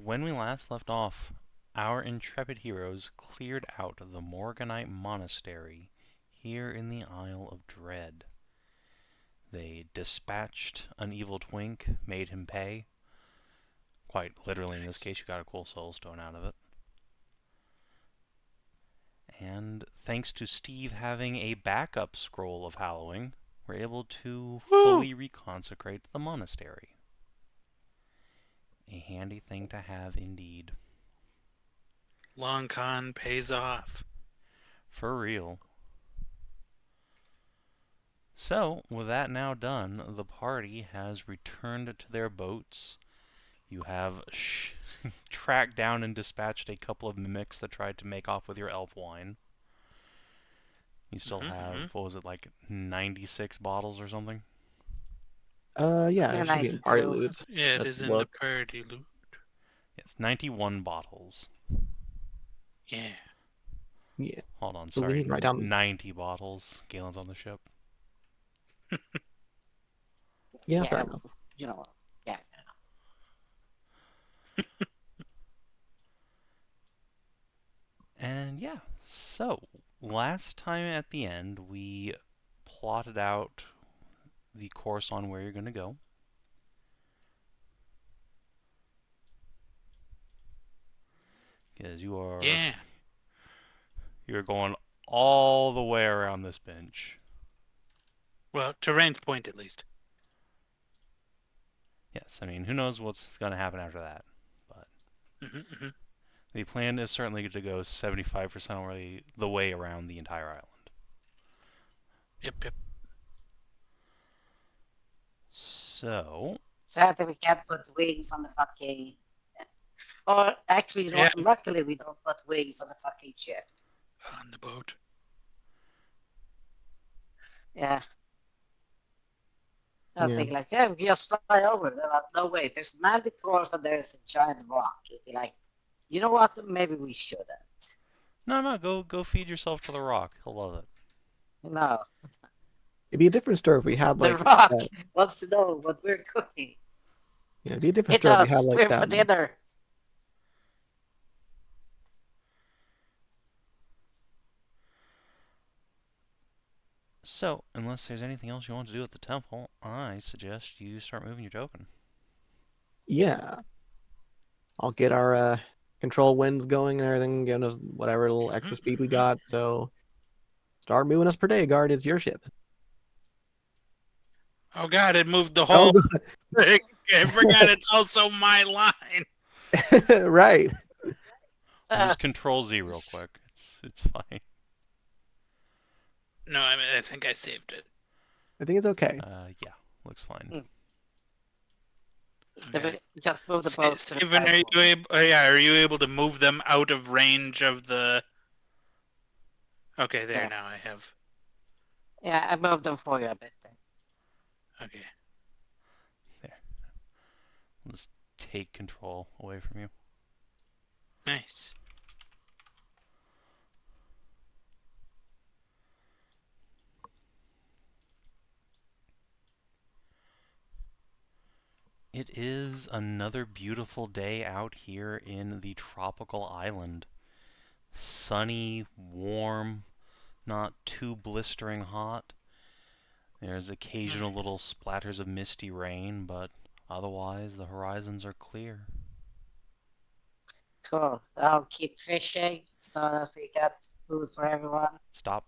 when we last left off, our intrepid heroes cleared out the Morganite Monastery here in the Isle of Dread. They dispatched an evil twink, made him pay. Quite literally in this case, you got a cool soul stone out of it. And thanks to Steve having a backup scroll of hallowing, we're able to fully reconsecrate the monastery. A handy thing to have indeed. Long con pays off. For real. So, with that now done, the party has returned to their boats. You have tracked down and dispatched a couple of mimics that tried to make off with your elf wine. You still have, what was it, like 96 bottles or something? Yeah, it should be in party 92. loot. Yeah, it Let's is in the look. party loot. Yes, 91 bottles. Yeah. Yeah. Hold on, So we sorry. need to write down 90 bottles. Galen's on the ship. Yeah, fair enough. You know, yeah. And yeah, so last time at the end, we plotted out the course on where you're going to go. Because you're going all the way around this bench. Well, to Rain's point at least. Yes, I mean, who knows what's going to happen after that. But the plan is certainly to go 75% the way around the entire island. Yep. So Sadly, we can't put wings on the fucking. Or actually, you know what? Luckily, we don't put wings on the fucking ship. On the boat. Yeah. I was thinking like, yeah, we can just fly over. They're like, no, wait, there's magic course and there's a giant rock. It'd be like, you know what? Maybe we shouldn't. No, go feed yourself to the rock. He'll love it. No. It'd be a different story if we had like the rock wants to know what we're cooking. Yeah, it'd be a different story if we had like we're that. for dinner. So, unless there's anything else you want to do at the temple, I suggest you start moving your token. Yeah. I'll get our control winds going and everything, giving us whatever little extra speed we got. So start moving us per day, guard. It's your ship. Oh god, it moved the whole thing. I forgot it's also my line. Right. Just control Z real quick. It's fine. No, I mean I think I saved it. I think it's okay. Yeah, looks fine. Okay. Just move the boat. Savin, are you able to move them out of range of the? Okay, there now I have. Yeah, I moved them for you a bit. Okay. There. I'll just take control away from you. Nice. It is another beautiful day out here in the tropical island. Sunny, warm, not too blistering hot. There's occasional little splatters of misty rain, but otherwise the horizons are clear. Cool. I'll keep fishing so that we get food for everyone. Stop.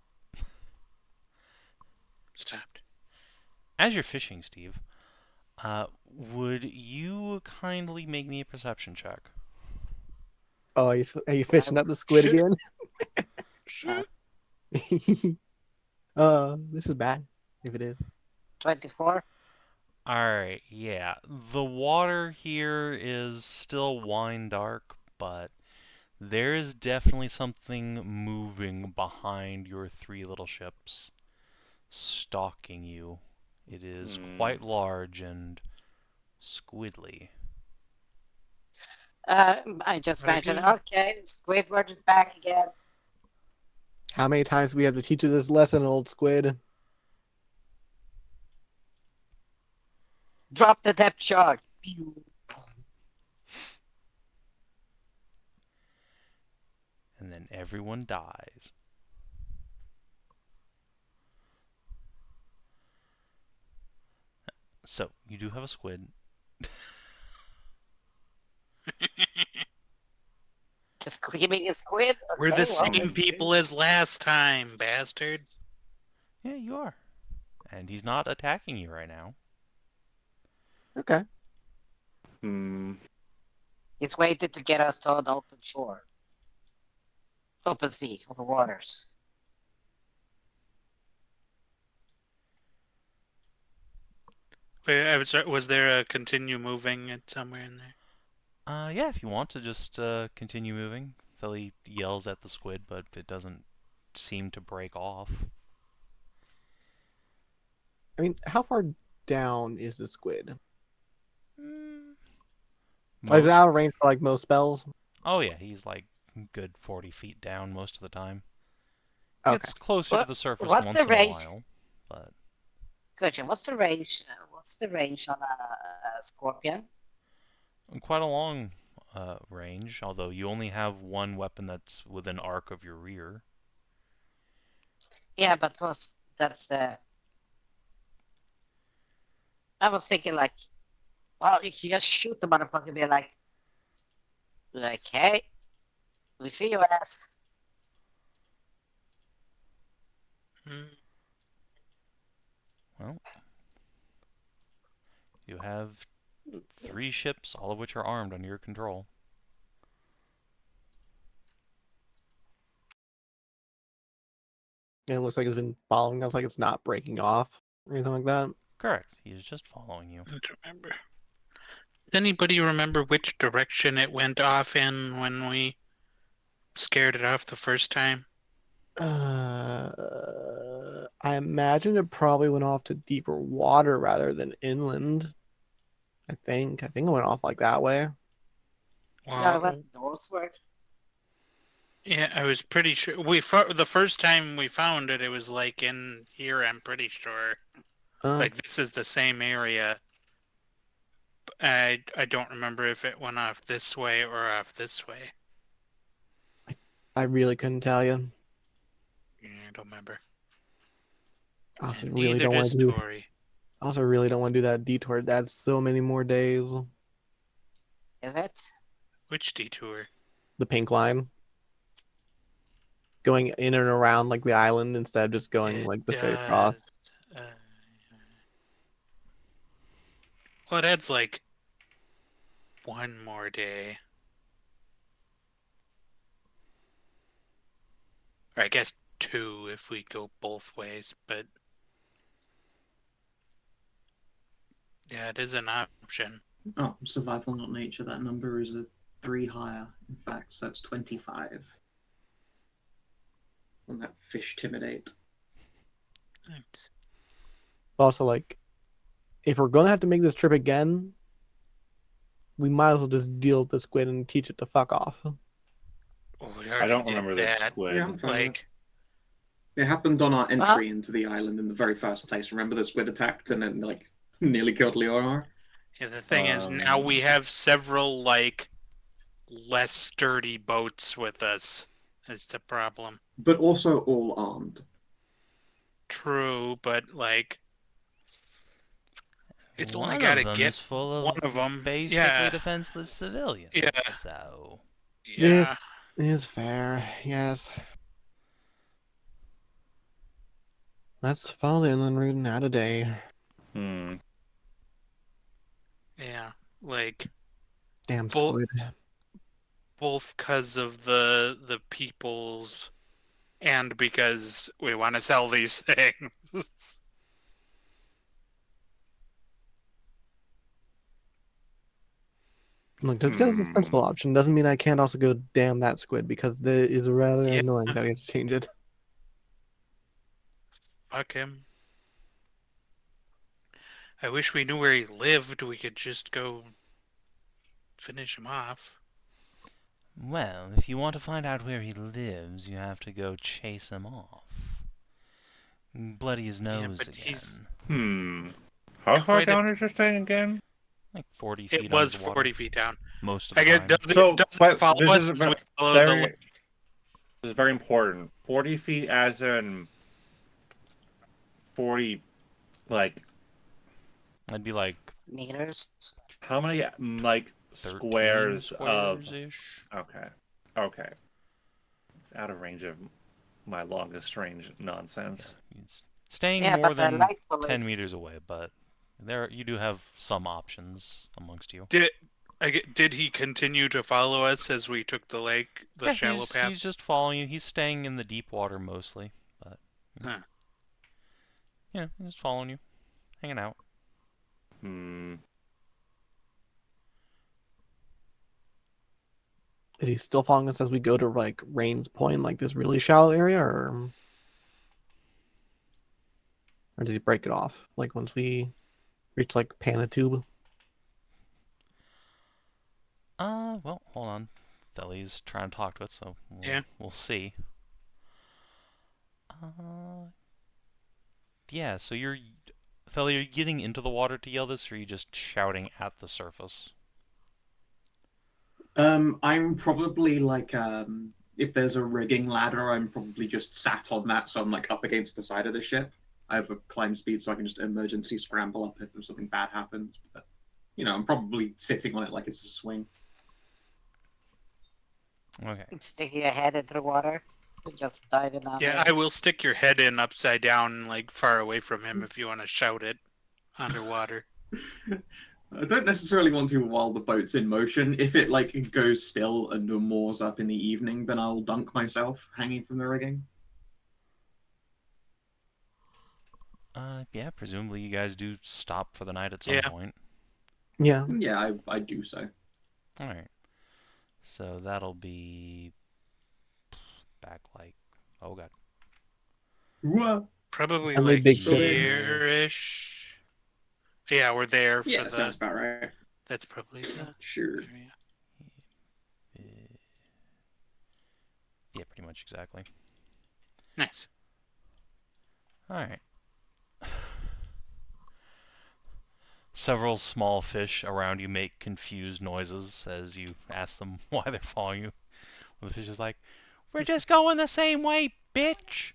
Stopped. As you're fishing, Steve, would you kindly make me a perception check? Oh, are you fishing up the squid again? Sure. This is bad, if it is. 24. Alright, yeah. The water here is still wine dark, but there is definitely something moving behind your three little ships, stalking you. It is quite large and squidly. I just mentioned, okay, Squidward is back again. How many times do we have to teach you this lesson, old squid? Drop the depth charge. then everyone dies. So, you do have a squid. The screaming squid? We're Okay, the well, same people as last time, bastard. Yeah, you are. And he's not attacking you right now. Okay. he's waited to get us to an open shore. Open sea, open waters. Wait, was there a continue moving at somewhere in there? Yeah, if you want to just continue moving. Philly yells at the squid, but it doesn't seem to break off. I mean, how far down is the squid? Is it out of range for like most spells? Oh yeah, he's like good 40 feet down most of the time. Okay. It's closer to the surface what's once the in a range? while, but Question, what's the range? What's the range on a scorpion? quite a long range. Although you only have one weapon that's within arc of your rear. Yeah, but that's I was thinking like, well, you can just shoot the motherfucker and be like, hey, we see your ass. Well, you have 3 ships, all of which are armed under your control. And it looks like it's been following us, like it's not breaking off or anything like that. Correct. He's just following you. I don't remember. Does anybody remember which direction it went off in when we scared it off the first time? I imagine it probably went off to deeper water rather than inland. I think it went off like that way. Yeah, I Well, went northward. yeah, I was pretty sure. The first time we found it, it was like in here. I'm pretty sure. Like this is the same area. I don't remember if it went off this way or off this way. I really couldn't tell you. Yeah, I don't remember. I also And really neither don't want does to do. Tori. I also really don't want to do that detour. That's so many more days. Is it? Which detour? The pink line. Going in and around like the island instead of just going like the straight across. Well, it adds like one more day. Or I guess 2 if we go both ways, but yeah, it is an option. Oh, survival, not nature. That number is a 3 higher. In fact, so that's 25. On that fish timidate. Thanks. Also, like, if we're gonna have to make this trip again, we might as well just deal with the squid and teach it to fuck off. Well, we I already don't did remember the that. squid. Yeah, I'm fine with Like, it happened on our entry into the island in the very first place. Remember the squid attacked and then like nearly killed Leonor? yeah, the thing is, now we have several like less sturdy boats with us. Is the problem? But also all armed. True, but like, it's only One got to of them's get full of one of them. basically Yeah, defenseless civilians. Yeah. So yeah. Is fair, yes. Let's follow the inland route and add a day. Yeah, like Damn Bull- squid. both because of the peoples, and because we want to sell these things. Look, just because it's a sensible option doesn't mean I can't also go damn that squid because it is rather Yeah. annoying that we have to change it. Fuck him. I wish we knew where he lived. We could just go finish him off. well, if you want to find out where he lives, you have to go chase him off. Bloody his nose but again. he's- How far Quite a- down is this thing again? Like 40 feet It was underwater 40 feet down. most of I the guess time. does it So, doesn't but follow this us is as we about follow the very- This is very important. 40 feet as in 40, like, That'd be like Meters. how many, like, 13 squares of... squares-ish. Okay. Okay. It's out of range of my longest range nonsense. It's staying Yeah, more but the than light 10 police. meters away, but there you do have some options amongst you. Did he continue to follow us as we took the lake, the Yeah, shallow path? he's just following you. He's staying in the deep water mostly, but Huh. yeah, he's just following you, hanging out. Hmm. Is he still following us as we go to like Rain's Point, like this really shallow area, or did he break it off? Like once we reach like Panatube? Well, hold on. Thely's trying to talk to it, so Yeah. we'll see. Yeah, so Thely, are you getting into the water to yell this, or are you just shouting at the surface? I'm probably like if there's a rigging ladder, I'm probably just sat on that, so I'm like up against the side of the ship. I have a climb speed, so I can just emergency scramble up if something bad happens. But I'm probably sitting on it like it's a swing. Okay. Stick your head into the water. Just dive in on Yeah, it. I will stick your head in upside down, like far away from him, if you want to shout it underwater. I don't necessarily want to while the boat's in motion. If it like goes still and moors up in the evening, then I'll dunk myself hanging from the rigging. Yeah, presumably you guys do stop for the night at some Yeah. point. Yeah. Yeah, I do so. Alright. So that'll be back like, oh god. What? Probably And they like big here-ish. Yeah, we're there for Yeah, the... sounds about right. That's probably the Sure. area. Yeah, pretty much exactly. Nice. Alright. Several small fish around you make confused noises as you ask them why they're following you. The fish is like, "We're just going the same way, bitch!"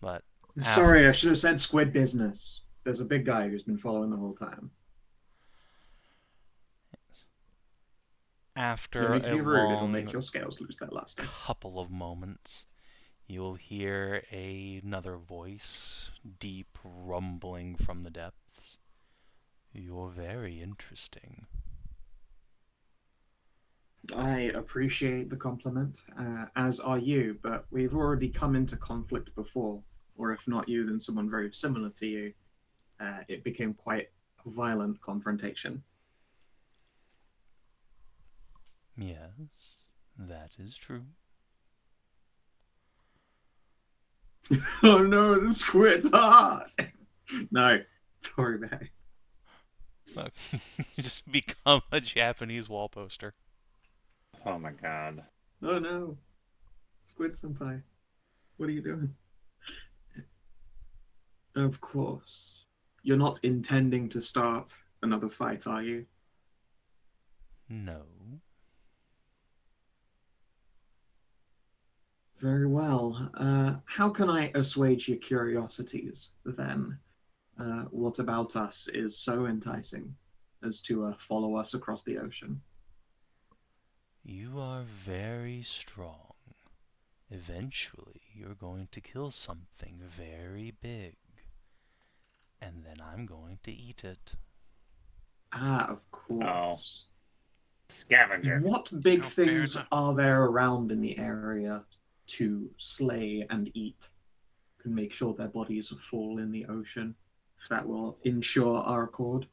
But Sorry, I should have said squid business. There's a big guy who's been following the whole time. after No need to a be rude, it'll long make your scales lose their luster. couple of moments, you'll hear another voice, deep rumbling from the depths. "You're very interesting." I appreciate the compliment, as are you, but we've already come into conflict before, or if not you, then someone very similar to you. It became quite a violent confrontation. Yes, that is true. Oh no, the squid's hot! No, sorry, babe. Look, you just become a Japanese wall poster. Oh my god. Oh no, Squid Senpai, what are you doing? Of course, you're not intending to start another fight, are you? No. Very well. How can I assuage your curiosities, then? What about us is so enticing as to follow us across the ocean? You are very strong. Eventually, you're going to kill something very big. And then I'm going to eat it. Ah, of course. Scavenger. What big Oh, fair things enough. are there around in the area to slay and eat? Can make sure their bodies fall in the ocean, if that will ensure our accord.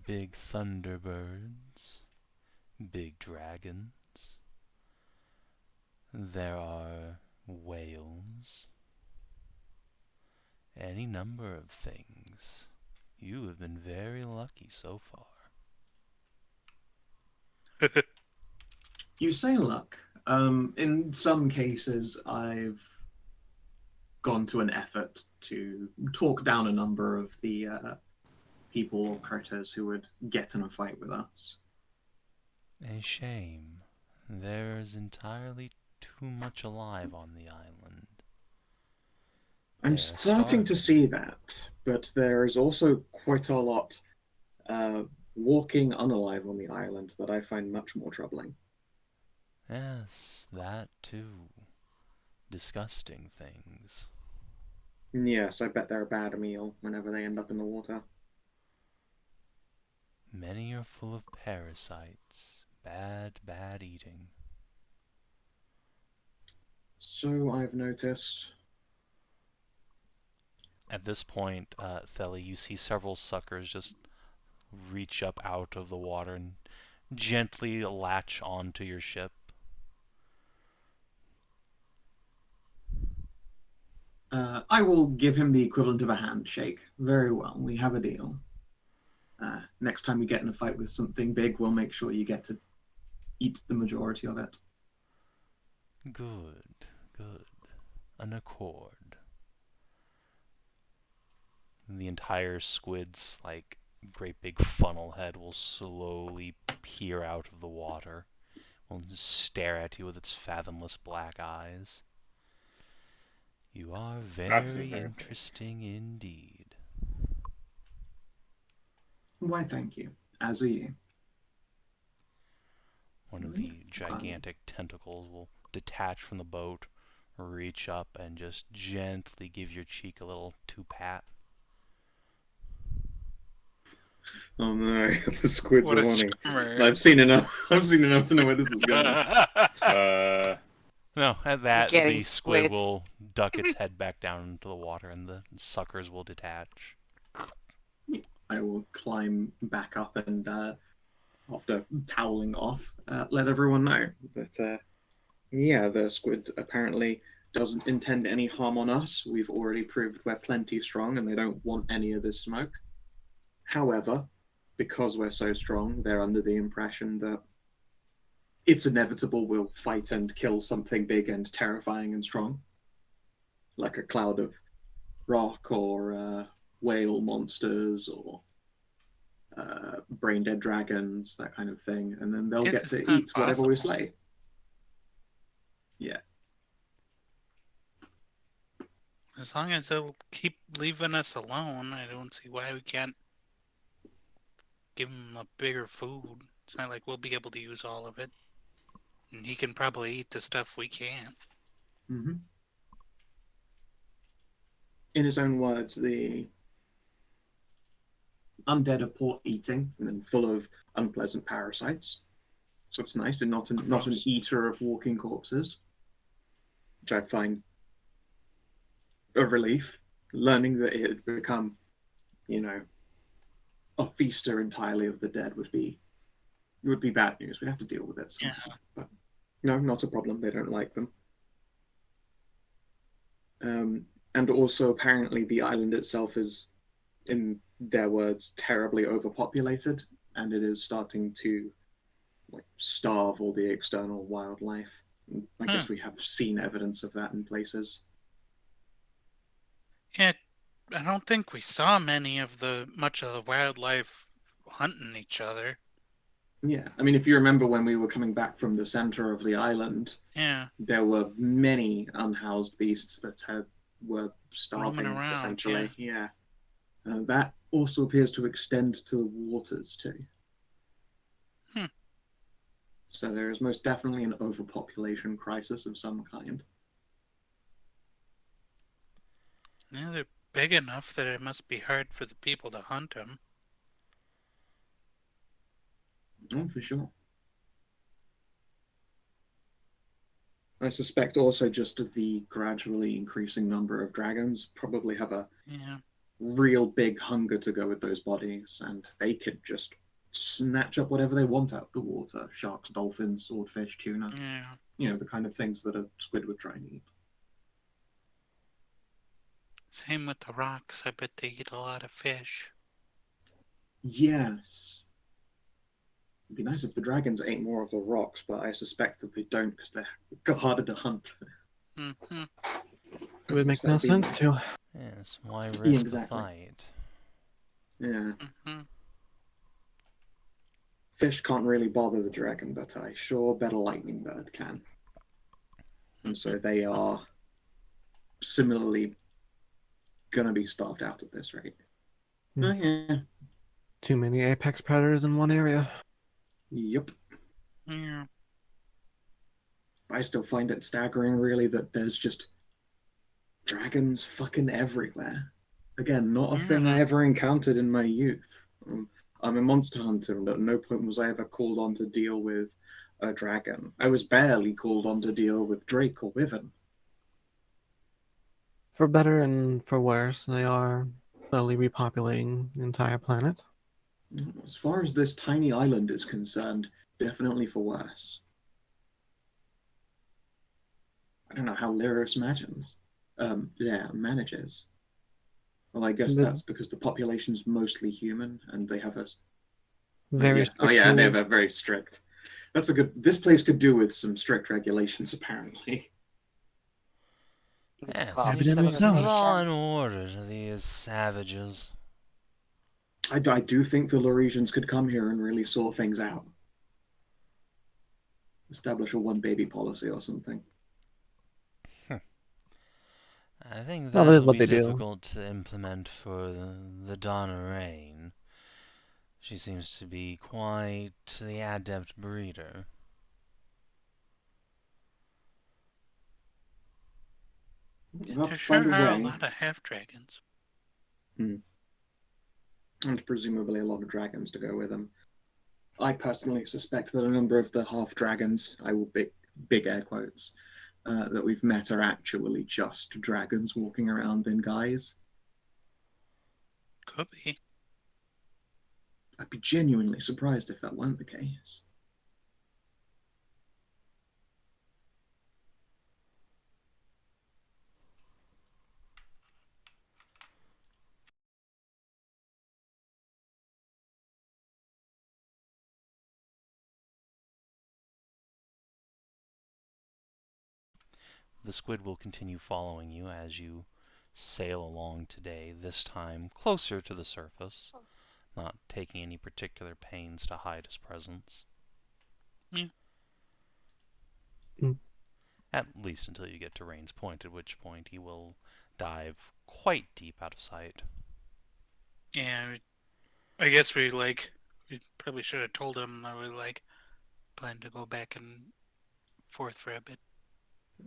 Big thunderbirds. Big dragons. There are whales. Any number of things. You have been very lucky so far. You say luck. In some cases, I've gone to an effort to talk down a number of the people or critters who would get in a fight with us. A shame. There's entirely too much alive on the island. I'm They're starting to starving. see that, but there is also quite a lot walking unalive on the island that I find much more troubling. Yes, that too. Disgusting things. Yes, I bet they're a bad meal whenever they end up in the water. Many are full of parasites. Bad, bad eating. So I've noticed. At this point, Theli, you see several suckers just reach up out of the water and gently latch onto your ship. I will give him the equivalent of a handshake. Very well, we have a deal. Next time we get in a fight with something big, we'll make sure you get to eat the majority of it. Good, good. An accord. The entire squid's, like, great big funnel head will slowly peer out of the water. Will stare at you with its fathomless black eyes. You are That's very very interesting indeed. Why, thank you. As are you. One of the gigantic tentacles will detach from the boat, reach up, and just gently give your cheek a little two-pat. Oh no, the squids What are a horny. charmer. I've seen enough. I've seen enough to know where this is going. No, at that, getting the squid squid. will duck its head back down into the water, and the suckers will detach. I will climb back up and, after toweling off, let everyone know that, yeah, the squid apparently doesn't intend any harm on us. We've already proved we're plenty strong and they don't want any of this smoke. However, because we're so strong, they're under the impression that it's inevitable we'll fight and kill something big and terrifying and strong, like a cloud of rock or whale monsters or brain dead dragons, that kind of thing, and then they'll Yes, get it's to not eat whatever we possible. slay. Yeah. As long as they'll keep leaving us alone, I don't see why we can't give him a bigger food. It's not like we'll be able to use all of it. And he can probably eat the stuff we can't. Mm-hmm. In his own words, the undead are poor eating and then full of unpleasant parasites. So it's nice and not an Gross. eater of walking corpses, which I find a relief. Learning that it had become, a feaster entirely of the dead would be bad news. We have to deal with it somehow. Yeah. But no, not a problem. They don't like them. And also, apparently, the island itself is, in their words, terribly overpopulated, and it is starting to starve all the external wildlife. I guess we have seen evidence of that in places. Yeah, I don't think we saw much of the wildlife hunting each other. Yeah, I mean, if you remember when we were coming back from the center of the island, Yeah, there were many unhoused beasts that were starving, roaming around. essentially. Yeah. That also appears to extend to the waters, too. So there is most definitely an overpopulation crisis of some kind. Yeah, they're big enough that it must be hard for the people to hunt them. Oh, for sure. I suspect also just the gradually increasing number of dragons probably have a real big hunger to go with those bodies, and they could just snatch up whatever they want out of the water. Sharks, dolphins, swordfish, tuna. Yeah. The kind of things that a squid would try and eat. Same with the rocks. I bet they eat a lot of fish. Yes. It'd be nice if the dragons ate more of the rocks, but I suspect that they don't because they're harder to hunt. Mm-hmm. It would make no sense to. Yes, why risk exactly. the fight? Yeah. Mm-hmm. Fish can't really bother the dragon, but I sure bet a lightning bird can. And so they are similarly gonna be starved out at this rate. Oh yeah. Too many apex predators in one area. Yep. Yeah. I still find it staggering, really, that there's just dragons fucking everywhere. Again, not a thing I ever encountered in my youth. I'm a monster hunter, and at no point was I ever called on to deal with a dragon. I was barely called on to deal with Drake or Wyvern. For better and for worse, they are slowly repopulating the entire planet. As far as this tiny island is concerned, definitely for worse. I don't know how Lyris manages. Well, I guess that's because the population's mostly human, and they have a very strict they rules. have a very strict. That's a good. This place could do with some strict regulations, apparently. Yes, Evidently need so. law and order to these savages. I do think the Loresians could come here and really sort things out. Establish a one baby policy or something. I think Well, that that is will what be they do. difficult to implement for the Donna Rain. She seems to be quite the adept breeder. We'll There find sure are a way. lot of half-dragons. And presumably a lot of dragons to go with them. I personally suspect that a number of the half-dragons, I will big air quotes, that we've met are actually just dragons walking around in guise. Could be. I'd be genuinely surprised if that weren't the case. The squid will continue following you as you sail along today, this time closer to the surface, not taking any particular pains to hide his presence. Yeah. At least until you get to Rain's Point, at which point he will dive quite deep out of sight. Yeah, I guess we probably should have told him that we plan to go back and forth for a bit.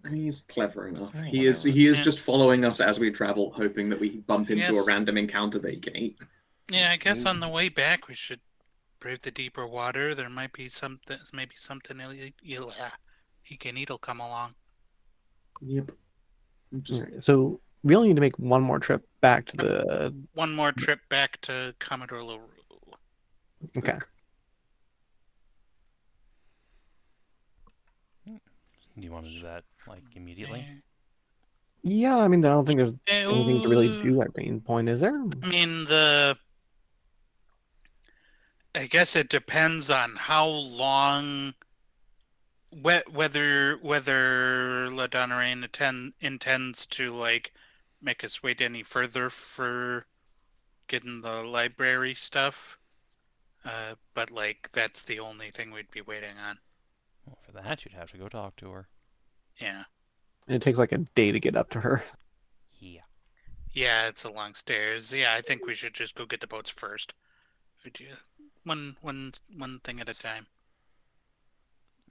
He's clever enough. Oh, He is Yeah. just following us as we travel, hoping that we bump into a Yes. random encounter that he can eat. Yeah, I guess on the way back we should brave the deeper water. There might be something he can eat will come along. Yep. Alright, so we only need to make one more trip back to the. One more trip back to Commodore LaRue. Okay. Do you want to do that, immediately? Yeah, I mean, I don't think there's anything to really do at Rain Point, is there? I mean, I guess it depends on how long, whether La Donnerain intends to make us wait any further for getting the library stuff. But that's the only thing we'd be waiting on. Well, for that, you'd have to go talk to her. Yeah. And it takes like a day to get up to her. Yeah. Yeah, it's a long stairs. Yeah, I think we should just go get the boats first. One thing at a time.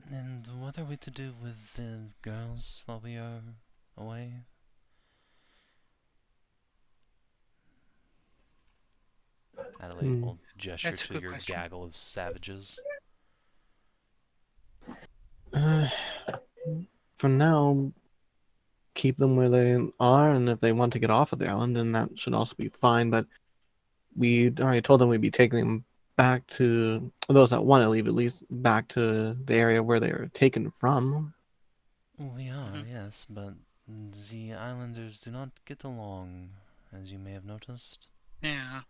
And what are we to do with the girls while we are away? Adelaide will gesture That's a to good your question. gaggle of savages. For now, keep them where they are, and if they want to get off of the island, then that should also be fine. But we already told them we'd be taking them back to those that want to leave, at least back to the area where they were taken from. We are, yes, but the islanders do not get along, as you may have noticed. Yeah.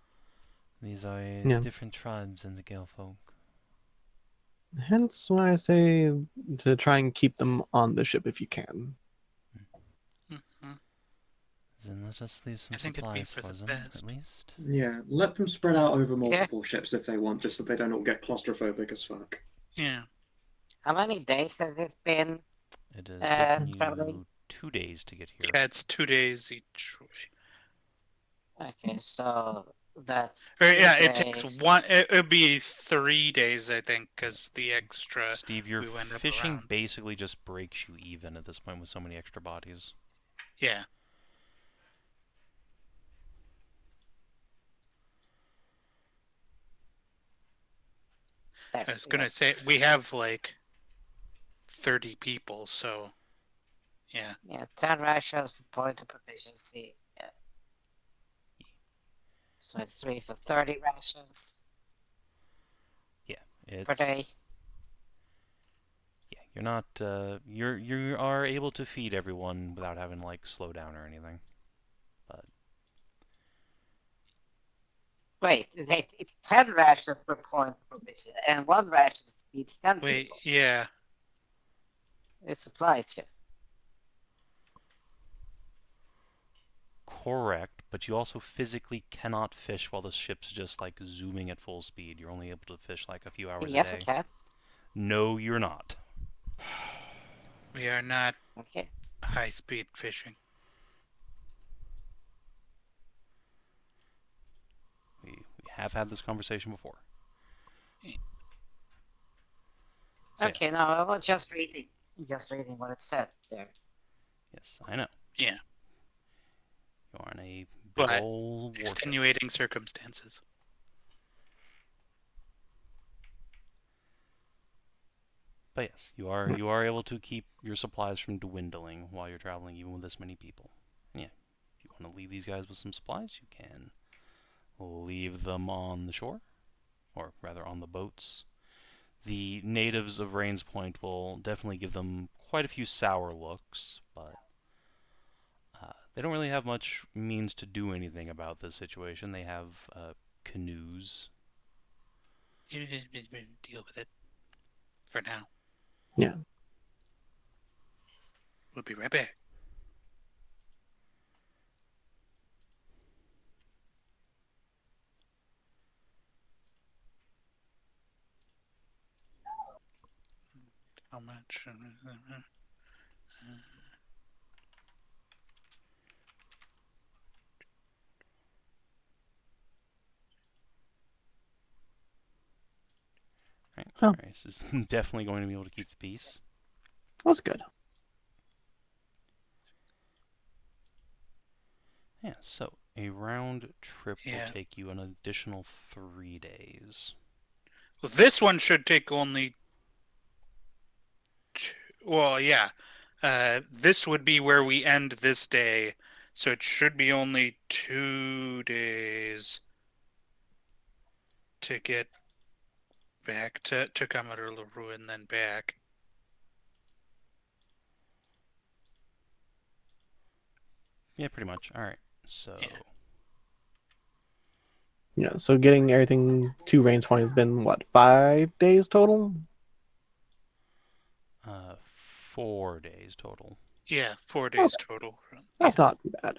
These are different tribes than the Gale folk. Hence why I say to try and keep them on the ship if you can. Mm-hmm. Then let us leave some I think it'd be supplies for the them, best. at least. Yeah, let them spread out over multiple ships if they want, just so they don't all get claustrophobic as fuck. Yeah. How many days has this been? It has taken traveling? you 2 days to get here. Yeah, it's 2 days each way. Okay, so that's Or, 2 yeah, it takes days. one. It'd be 3 days, I think, because the extra. Steve, your we went up fishing around. basically just breaks you even at this point with so many extra bodies. Yeah. I was gonna say we have like 30 people, so yeah. Yeah, 10 rations for point of proficiency. Yeah. So it's 3, so 30 rations It's per day. Yeah, you're not you are able to feed everyone without having to like slow down or anything. But Wait, it's 10 rations per point of provision, and 1 ration feeds 10 Wait, people. yeah. It supplies you. correct, but you also physically cannot fish while the ship's just like zooming at full speed. You're only able to fish like a few hours a Yes, day. I can. No, you're not. We are not Okay. high-speed fishing. We have had this conversation before. Okay, no, I was just reading what it said there. Yes, I know. Yeah. You're on a big But ol' warship. extenuating circumstances. But yes, you are able to keep your supplies from dwindling while you're traveling, even with this many people. And yeah, if you want to leave these guys with some supplies, you can leave them on the shore, or rather on the boats. The natives of Rains Point will definitely give them quite a few sour looks, but they don't really have much means to do anything about this situation. They have canoes. Deal with it. For now. Yeah. We'll be right back. How much? Right? Oh. This is definitely going to be able to keep the peace. That's good. Yeah, so a round trip Yeah. will take you an additional 3 days. Well, this one should take only 2. Well, yeah. This would be where we end this day, so it should be only 2 days to get back to Kamadar LaRue and then back. Yeah, pretty much. Alright, so... Yeah. Yeah, so getting everything to range point has been, what, 5 days total? 4 days total. Yeah, 4 days total. That's not too bad.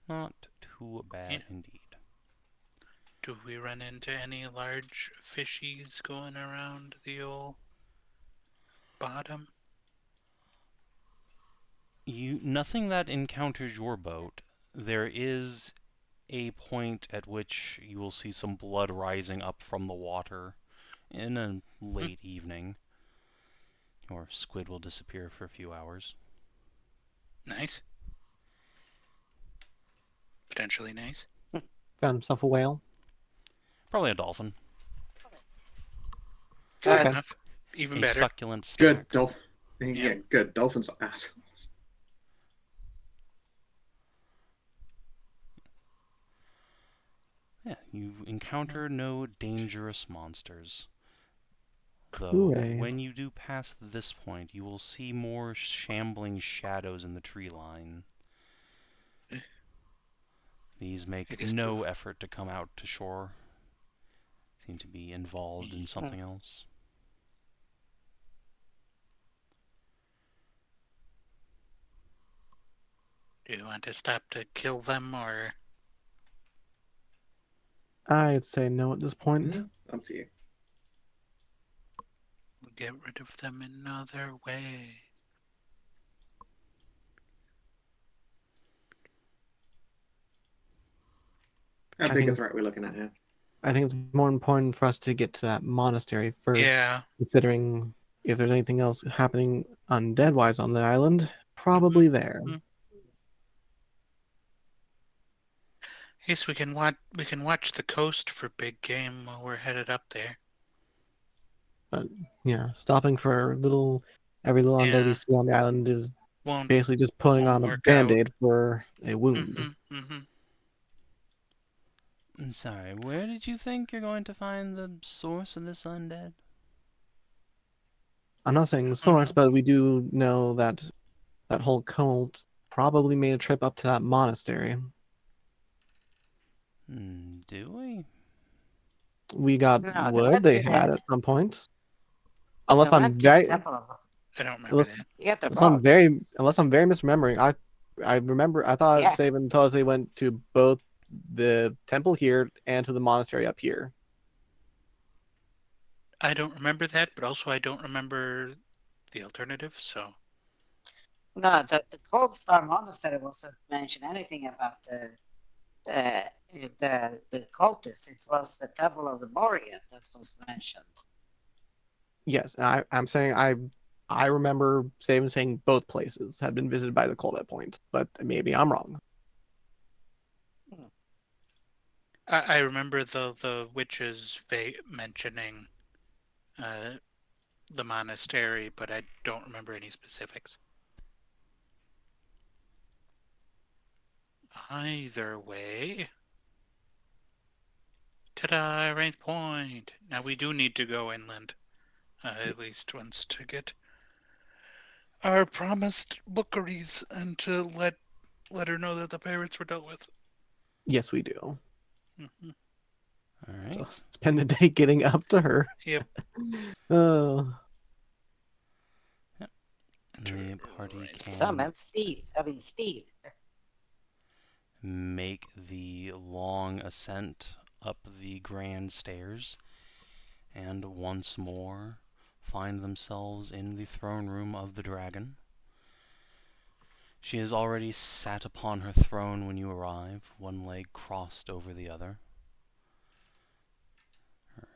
Not too bad indeed. Do we run into any large fishies going around the old bottom? Nothing that encounters your boat. There is a point at which you will see some blood rising up from the water in a late evening. Your squid will disappear for a few hours. Nice. Potentially nice. Found himself a whale. Probably a dolphin. Good Okay. enough. Even A better. succulent snack. Good dolphin. Yeah, good. Dolphins are assholes. Yeah, you encounter no dangerous monsters. Though, Hooray. when you do pass this point, you will see more shambling shadows in the tree line. These make no effort to come out to shore. Seem to be involved in something else. Do you want to stop to kill them, or I'd say no at this point. Yeah, up to you. get rid of them another way? How I big a think threat are we looking at here? I think it's more important for us to get to that monastery first, Yeah. considering if there's anything else happening undead-wise on the island, probably there. Mhm. Yes, we can watch the coast for big game while we're headed up there. But yeah, stopping for every little undead we Yeah. see on the island is Won't basically just putting won't on a work out. band-aid for a wound. I'm sorry, where did you think you're going to find the source of this undead? I'm not saying the source, but we do know that that whole cult probably made a trip up to that monastery. Do we? We got No, wood they had at some point. Unless they I'm went to the very temple of. I don't remember unless, that. You get the unless I'm very misremembering. I remember I thought Yeah. Savin told us they went to both the temple here and to the monastery up here. I don't remember that, but also I don't remember the alternative, so No, the Cold Star Monastery wasn't mention anything about uh, the cultists. It was the Temple of the Barbarian that was mentioned. Yes, and I'm saying I remember Savin saying both places had been visited by the cult at point, but maybe I'm wrong. I remember the witches mentioning the monastery, but I don't remember any specifics. Either way, ta-da! Rain's Point. Now we do need to go inland, at least once, to get our promised bookeries and to let her know that the pirates were dealt with. Yes, we do. Mhm. All right. So spend a day getting up to her. Yep. Oh, The party can Summon Steve. Steve. make the long ascent up the grand stairs and once more find themselves in the throne room of the dragon. She has already sat upon her throne when you arrive, one leg crossed over the other. Her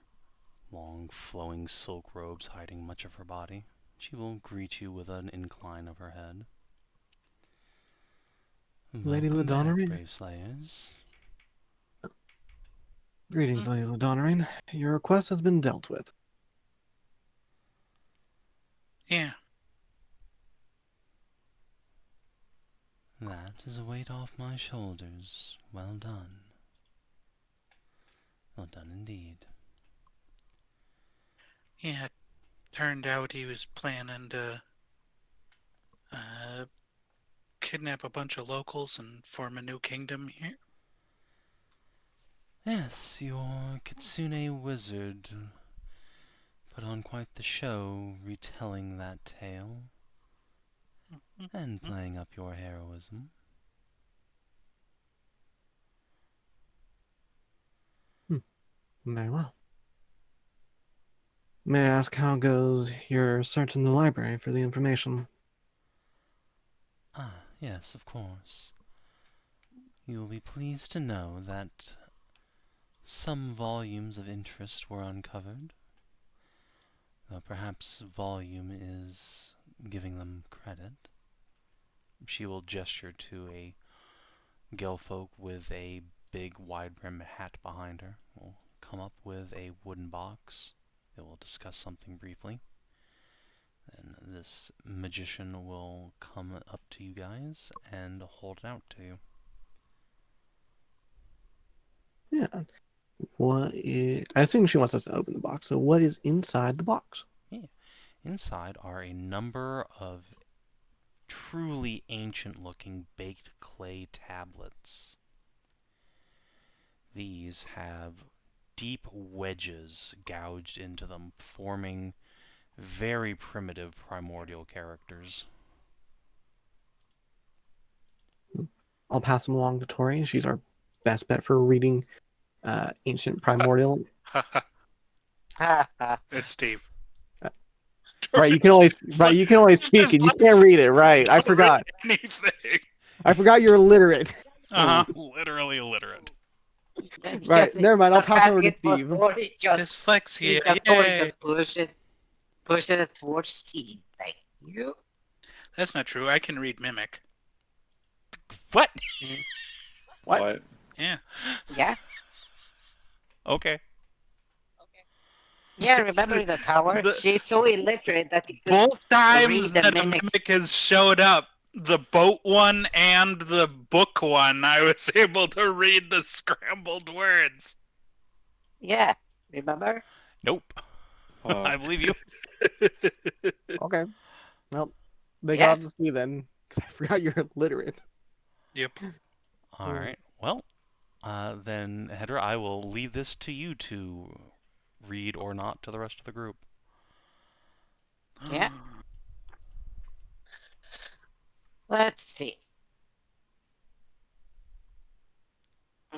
long flowing silk robes hiding much of her body. She will greet you with an incline of her head. Lady Welcome back, Ladonnery? brave slayers. Greetings, Lady Ladonnery. Your request has been dealt with. Yeah. That is a weight off my shoulders. Well done. Well done indeed. Yeah. Turned out he was planning to kidnap a bunch of locals and form a new kingdom here. Yes, your Kitsune wizard put on quite the show retelling that tale and playing up your heroism. Very well. May I ask how goes your search in the library for the information? Ah, yes, of course. You will be pleased to know that some volumes of interest were uncovered. Though perhaps volume is giving them credit. She will gesture to a Gelfolk with a big wide-brimmed hat behind her. Will come up with a wooden box. They will discuss something briefly. Then this magician will come up to you guys and hold it out to you. Yeah. I assume she wants us to open the box, so what is inside the box? Yeah. Inside are a number of truly ancient-looking baked clay tablets. These have deep wedges gouged into them, forming very primitive primordial characters. I'll pass them along to Tori. She's our best bet for reading ancient primordial. It's Steve. Right, you can only speak it. You can't read it. Right, I forgot. Anything. I forgot you're illiterate. Literally illiterate. Right, never mind. I'll pass over to Steve. Dyslexia. Just push it towards Steve. Thank you. That's not true. I can read mimic. What? What? Yeah. Yeah. Okay. Yeah, remember in the tower? She's so illiterate that you could Both times read the that a mimics. mimic has showed up, the boat one and the book one, I was able to read the scrambled words. Yeah, remember? Nope. I believe you. Okay. Well, they got to see then. Because I forgot you're illiterate. Yep. All right. Well, then, Hedrah, I will leave this to you to read or not to the rest of the group. Yeah. Let's see.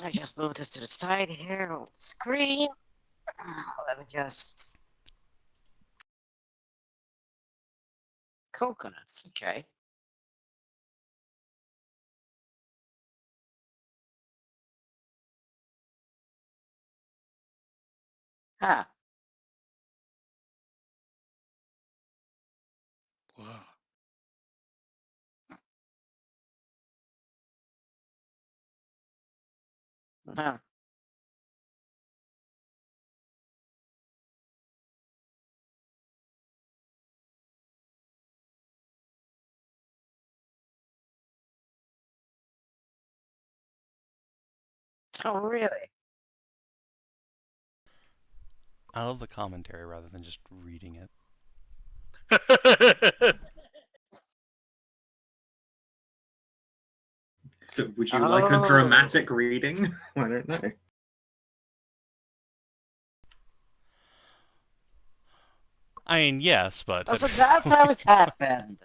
I just moved this to the side here on the screen. Let me just... Coconuts, okay. Huh. Whoa. Huh. Oh, really? I love the commentary rather than just reading it. Would you like a dramatic reading? I don't know. I mean, yes, but... Oh, so that's how it happened.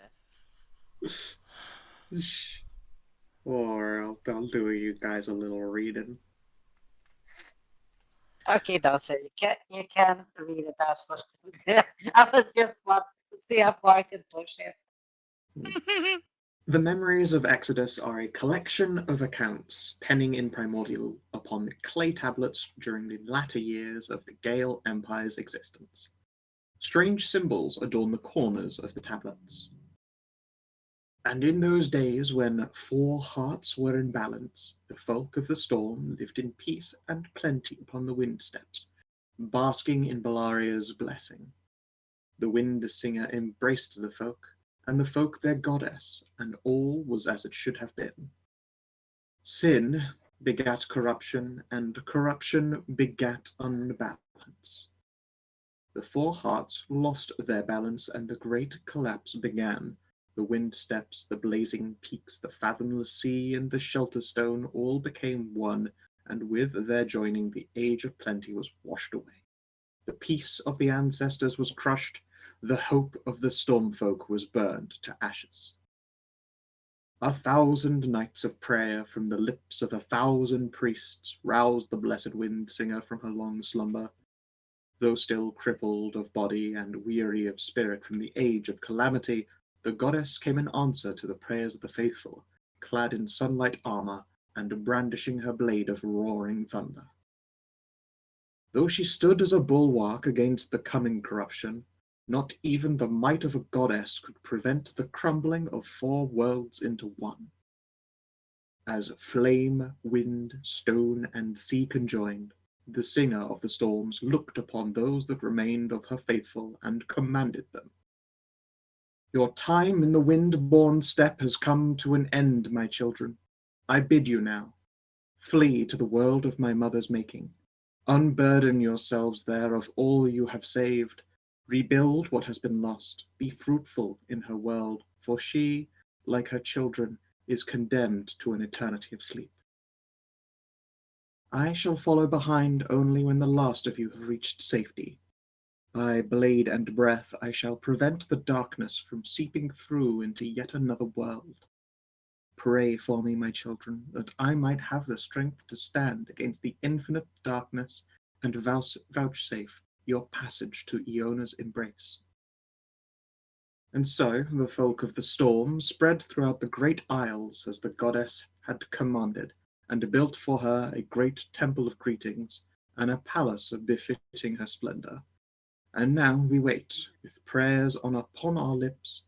Or I'll do you guys a little reading. Okay, Dawson, you can read it out first. I was just want to see how far I can push it. The memories of Exodus are a collection of accounts penning in primordial upon clay tablets during the latter years of the Gale Empire's existence. Strange symbols adorn the corners of the tablets. And in those days when 4 hearts were in balance, the folk of the storm lived in peace and plenty upon the wind steps, basking in Belaria's blessing. The wind singer embraced the folk, and the folk their goddess, and all was as it should have been. Sin begat corruption, and corruption begat unbalance. The 4 hearts lost their balance, and the great collapse began. The wind steps, the blazing peaks, the fathomless sea, and the shelter stone all became one, and with their joining the age of plenty was washed away. The peace of the ancestors was crushed, the hope of the storm folk was burned to ashes. 1,000 nights of prayer from the lips of 1,000 priests roused the blessed wind singer from her long slumber. Though still crippled of body and weary of spirit from the age of calamity, the goddess came in answer to the prayers of the faithful, clad in sunlight armor and brandishing her blade of roaring thunder. Though she stood as a bulwark against the coming corruption, not even the might of a goddess could prevent the crumbling of 4 worlds into one. As flame, wind, stone, and sea conjoined, the singer of the storms looked upon those that remained of her faithful and commanded them. Your time in the wind-born steppe has come to an end, my children. I bid you now. Flee to the world of my mother's making. Unburden yourselves there of all you have saved. Rebuild what has been lost. Be fruitful in her world, for she, like her children, is condemned to an eternity of sleep. I shall follow behind only when the last of you have reached safety. By blade and breath I shall prevent the darkness from seeping through into yet another world. pray for me, my children, that I might have the strength to stand against the infinite darkness and vouchsafe your passage to Iona's embrace. And so the folk of the storm spread throughout the great isles as the goddess had commanded, and built for her a great temple of greetings, and a palace of befitting her splendor. And now we wait, with prayers upon our lips,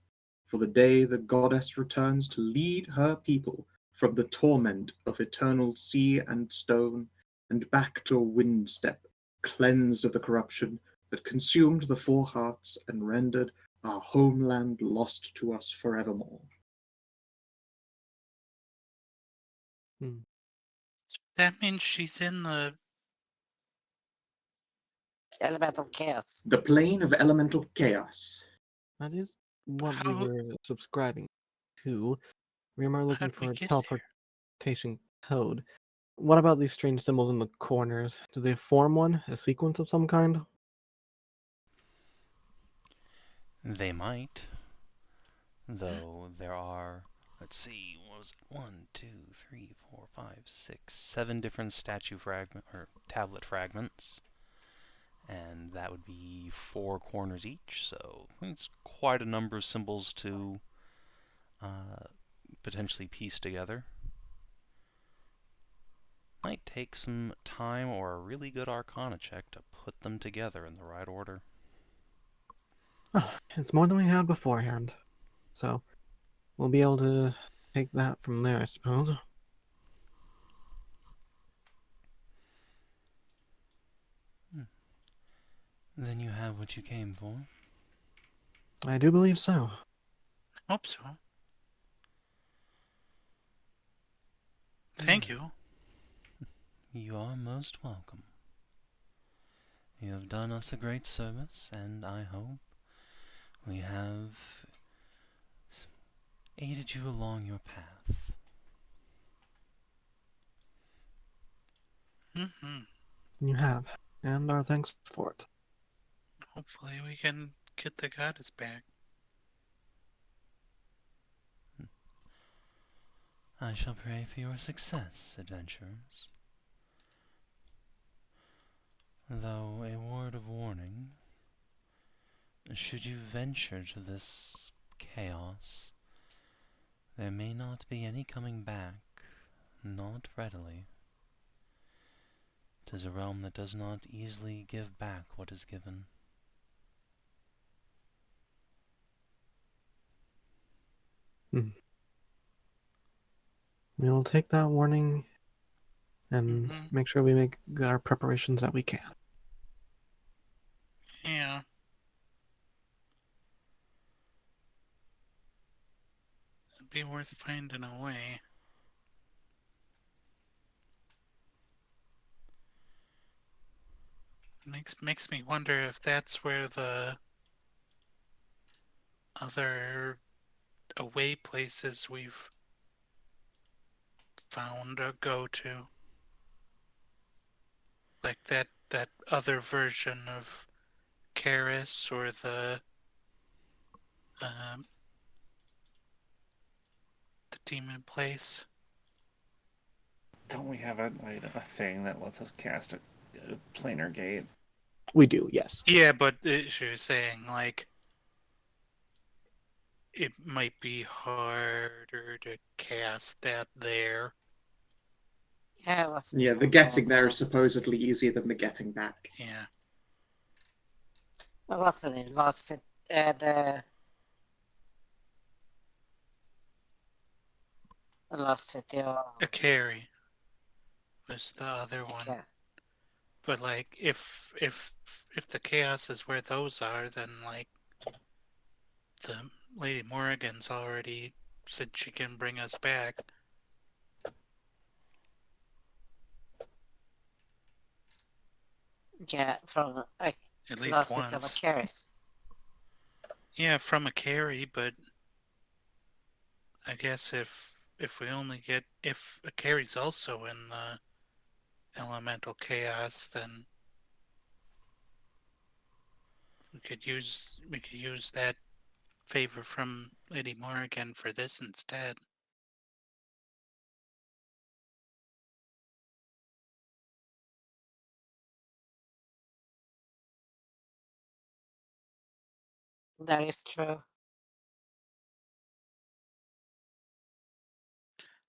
for the day the goddess returns to lead her people from the torment of eternal sea and stone, and back to a wind step, cleansed of the corruption that consumed the four hearts and rendered our homeland lost to us forevermore. That means she's in the Elemental chaos. The plane of elemental chaos. That is what we How- were subscribing to. We are looking did we for a get teleportation code. What about these strange symbols in the corners? Do they form one? A sequence of some kind? They might, though there are, let's see, what was it? 1, 2, 3, 4, 5, 6, 7 different statue fragment or tablet fragments, and that would be 4 corners each. So it's quite a number of symbols to potentially piece together. Might take some time or a really good Arcana check to put them together in the right order. Oh, it's more than we had beforehand. So we'll be able to take that from there, I suppose. Then you have what you came for. I do believe so. Hope so. Thank you. You are most welcome. You have done us a great service, and I hope we have aided you along your path. You have, and our thanks for it. Hopefully we can get the goddess back. I shall pray for your success, adventurers. Though a word of warning, should you venture to this chaos, there may not be any coming back, not readily. 'Tis a realm that does not easily give back what is given. We'll take that warning and make sure we make our preparations that we can. Yeah. It'd be worth finding a way. Makes me wonder if that's where the other away places we've found go to. Like that other version of Karis or the demon place. Don't we have a thing that lets us cast a planar gate? We do, yes. Yeah, but she was saying like it might be harder to cast that there. Yeah, it was. Yeah, the getting there is supposedly easier than the getting back. Yeah. What was it? Lost it. The Lost it. A carry was the other one. Okay. But like if the chaos is where those are, then like the Lady Morrigan's already said she can bring us back. Yeah, from At least Lost once. it of a Karis. Yeah, from a carry, but I guess if we only get if a carry's also in the elemental chaos, then we could use that favor from Lady Morrigan for this instead. That is true.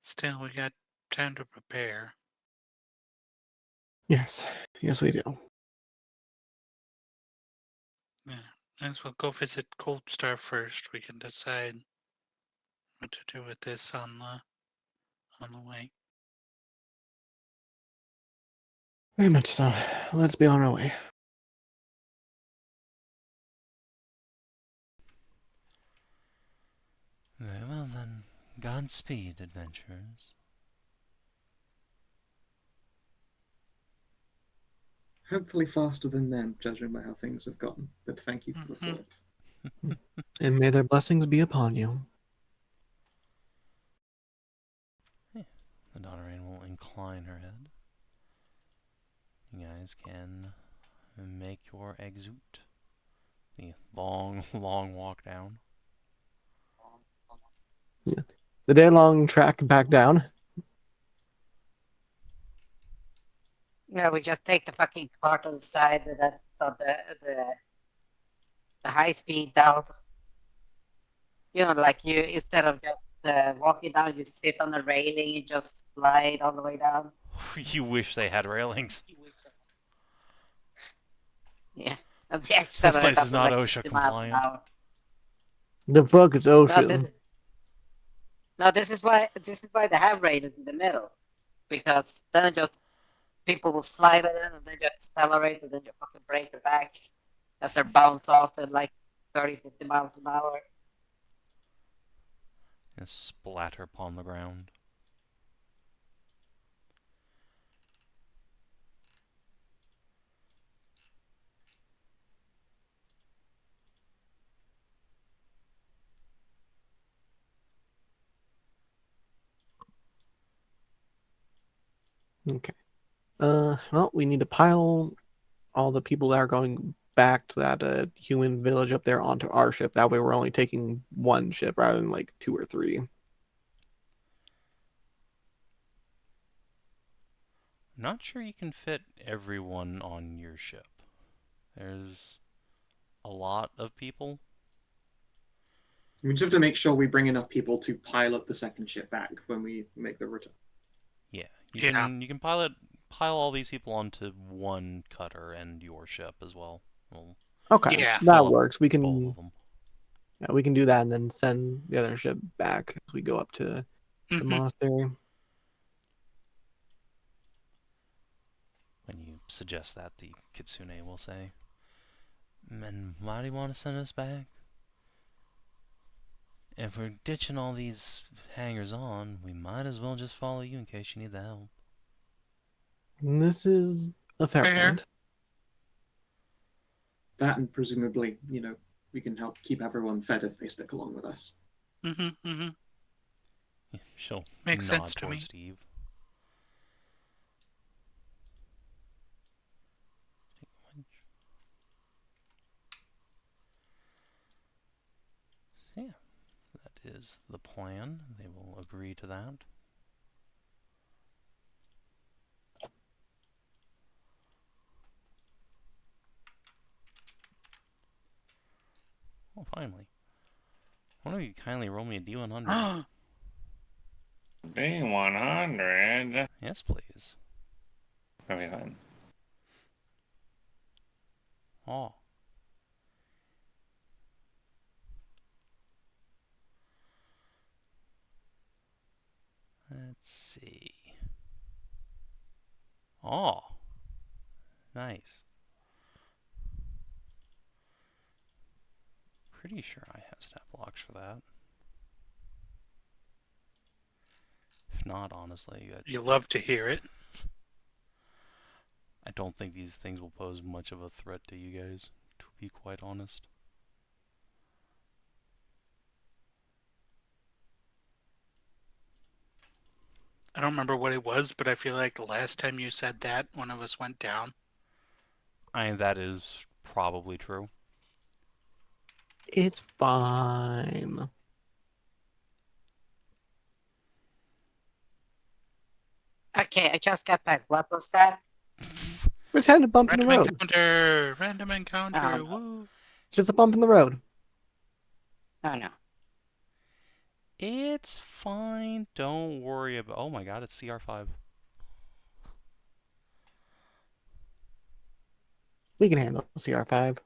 Still, we got time to prepare. Yes, yes, we do. Yeah, might as well go visit Cold Star first. We can decide what to do with this on the way. Very much so. Let's be on our way. Very well then. Godspeed, adventurers. Hopefully faster than them, judging by how things have gone. But thank you for the Mhm. thought. And may their blessings be upon you. The Donerain will incline her head. You guys can make your exit. The long, long walk down. The day-long track back down. Yeah, we just take the fucking car to the side that's on the high speed down. You know, like you instead of just walking down, you sit on the railing and just slide all the way down. You wish they had railings. Yeah, and the This place accelerator is to not like OSHA 50 miles an compliant. hour. The fuck is No, ocean. this is why they have railings in the middle, because then just people will slide it in and then just accelerate and then you fucking break it back as they bounce off at like 30, 50 miles an hour. And splatter upon the ground. Okay. Well, we need to pile all the people that are going back to that human village up there onto our ship. That way we're only taking one ship rather than like 2 or 3. I'm not sure you can fit everyone on your ship. There's a lot of people. We just have to make sure we bring enough people to pilot the second ship back when we make the return. Yeah, Yeah. you can pile all these people onto one cutter and your ship as well. We'll Okay, Yeah. fill that up works. We both can of them. yeah, we can do that and then send the other ship back as we go up to the Mhm. monastery. When you suggest that, the Kitsune will say, "And why do you want to send us back? If we're ditching all these hangers-on, we might as well just follow you in case you need the help." And this is a fair Fair. point. That and presumably, we can help keep everyone fed if they stick along with us. Mm-hmm. Yeah, she'll Makes nod sense to towards me. Steve. Yeah, that is the plan. They will agree to that. Oh, finally. Why don't you kindly roll me a D100? D100. Yes, please. Okay, fine. Oh. Let's see. Oh. Nice. Pretty sure I have stat blocks for that. If not, honestly, You love to hear it. I don't think these things will pose much of a threat to you guys, to be quite honest. I don't remember what it was, but I feel like the last time you said that, one of us went down. That is probably true. It's fine. Okay, I just got back. What was that? We just had a bump in the Random road. encounter! Random encounter! Oh, no. Woo! Just a bump in the road. Oh no. It's fine. Don't worry about... Oh my god, it's CR5. We can handle CR5.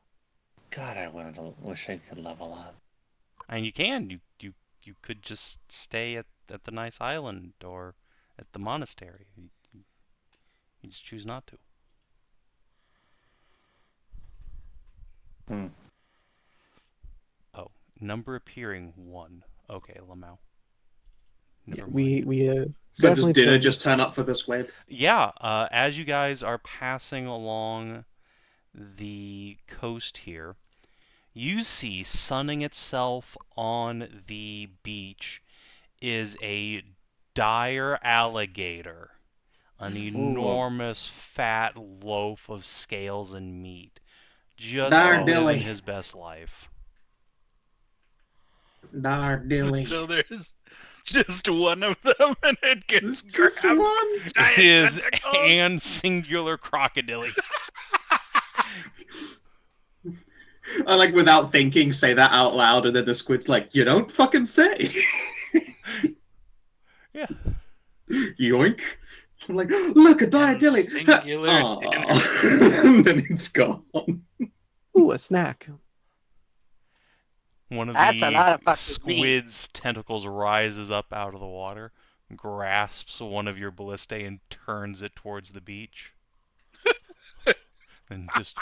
God, wish I could level up. And you can. You could just stay at the nice island or at the monastery. You just choose not to. Oh, number appearing 1. Okay, Lamau. Yeah, Never mind. we So does definitely dinner chose- just turn up for the squid? Yeah, as you guys are passing along the coast here, you see sunning itself on the beach is a dire alligator. An enormous fat loaf of scales and meat. Just Dar living dilly. his best life. Dar dilly. So there's just one of them, and it gets Just grabbed. one? Giant It is tentacles. and singular crocodile. I like without thinking say that out loud, and then the squid's like, "You don't fucking say." Yeah. Yoink. I'm like, look, a dire dilly. Singular And then it's gone. Ooh, a snack. One of That's a lot of the fucking meat. squid's tentacles rises up out of the water, grasps one of your ballistae, and turns it towards the beach. And just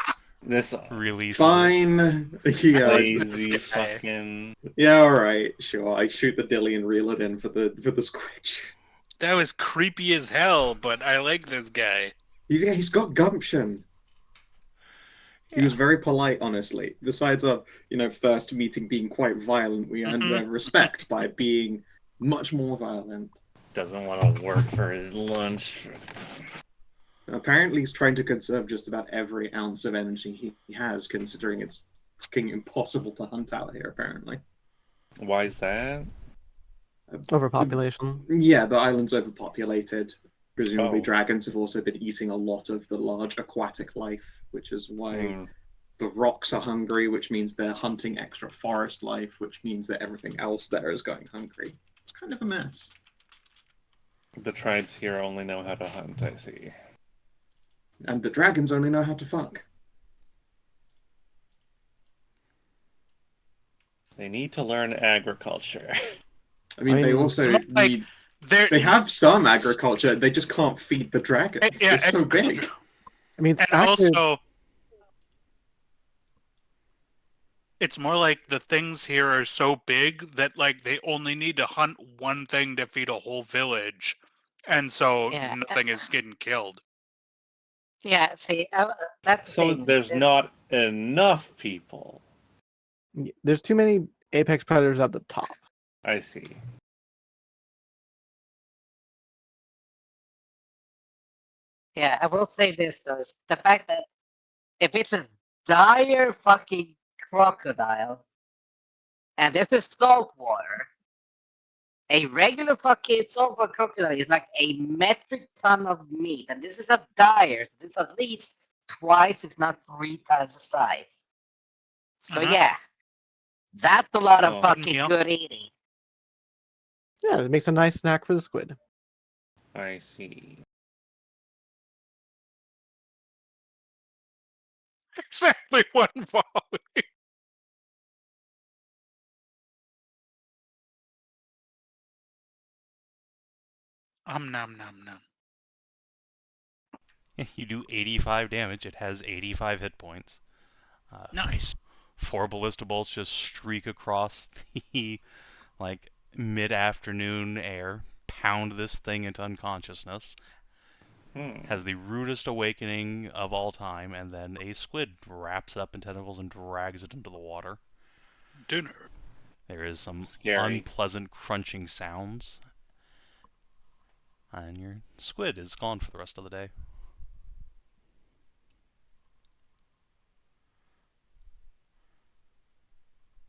This releases it. Fine. Yeah. lazy fucking. Yeah, alright, sure. I shoot the dilly and reel it in for the squidge. That was creepy as hell, but I like this guy. He's got gumption. He was Yeah. very polite, honestly. Besides first meeting being quite violent, we earned their respect by being much more violent. Doesn't want to work for his lunch. Apparently, he's trying to conserve just about every ounce of energy he has, considering it's fucking impossible to hunt out here, apparently. Why is that? Overpopulation. Yeah, the island's overpopulated. Presumably, Oh. dragons have also been eating a lot of the large aquatic life, which is why Hmm. the rocks are hungry, which means they're hunting extra forest life, which means that everything else there is going hungry. It's kind of a mess. The tribes here only know how to hunt, I see. And the dragons only know how to fuck. They need to learn agriculture. I mean, they also it's not like need... There, They have some agriculture, they just can't feed the dragons. Yeah, They're so big. I mean, it's and actually also, it's more like the things here are so big that like they only need to hunt one thing to feed a whole village, and so Yeah. nothing is getting killed. Yeah, see, that's the So thing. there's This- not enough people. there's too many apex predators at the top. I see. Yeah, I will say this though, is the fact that if it's a dire fucking crocodile, and this is salt water, a regular fucking saltwater crocodile is like a metric ton of meat, and this is a dire, so this is at least twice, if not 3 times the size. So Uh-huh. yeah, that's a lot of Oh. fucking Yep. good eating. Yeah, it makes a nice snack for the squid. I see. Exactly one volley. Nom nom nom. You do 85 damage. It has 85 hit points. Nice. 4 ballista bolts just streak across the mid-afternoon air, pound this thing into unconsciousness. Has the rudest awakening of all time, and then a squid wraps it up in tentacles and drags it into the water. Dinner. There is some Scary. unpleasant crunching sounds, and your squid is gone for the rest of the day.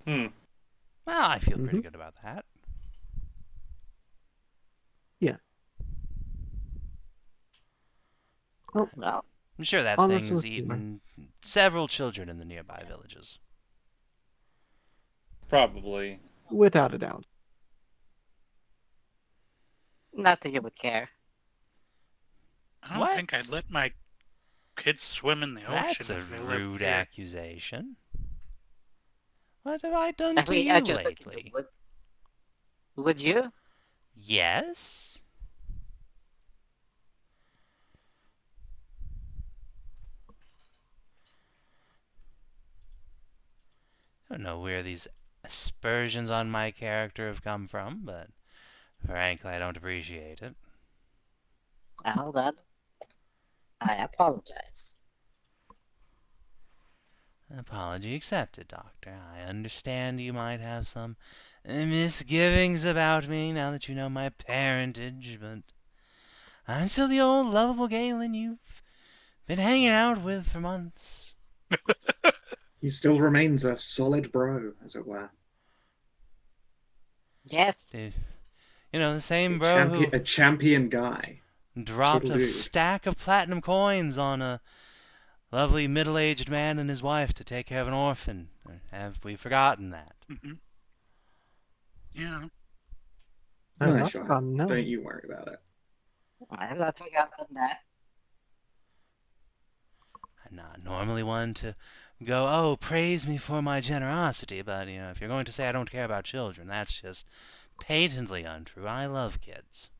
Well, I feel pretty good about that. Yeah. Oh, Well, I'm sure that Honest thing's listener. eaten several children in the nearby villages. Probably. Without a doubt. Not that you would care. I don't What? think I'd let my kids swim in the ocean That's a if they lived rude here. accusation. What have I done I to mean, you I just think you lately? would. Would you? Yes? I don't know where these aspersions on my character have come from, but frankly, I don't appreciate it. Now, hold on. I apologize. Apology accepted, Doctor. I understand you might have some misgivings about me now that you know my parentage, but I'm still the old lovable Galen you've been hanging out with for months. He still remains a solid bro, as it were. Yes. Dude, you know, the same bro who A champion guy. dropped Total a dude. stack of platinum coins on a lovely middle-aged man and his wife to take care of an orphan. Have we forgotten that? Mm-hmm. Yeah. I have No, not sure. forgotten, no. Don't you worry about it. I have not forgotten that. I'm not normally one to go, oh, praise me for my generosity, but, you know, if you're going to say I don't care about children, that's just patently untrue. I love kids.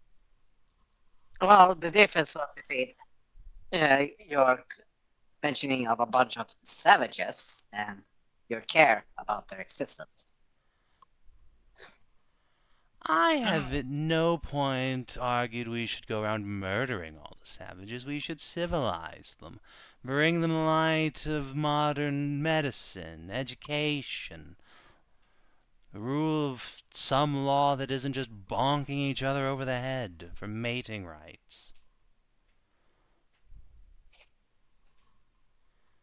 Well, the difference between your mentioning of a bunch of savages and your care about their existence. I have at no point argued we should go around murdering all the savages. We should civilize them, bring them the light of modern medicine, education, the rule of some law that isn't just bonking each other over the head for mating rights.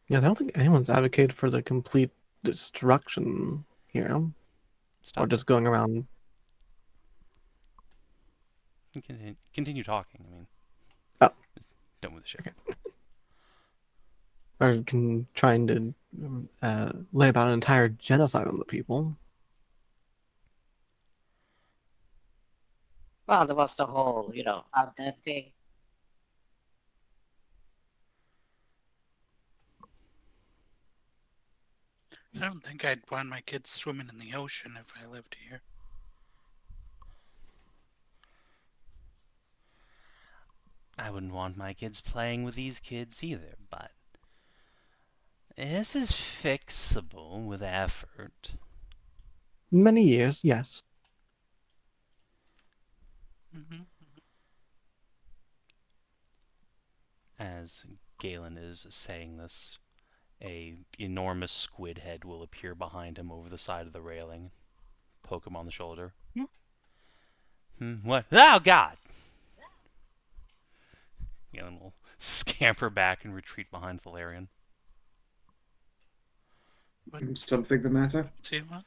Yeah, I don't think anyone's advocated for the complete destruction here. Or Stop. just going around. Continue talking. I mean, Oh. just done with the shit. Or trying to lay about an entire genocide on the people. Well, there was the whole, undead thing. I don't think I'd want my kids swimming in the ocean if I lived here. I wouldn't want my kids playing with these kids either, but this is fixable with effort. Many years, yes. Mm-hmm. As Galen is saying this, a enormous squid head will appear behind him over the side of the railing, poke him on the shoulder. What? Oh, God! Galen will scamper back and retreat behind Thelerien. Something the matter? See what?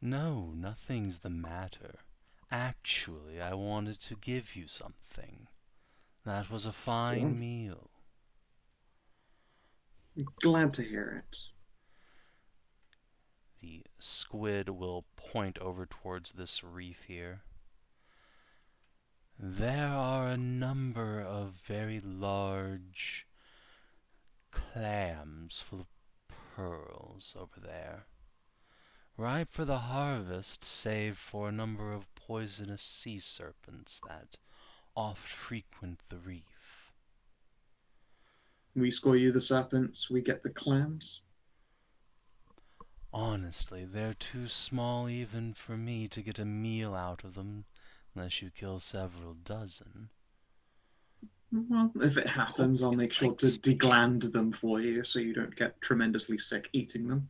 No, nothing's the matter. Actually, I wanted to give you something. That was a fine meal. Glad to hear it. The squid will point over towards this reef here. There are a number of very large clams full of pearls over there, ripe for the harvest save for a number of poisonous sea serpents that oft frequent the reef. We score you the serpents, we get the clams. Honestly, they're too small even for me to get a meal out of them unless you kill several dozen. Well, if it happens, I'll make sure to degland them for you so you don't get tremendously sick eating them.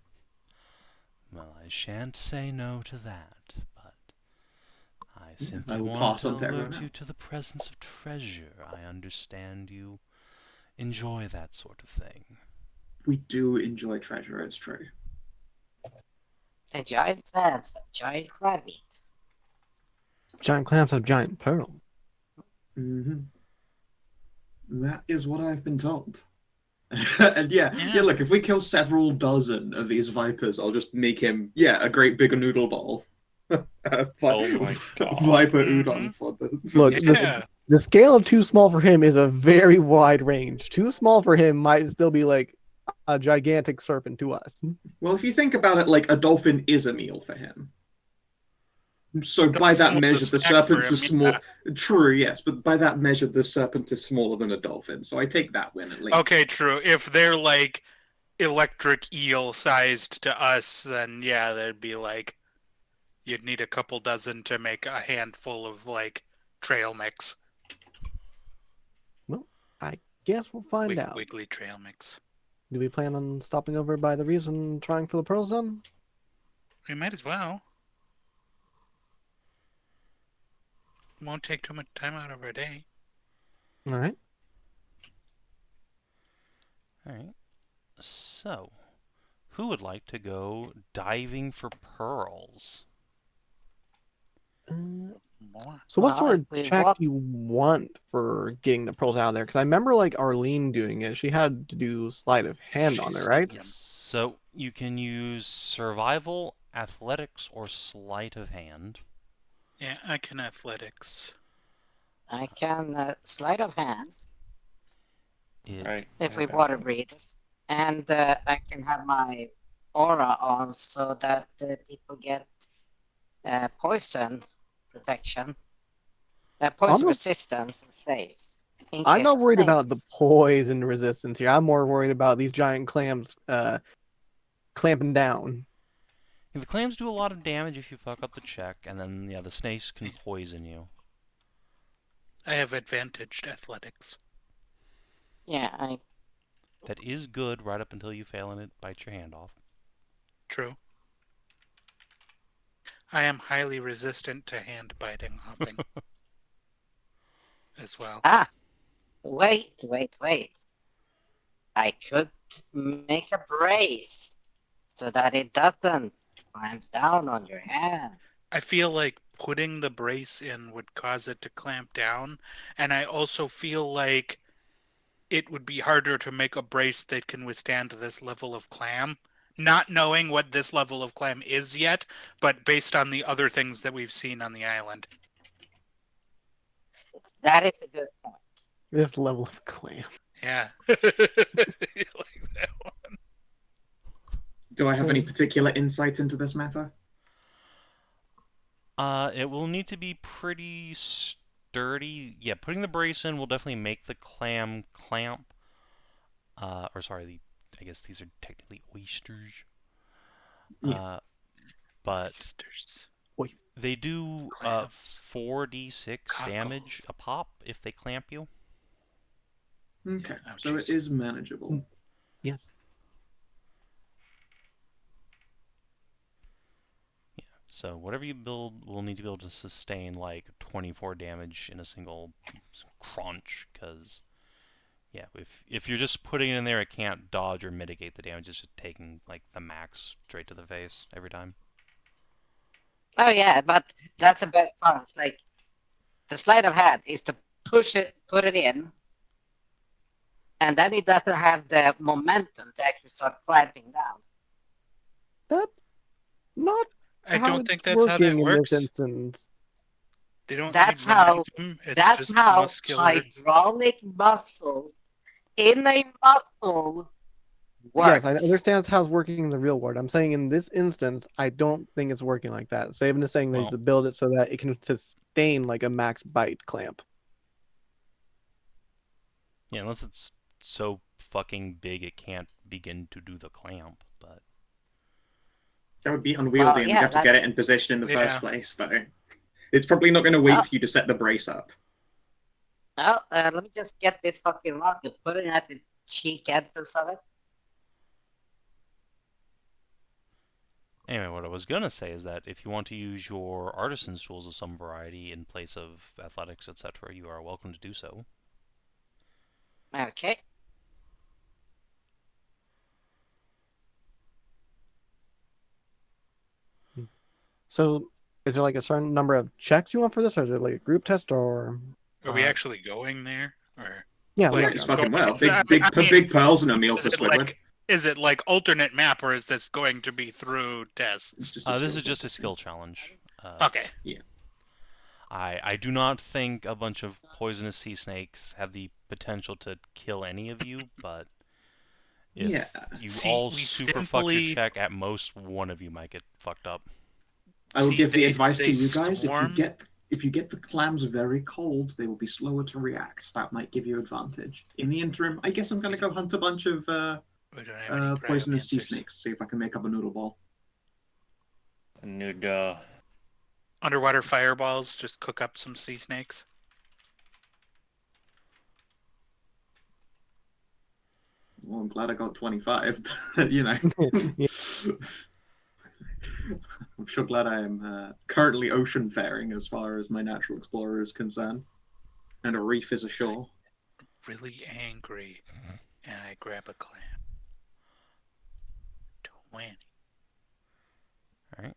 Well, I shan't say no to that, but I simply I will want pass to on to everyone alert you else. to the presence of treasure. I understand you enjoy that sort of thing. We do enjoy treasure, it's true. And giant clams, giant crab meat. Giant clams have giant pearls. Mm-hmm. That is what I've been told. And yeah, look, if we kill several dozen of these vipers, I'll just make him, a great big noodle ball. Oh my god. Viper udon for the... Look, Yeah. the scale of too small for him is a very wide range. Too small for him might still be like a gigantic serpent to us. Well, if you think about it, like, a dolphin is a meal for him. So by that Dolphin was a measure, the snack for serpent's him, a small... yeah. True, yes, but by that measure, the serpent is smaller than a dolphin, so I take that win at least. Okay, true. If they're like electric eel sized to us, then yeah, that'd be like you'd need a couple dozen to make a handful of like trail mix. Well, I guess we'll find out. Wiggly trail mix. Do we plan on stopping over by the Reefs and trying for the Pearl Zone? We might as well. Won't take too much time out of our day. All right. All right. So, who would like to go diving for pearls? So what Well, sort if we of check walk- do you want for getting the pearls out of there? Because I remember like Arlene doing it. She had to do sleight of hand on She's her, right? Yep. So, you can use survival, athletics, or sleight of hand. Yeah, I can athletics. I can sleight of hand It, Right. if we okay. water breathe, and I can have my aura on so that people get poison protection, poison not- resistance and saves. in I'm case not of worried about the snakes. poison resistance here. I'm more worried about these giant clams clamping down. The clams do a lot of damage if you fuck up the check, and then, the snakes can poison you. I have advantaged athletics. Yeah, That is good right up until you fail and it bites your hand off. True. I am highly resistant to hand biting hopping as well. wait. I could make a brace so that it doesn't clamp down on your hand. I feel like putting the brace in would cause it to clamp down, and I also feel like it would be harder to make a brace that can withstand this level of clam. Not knowing what this level of clam is yet, but based on the other things that we've seen on the island. That is a good point. This level of clam. Yeah. You like that one? Do I have any particular insight into this matter? It will need to be pretty sturdy. Yeah, putting the brace in will definitely make the clam clamp. Or sorry, I guess these are technically oysters. Yeah. But Oysters. they do Clams. 4d6 damage Cockles. a pop if they clamp you. Okay, Oh, so it jeez. is manageable. Yes. So whatever you build will need to be able to sustain like 24 damage in a single crunch, because yeah, if you're just putting it in there, it can't dodge or mitigate the damage. It's just taking like the max straight to the face every time. Oh yeah, but that's the best part. It's like the sleight of hand is to put it in, and then it doesn't have the momentum to actually start clamping down. That's not I how don't it's think that's how that working in works. this instance. They don't That's need how- momentum. It's That's just how muscular. hydraulic muscles in a muscle works. Yes, I understand that's how it's working in the real world. I'm saying in this instance, I don't think it's working like that. Savin is saying they need to build it so that it can sustain like a max bite clamp. Yeah, unless it's so fucking big it can't begin to do the clamp. But That would be unwieldy, and yeah, we'd have to get that's- it in position in the Yeah. first place, though. It's probably not going to wait Oh. for you to set the brace up. Well, let me just get this fucking rock and put it at the cheek entrance of it. anyway, what I was gonna say is that if you want to use your artisan's tools of some variety in place of athletics, etc., you are welcome to do so. Okay. So, is there like a certain number of checks you want for this, or is it like a group test, or? Are we Uh, actually going there? Or Yeah, Like, we It's are. fucking well. I mean, Big pearls and a meal is for it Squidward. like is it like alternate map, or is this going to be through It's tests? just a This skill is just a test. skill challenge. Okay. I do not think a bunch of poisonous sea snakes have the potential to kill any of you, but if Yeah. you See, all we super fuck your simply- check, at most one of you might get fucked up. I will See, give the they- advice they to you guys: swarm. if you get the clams very cold, they will be slower to react. That might give you advantage. In the interim, I guess I'm gonna go hunt a bunch of We don't have any poisonous sea cryomancers. snakes. See if I can make up a noodle ball. Nude. Underwater fireballs. Just cook up some sea snakes. Well, I'm glad I got 25. You know. Yeah. I'm sure glad I am currently ocean faring as far as my natural explorer is concerned. And a reef is ashore. Really angry, and I grab a clam. 20. Alright.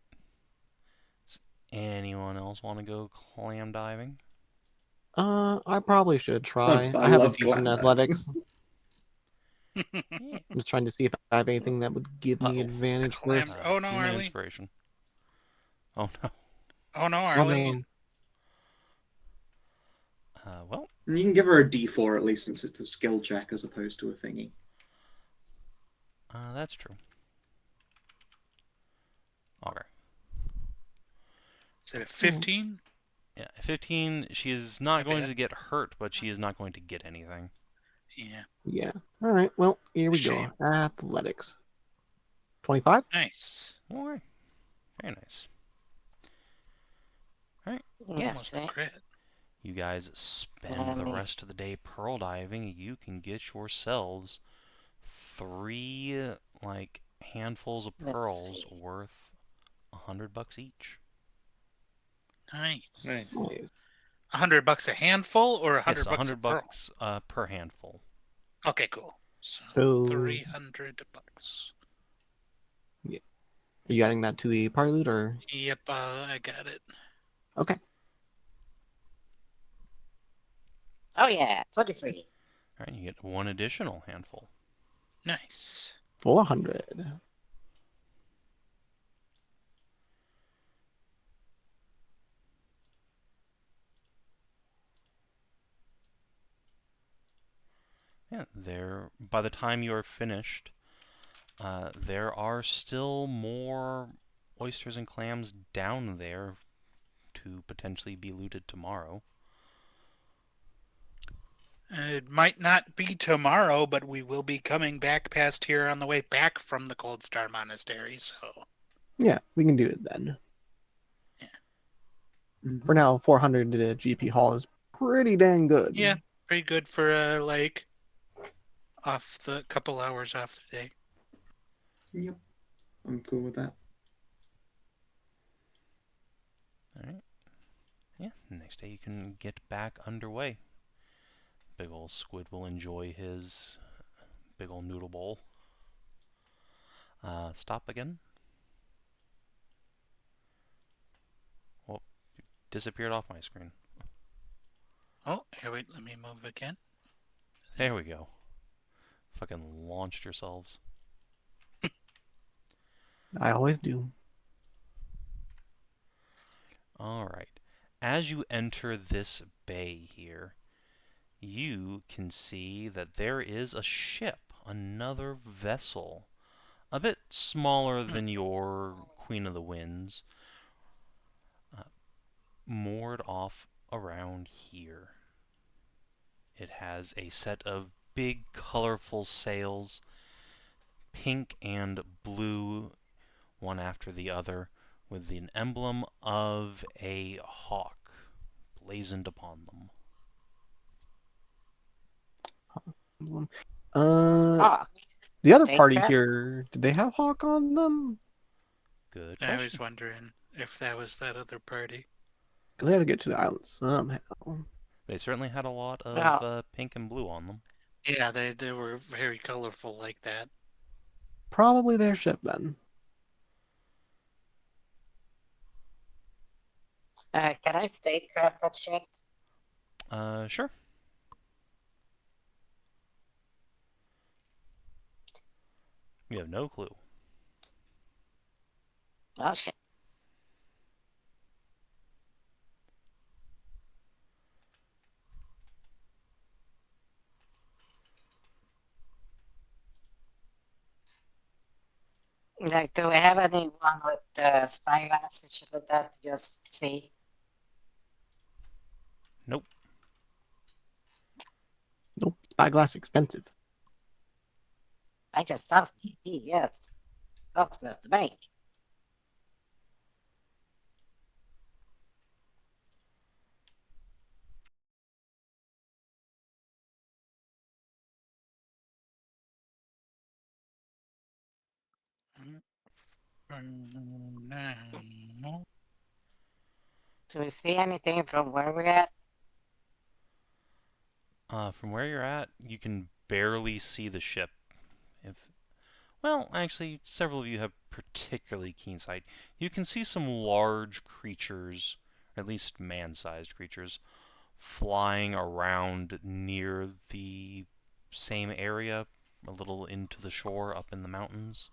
Does anyone else want to go clam diving? I probably should try. I I have a love decent clam athletics. Yeah. I'm just trying to see if I have anything that would give me Uh-oh. advantage Clam- first. Oh, no, give me an are we? inspiration. Oh no. Oh no, Oh, Arlie. no. Well, And you can give her a D4 at least, since it's a skill check as opposed to a thingy. that's true. Okay. Is it a 15? Yeah, 15, she is not Not going bad. to get hurt, but she is not going to get anything. Yeah. Yeah. All right. Well, here we Shame. go. Athletics. 25. Nice. Alright. Very nice. Yeah, Almost a see? crit. You guys spend the rest of the day pearl diving. You can get yourselves 3, like, handfuls of Let's pearls see. worth $100 each. Nice. Nice. Nice. $100 a handful, or $100 Yes, a pearl? $100 per handful. Okay, cool. So, So- $300. Are you adding that to the party loot or? Yep, I got it. Okay. Oh yeah, 23. Alright, you get 1 additional handful. Nice. 400. Yeah, by the time you are finished, there are still more oysters and clams down there to potentially be looted tomorrow. It might not be tomorrow, but we will be coming back past here on the way back from the Cold Star Monastery, so... Yeah, we can do it then. Mhm. For now, 400 to GP haul is pretty dang good. Yeah, pretty good for, like, off the couple hours off the day. Yep. I'm cool with that. Alright. Yeah, next day you can get back underway. Big ol' squid will enjoy his big ol' noodle bowl. Stop again. Well, you disappeared off my screen. Oh, here, wait, let me move again. There we go. Fucking launched yourselves. I always do. Alright. As you enter this bay here, you can see that there is a ship, another vessel, a bit smaller than your Queen of the Winds, moored off around here. It has a set of big, colorful sails, pink and blue, one after the other, with an emblem of a hawk blazoned upon them. Ah, The other Snake party traps? here, did they have hawk on them? Good I question. was wondering if that was that other party. Because I had to get to the island somehow. They certainly had a lot of Well- pink and blue on them. Yeah, they were very colorful like that. Probably their ship then. can I statecraft that shit? Sure. You have no clue. Oh shit. Like, do we have anyone with spyglass and shit like that to just see? Nope. Nope. Spyglass expensive. I just thought, yes. Talk about the bank. No. Do we see anything from where we're at? From where you're at, you can barely see the ship. Well, actually, several of you have particularly keen sight. You can see some large creatures, or at least man-sized creatures, flying around near the same area, a little into the shore up in the mountains.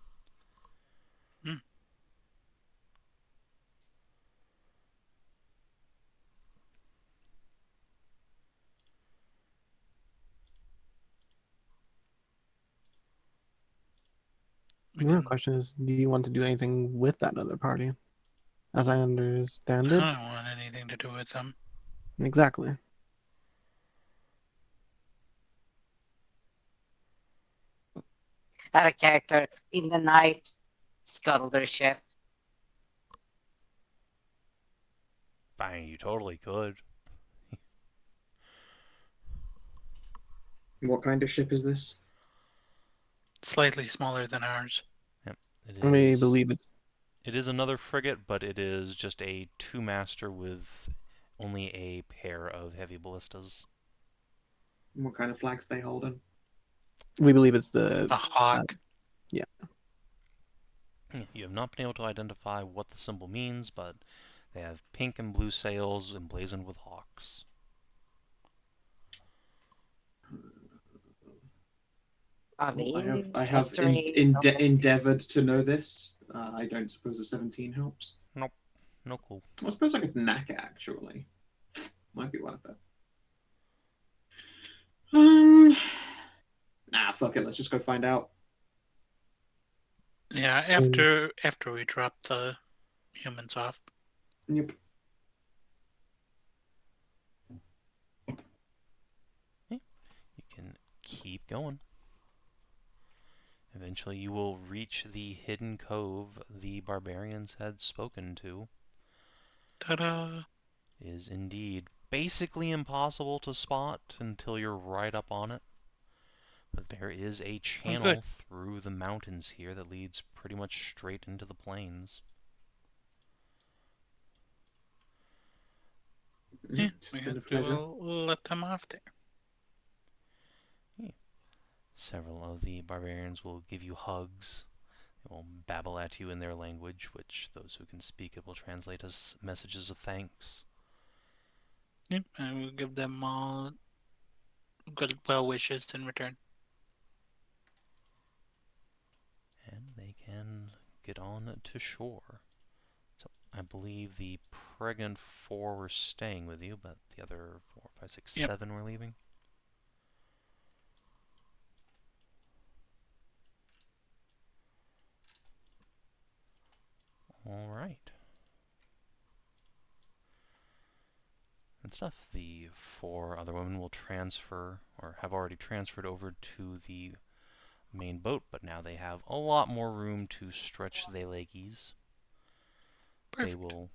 The real question is, do you want to do anything with that other party? As I understand I it. don't want anything to do with them. Exactly. Out of character, in the night, scuttle their ship. Fine, you totally could. What kind of ship is this? Slightly smaller than ours. Yep, it I may is. believe it's It is another frigate, but it is just a two-master with only a pair of heavy ballistas. What kind of flags they holding? we believe it's the A hawk. yeah. You have not been able to identify what the symbol means, but they have pink and blue sails emblazoned with hawks. Well, I have endeavored to know this. I don't suppose a 17 helps. Nope, no clue. I suppose I could knack it, actually. Might be worth it. Nah, fuck it. Let's just go find out. Yeah, after we drop the humans off. Yep. You can keep going. Eventually you will reach the hidden cove the barbarians had spoken to. Ta-da! It is indeed basically impossible to spot until you're right up on it. But there is a channel through the mountains here that leads pretty much straight into the plains. Yeah, It's we been a have pleasure. to let them off there. Yeah. Several of the barbarians will give you hugs. They will babble at you in their language, which those who can speak it will translate as messages of thanks. Yep, and we'll give them all good well wishes in return. And they can get on to shore. So I believe the pregnant 4 were staying with you, but the other 4, 5, 6, Yep. 7 were leaving. All right. And stuff. The 4 other women will transfer, or have already transferred over to the main boat, but now they have a lot more room to stretch their leggies. Perfect. They will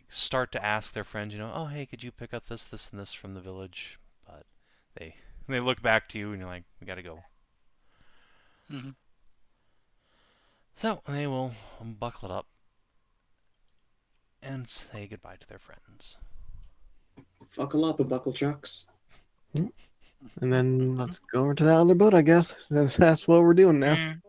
start to ask their friends, oh hey, could you pick up this, this, and this from the village? But they look back to you and you're like, we gotta go. Mm-hmm. So they will buckle it up and say goodbye to their friends. Buckle up, a buckle chucks. And then let's go over to that other boat, I guess. That's what we're doing now. Mm.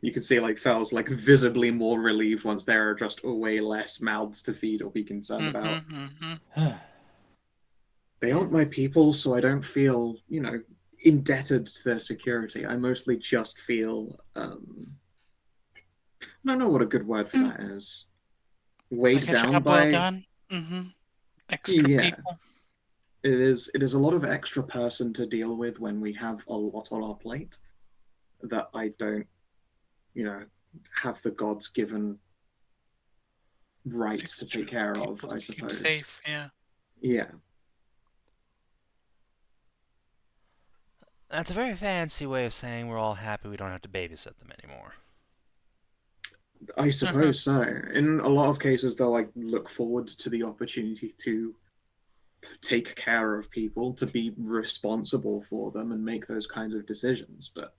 You can see Fel's visibly more relieved once there are just way less mouths to feed or be concerned about. Mm-hmm. They aren't my people, so I don't feel, indebted to their security. I mostly just feel, I don't know what a good word for that is. Weighed Like a down job well by, done. Extra yeah, people. it is a lot of extra person to deal with when we have a lot on our plate that I don't, have the gods given right to Extra take care of, people I to keep suppose. safe. Yeah. Yeah. That's a very fancy way of saying we're all happy we don't have to babysit them anymore. I suppose so. In a lot of cases, though, I look forward to the opportunity to take care of people, to be responsible for them and make those kinds of decisions. But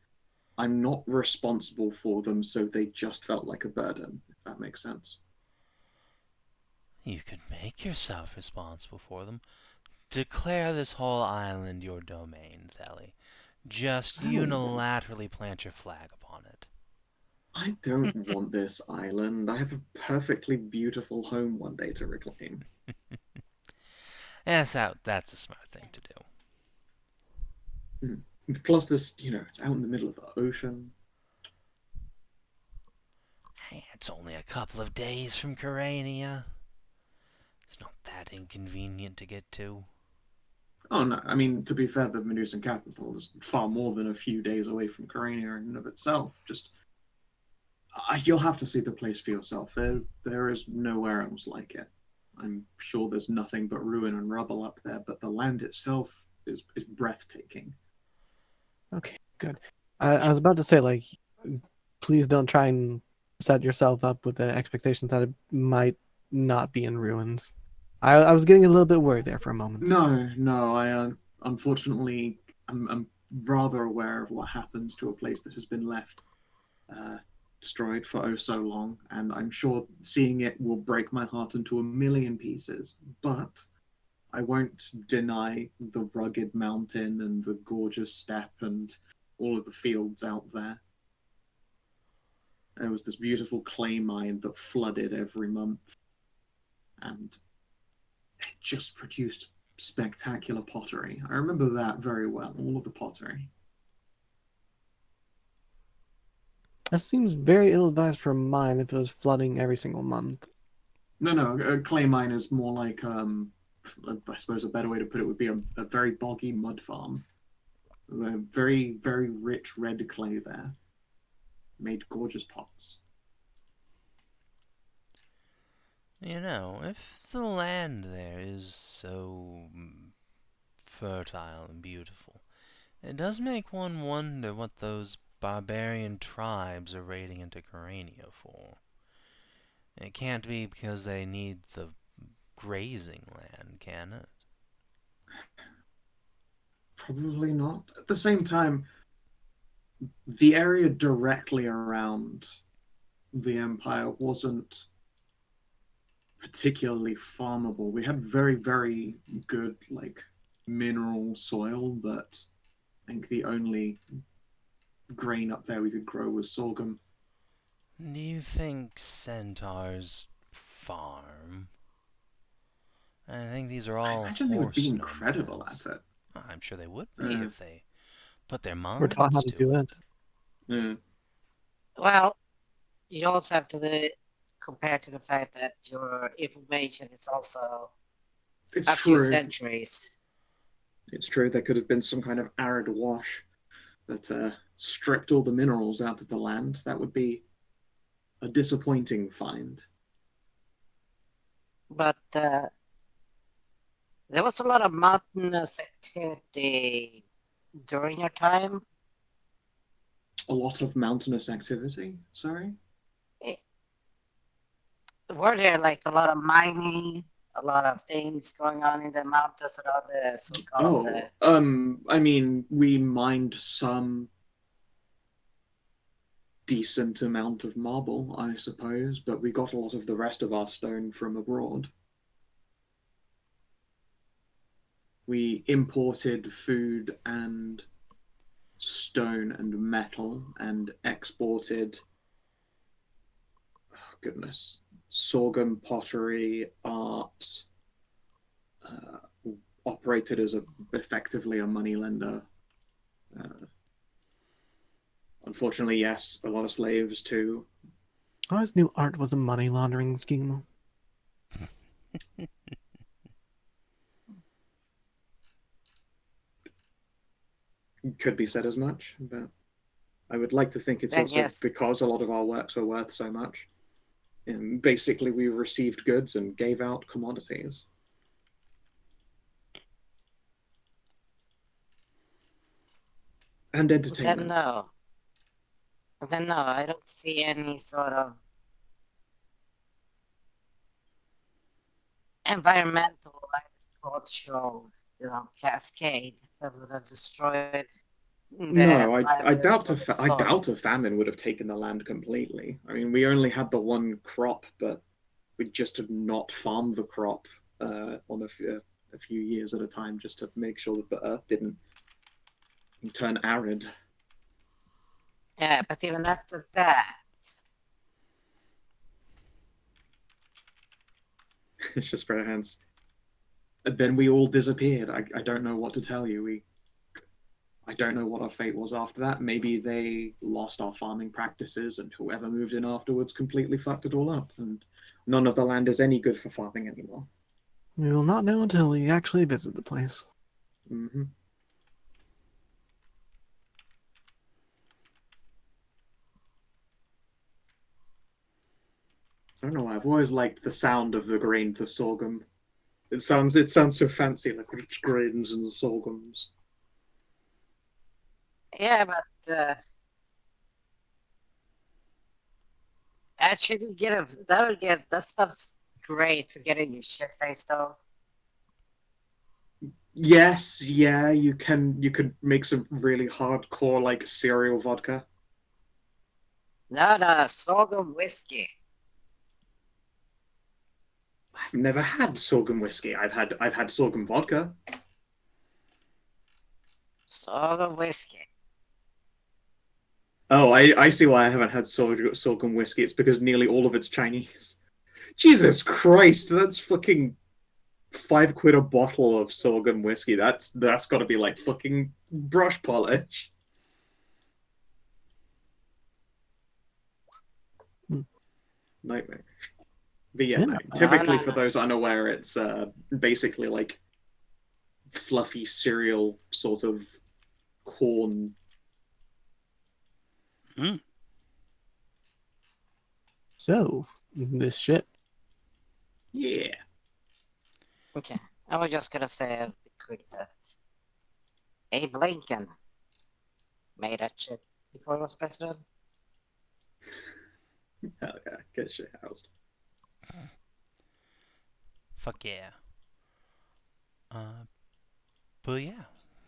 I'm not responsible for them, so they just felt like a burden, if that makes sense. You could make yourself responsible for them. Declare this whole island your domain, Theli. Just unilaterally plant your flag upon it. I don't want this island. I have a perfectly beautiful home one day to reclaim. Yes, that's a smart thing to do. Plus, this, it's out in the middle of the ocean. Hey, it's only a couple of days from Kyrania. It's not that inconvenient to get to. Oh no, I mean, to be fair, the Medusan capital is far more than a few days away from Kyrania in and of itself. Just, you'll have to see the place for yourself. There is nowhere else like it. I'm sure there's nothing but ruin and rubble up there, but the land itself is breathtaking. Okay, good. I was about to say, like, please don't try and set yourself up with the expectations that it might not be in ruins. I was getting a little bit worried there for a moment. No, I unfortunately, I'm rather aware of what happens to a place that has been left destroyed for oh so long, and I'm sure seeing it will break my heart into a million pieces, but I won't deny the rugged mountain and the gorgeous steppe and all of the fields out there. There was this beautiful clay mine that flooded every month, and it just produced spectacular pottery. I remember that very well, all of the pottery. That seems very ill-advised for mine if it was flooding every single month. No, a clay mine is more like, I suppose a better way to put it would be a very boggy mud farm. A very, very rich red clay there. Made gorgeous pots. If the land there is so fertile and beautiful, it does make one wonder what those barbarian tribes are raiding into Kyrania for. It can't be because they need the grazing land, can it? Probably not. At the same time, the area directly around the Empire wasn't particularly farmable. We had very, very good, mineral soil, but I think the only grain up there we could grow was sorghum. Do you think centaurs farm? I think these are I all imagine they would be horse incredible nomads. at it. I'm sure they would be if they put their We're taught how minds to to do it. it. Yeah. Well, you also have to compare to the fact that your information is also It's a few true. centuries. It's true. There could have been some kind of arid wash that stripped all the minerals out of the land. That would be a disappointing find. But there was a lot of mountainous activity during your time. A lot of mountainous activity. Sorry. Were there like a lot of mining, a lot of things going on in the mountains and all the so-called? I mean, we mined some decent amount of marble, I suppose, but we got a lot of the rest of our stone from abroad. We imported food and stone and metal and exported, oh goodness, sorghum, pottery, art, operated as effectively a moneylender. Unfortunately, yes, a lot of slaves too. I always knew art was a money laundering scheme. Could be said as much, but I would like to think it's Then also yes. because a lot of our works are worth so much. And basically, we received goods and gave out commodities. And entertainment. Then no, I don't see any sort of environmental, agricultural, cascade that would have destroyed the No, I livelihood doubt of the I soil. doubt a famine would have taken the land completely. I mean, we only had the one crop, but we just had not farmed the crop on a few years at a time, just to make sure that the earth didn't turn arid. Yeah, but even after that, It's just spread our hands. And then we all disappeared. I don't know what to tell you. I don't know what our fate was after that. Maybe they lost our farming practices, and whoever moved in afterwards completely fucked it all up, and none of the land is any good for farming anymore. We will not know until we actually visit the place. Mm-hmm. I don't know why. I've always liked the sound of the grain, the sorghum. It sounds so fancy, like rich grains and sorghums. yeah, but actually that stuff's great for getting your shit faced off. Yes, yeah, you could make some really hardcore like cereal vodka. No, sorghum whiskey. I've never had sorghum whiskey. I've had sorghum vodka. Sorghum whiskey. Oh, I see why I haven't had sorghum whiskey. It's because nearly all of it's Chinese. Jesus Christ, that's fucking £5 a bottle of sorghum whiskey. That's got to be like fucking brush polish. Nightmare. But yeah, Yeah. no, typically No. for those unaware, it's basically like fluffy cereal sort of corn. So, this ship. Yeah. Okay, I was just gonna say quick that Abe Lincoln made that shit before he was president. Hell yeah, get shit housed. Fuck yeah. But yeah,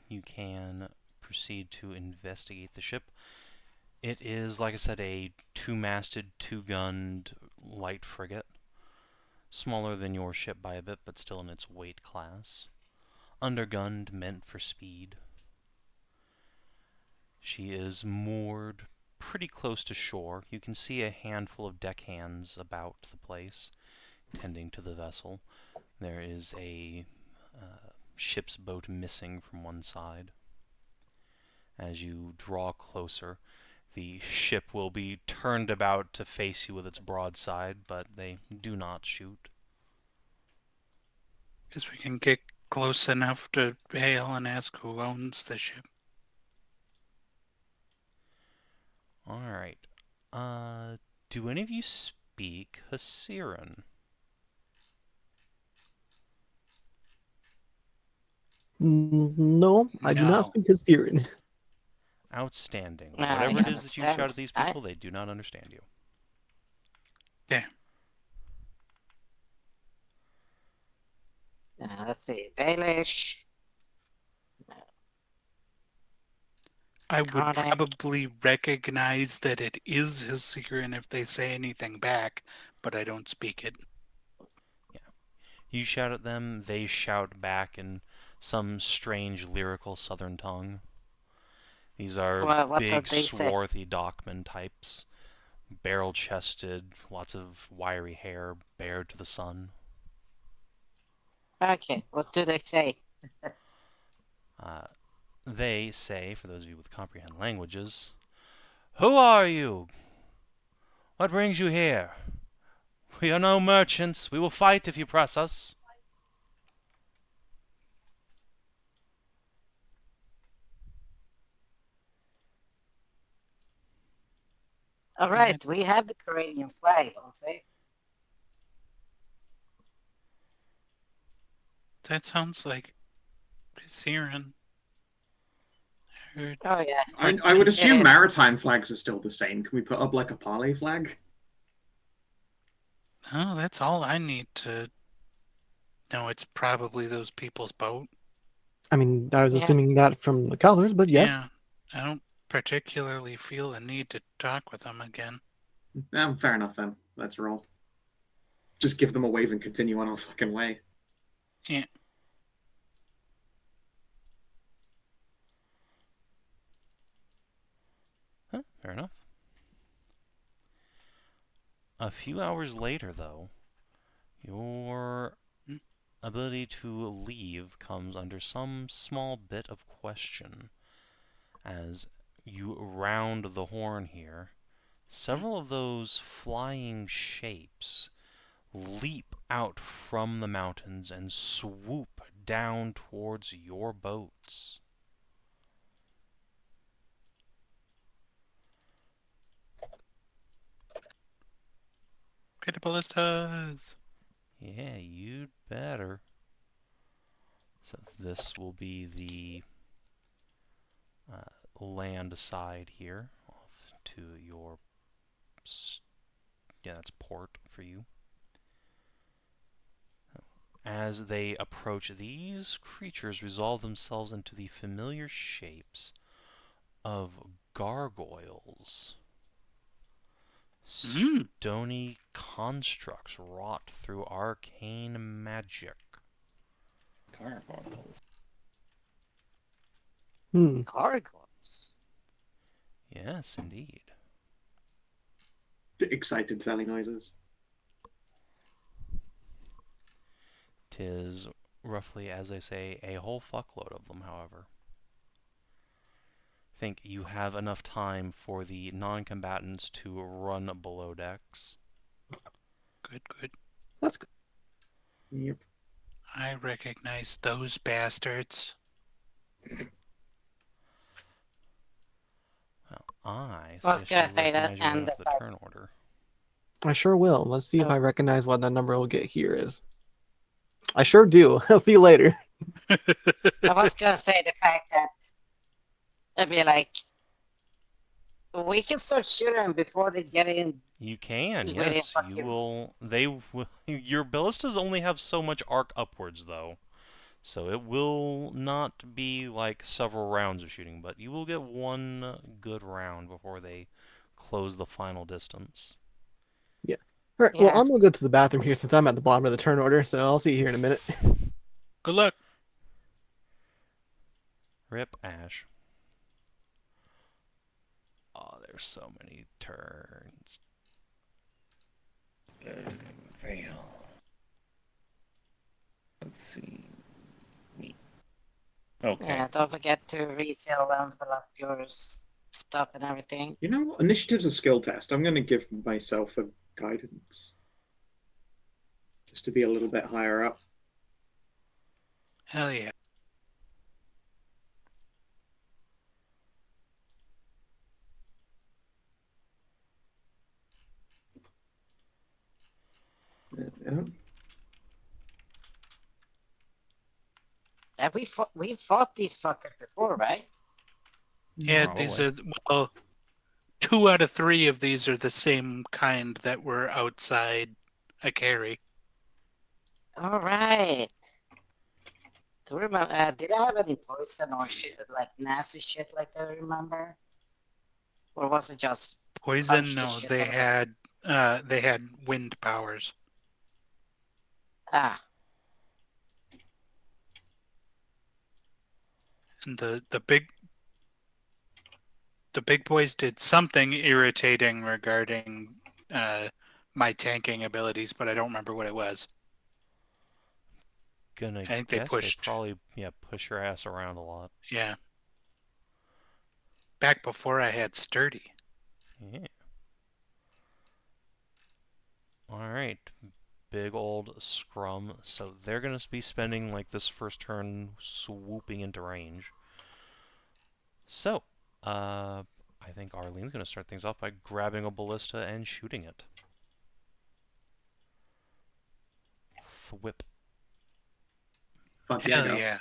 you can proceed to investigate the ship. It is, like I said, a two-masted, two-gunned light frigate. Smaller than your ship by a bit, but still in its weight class. Undergunned, meant for speed. She is moored pretty close to shore. You can see a handful of deckhands about the place, tending to the vessel. There is a ship's boat missing from one side. As you draw closer, the ship will be turned about to face you with its broadside, but they do not shoot. Guess we can get close enough to hail and ask who owns the ship. Alright. Do any of you speak Hasiran? No, I do not No. speak Hysterin. Outstanding. No, Whatever I it is that you shout at understand. these people, they do not understand you. Let's see, Baelish. I would Draconic. probably recognize that it is Hasiran if they say anything back, but I don't speak it. You shout at them, they shout back in some strange lyrical southern tongue. These are Well, what big, did they say? swarthy dockman types. Barrel-chested, lots of wiry hair, bared to the sun. Okay, what do they say? They say, for those of you with comprehend languages, "Who are you? What brings you here? We are no merchants. We will fight if you press us." All right, we have the Canadian flag, don't we? That sounds like Siren. Oh yeah. I would It assume is. maritime flags are still the same. Can we put up like a parley flag? Oh, that's all I need to know. It's probably those people's boat. I mean, I was Yeah. assuming that from the colors, but yes. Yeah, I don't particularly feel the need to talk with them again. Fair enough then. Let's roll. Just give them a wave and continue on our fucking way. Yeah. Huh, fair enough. A few hours later, though, your ability to leave comes under some small bit of question. As you round the horn here, several of those flying shapes leap out from the mountains and swoop down towards your boats. Great ballistas. Yeah, you'd better. So this will be the land side here, off to your, yeah, that's port for you. As they approach, these creatures resolve themselves into the familiar shapes of gargoyles. Stony constructs wrought through arcane magic. Gargoyles. Gargoyles. Yes, indeed. Excited telly noises. 'Tis roughly, as they say, a whole fuckload of them, however. Think you have enough time for the non-combatants to run below decks. Good, good. That's good. Yep. I recognize those bastards. Well, I I was suggest gonna you say that, recognize your way and up the turn order. I sure will. Let's see if Oh. I recognize what that number we'll get here is. I sure do. I'll see you later. I was gonna say the fact that it'd be like we can start shooting them before they get in. You can, Wait, yes. fuck You you. will. They will. Your ballistas only have so much arc upwards, though, so it will not be like several rounds of shooting, but you will get one good round before they close the final distance. Yeah. All right. Yeah. Well, I'm gonna go to the bathroom here since I'm at the bottom of the turn order. So I'll see you here in a minute. Good luck. Rip Ashe. Oh, there's so many turns. Fail. Let's see. Me. Okay. Yeah, don't forget to refill them, fill up your stuff and everything. You know what? Initiative's a skill test. I'm going to give myself a guidance. Just to be a little bit higher up. Hell yeah. Yeah. Have we fought these fuckers before, right? Yeah, these are, well, 2 out of 3 of these are the same kind that were outside a carry. All right. Do you remember? Did I have any poison or shit, like nasty shit like I remember? Or was it just Poison? punch the No, shit they out of it? they had wind powers. Ah, And the big boys did something irritating regarding my tanking abilities, but I don't remember what it was. gonna I think guess they pushed. probably push your ass around a lot. Yeah. Back before I had sturdy. Yeah. Alright. Big old scrum. So they're gonna be spending like this first turn swooping into range. So, I think Arlene's gonna start things off by grabbing a ballista and shooting it. Whip. Fuck Hell go. yeah.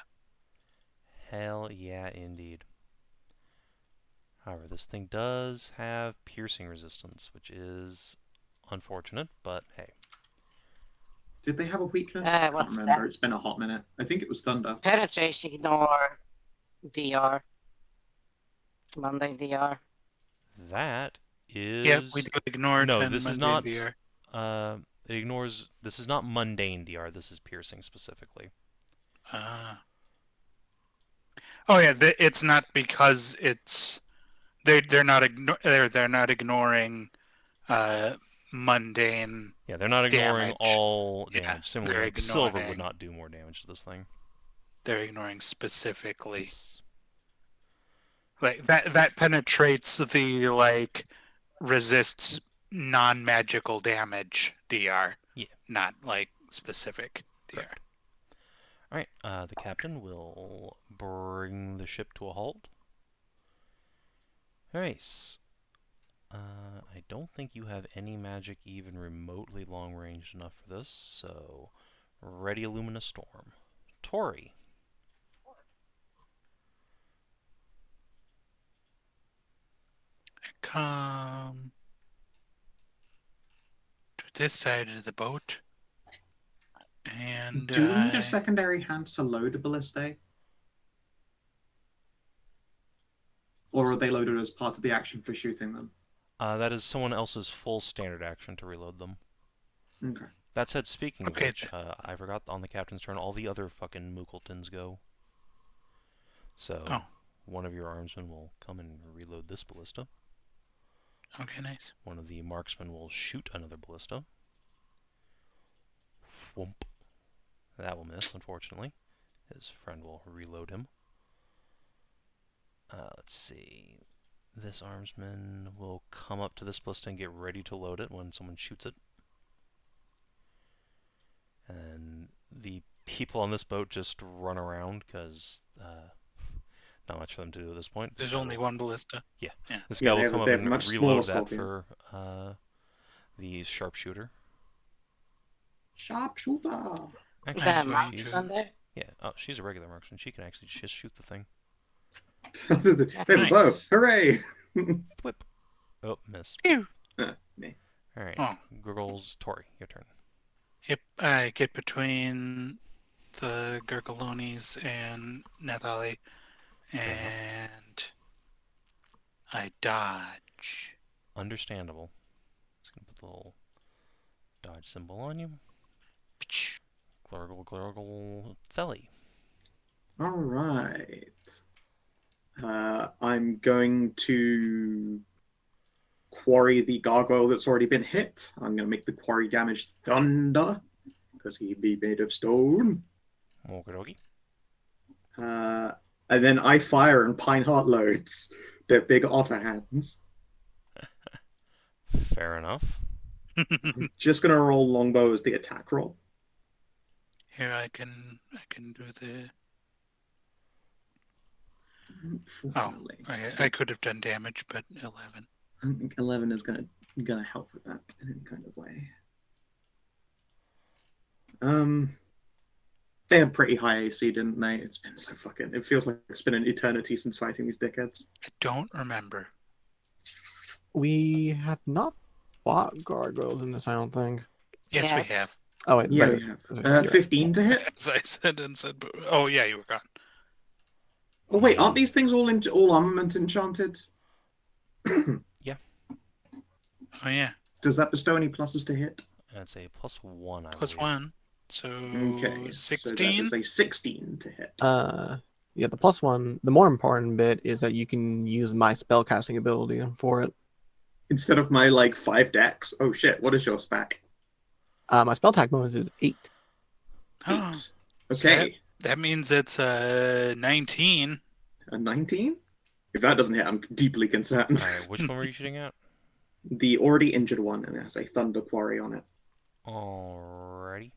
Hell yeah, indeed. However, this thing does have piercing resistance, which is unfortunate, but hey. Did they have a weakness? I can't What's remember. that? It's been a hot minute. I think it was Thunder. Penetration, ignore DR. Monday DR. That is... Yep, we do ignore No, 10 this is Monday not... DR. It ignores... This is not mundane DR, this is piercing specifically. Oh yeah, it's not because it's they're not ignoring mundane. Yeah, they're not ignoring Damage. all damage. Yeah, Similarly, they're like silver would ignoring- not do more damage to this thing. They're ignoring specifically. Yes. Like that penetrates the like resists non-magical damage DR. Yeah. Not like specific DR. Correct. Alright, the captain will bring the ship to a halt. Alright. I don't think you have any magic even remotely long-ranged enough for this, so ready a Luminous Storm. Tori. Come to this side of the boat. And Do we need a secondary hand to load a ballista? Or are they loaded as part of the action for shooting them? That is someone else's full standard action to reload them. Okay. That said, speaking of Okay. which, I forgot on the captain's turn, all the other fucking Mookletons go. So, one of your armsmen will come and reload this ballista. Okay, nice. One of the marksmen will shoot another ballista. Whoomp. That will miss, unfortunately. His friend will reload him. Let's see. This armsman will come up to this ballista and get ready to load it when someone shoots it. And the people on this boat just run around because not much for them to do at this point. There's only one ballista. Yeah. Yeah. This guy they will come up have and much reload smaller that for the sharpshooter. Sharpshooter! Actually, That she's, marksman there? yeah, she's a regular marksman. She can actually just shoot the thing. They have a bow! Nice. Hooray! Whip. Oh, miss. Me. Alright. Oh. Gurgles, Tori, your turn. Yep, I get between the Gurgalonis and Nathalie, and I dodge. Understandable. Just gonna put the little dodge symbol on you. Glurgle, glurgle, Theli. Alright. I'm going to quarry the gargoyle that's already been hit. I'm going to make the quarry damage thunder, because he'd be made of stone. Okie And then I fire and Pine Heart loads. They're big otter hands. Fair enough. I'm just going to roll longbow as the attack roll. Here I can do the. Oh, I could have done damage, but 11. I don't think 11 is gonna help with that in any kind of way. They had pretty high AC, didn't they? It's been so fucking. It feels like it's been an eternity since fighting these dickheads. I don't remember. We have not fought gargoyles in this, I don't think. Yes, Yes. we have. Oh, wait. Yeah, right. we have. You're right. 15 to hit. As I said and said, but oh yeah, you were gone. Oh wait, aren't these things all armament enchanted? Oh yeah, Does that bestow any pluses to hit? That's a +1, I plus believe. 1. So Okay, 16. So that is a 16 to hit. Yeah, the +1. The more important bit is that you can use my spellcasting ability for it. Instead of my like 5 decks. Oh shit! What is your spec? My spell attack bonus is 8. 8. Okay, That means it's 19. a 19. If that doesn't hit, I'm deeply concerned. All right, which one were you shooting at? The already injured one, and it has a thunder quarry on it. Alrighty.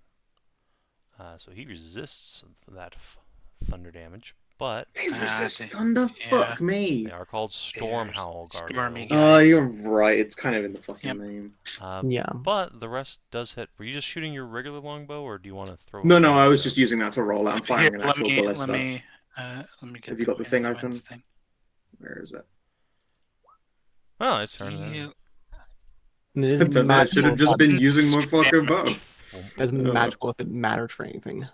So he resists that thunder damage, but They resist they- thunder? yeah. Fuck me. they are called Storm They're Howl stormy Gargoyles. Oh, guys. you're right. It's kind of in the fucking Yep. name. Yeah. But the rest does hit. Were you just shooting your regular longbow, or do you want to throw? No, I was Ballista? just using that to roll out. I'm firing an actual ballista. Let me get Have you got the thing open? thing. Where is it? Oh, it's turned then. You- And it It is turns out I should have just been using my fucking bow. It's magical if it matters for anything.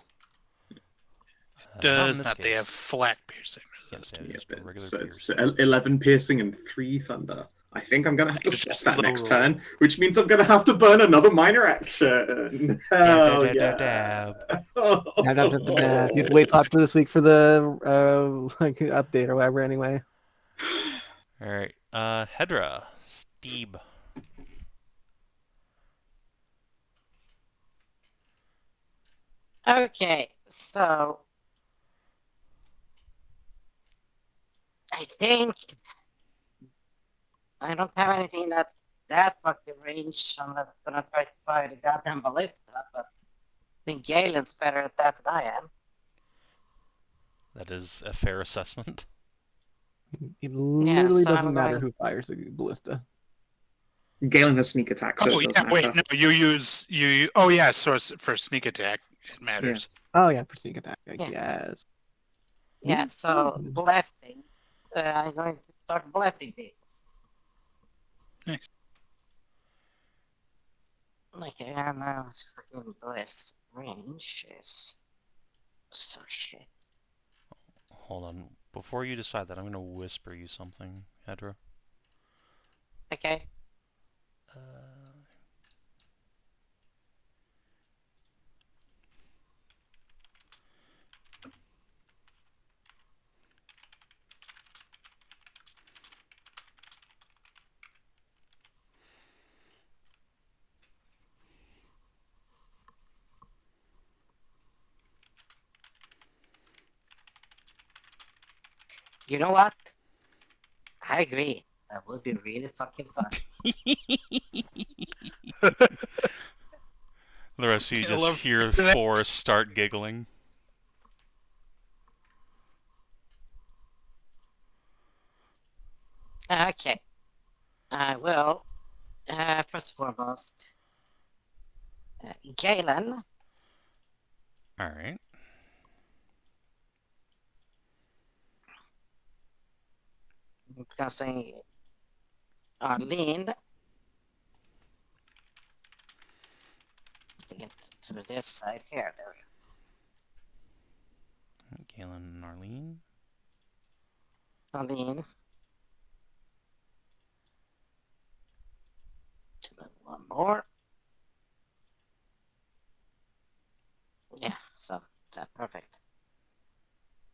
Does not. They have flat piercing Yes, resistance. yeah, Yep, just regular it's piercing. 11 piercing and 3 thunder. I think I'm gonna have to It's swap just that low next roll. turn, which means I'm gonna have to burn another minor action. Hell dab, yeah. dab. You have to wait till after this week for the like update or whatever. Anyway, All right, Hedrah, Steve. Okay, so I think I don't have anything that's that fucking range unless I'm gonna try to fire the goddamn ballista, but I think Galen's better at that than I am. That is a fair assessment. it literally so I'm doesn't matter going- who fires the ballista. Galen has sneak attack, so Oh it yeah, doesn't wait, matter. no, you. Oh yeah, so for sneak attack, it matters. Oh yeah, for sneak attack, I Yeah. guess. Yeah, so Mm. blasting. I'm going to start blasting people. Nice. Okay, and now it's freaking blast range is so shit. Hold on. Before you decide that, I'm going to whisper you something, Hedrah. Okay. You know what? I agree. That would be really fucking fun. The rest of you I just love hear that. Forrest start giggling. Okay. I will. First and foremost, Galen. Alright. Casting Arlene. To get to this side here. There. Galen and Arlene. Arlene. One more. Yeah, so that's perfect.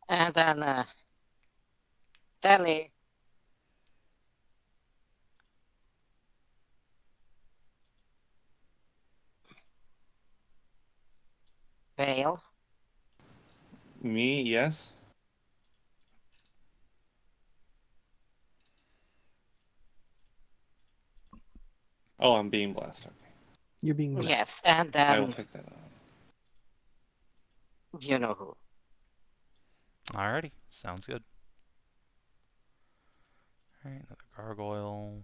And then Telly. Vale. Me, yes. Oh, I'm being blasted. You're being nice. Yes, and I will then take that out. you know who. Alrighty. Sounds good. Alright, another gargoyle.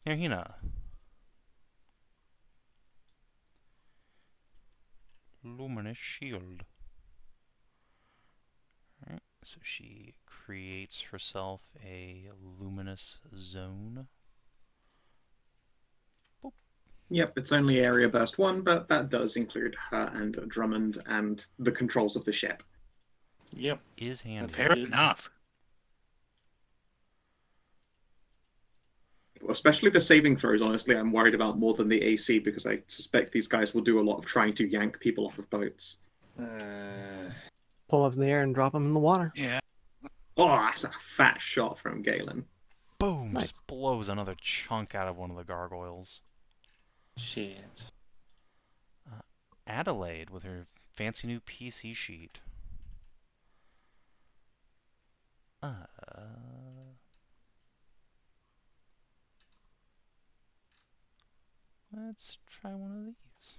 Nerhina. Luminous shield. Alright, so she creates herself a luminous zone. Yep, it's only area burst 1, but that does include her and Drummond and the controls of the ship. Yep. Is handy. Fair enough. Especially the saving throws, honestly, I'm worried about more than the AC because I suspect these guys will do a lot of trying to yank people off of boats. Pull up in the air and drop them in the water. Yeah. Oh, that's a fat shot from Galen. Boom! Nice. Just blows another chunk out of one of the gargoyles. Shit. Adelaide with her fancy new PC sheet. Let's try one of these.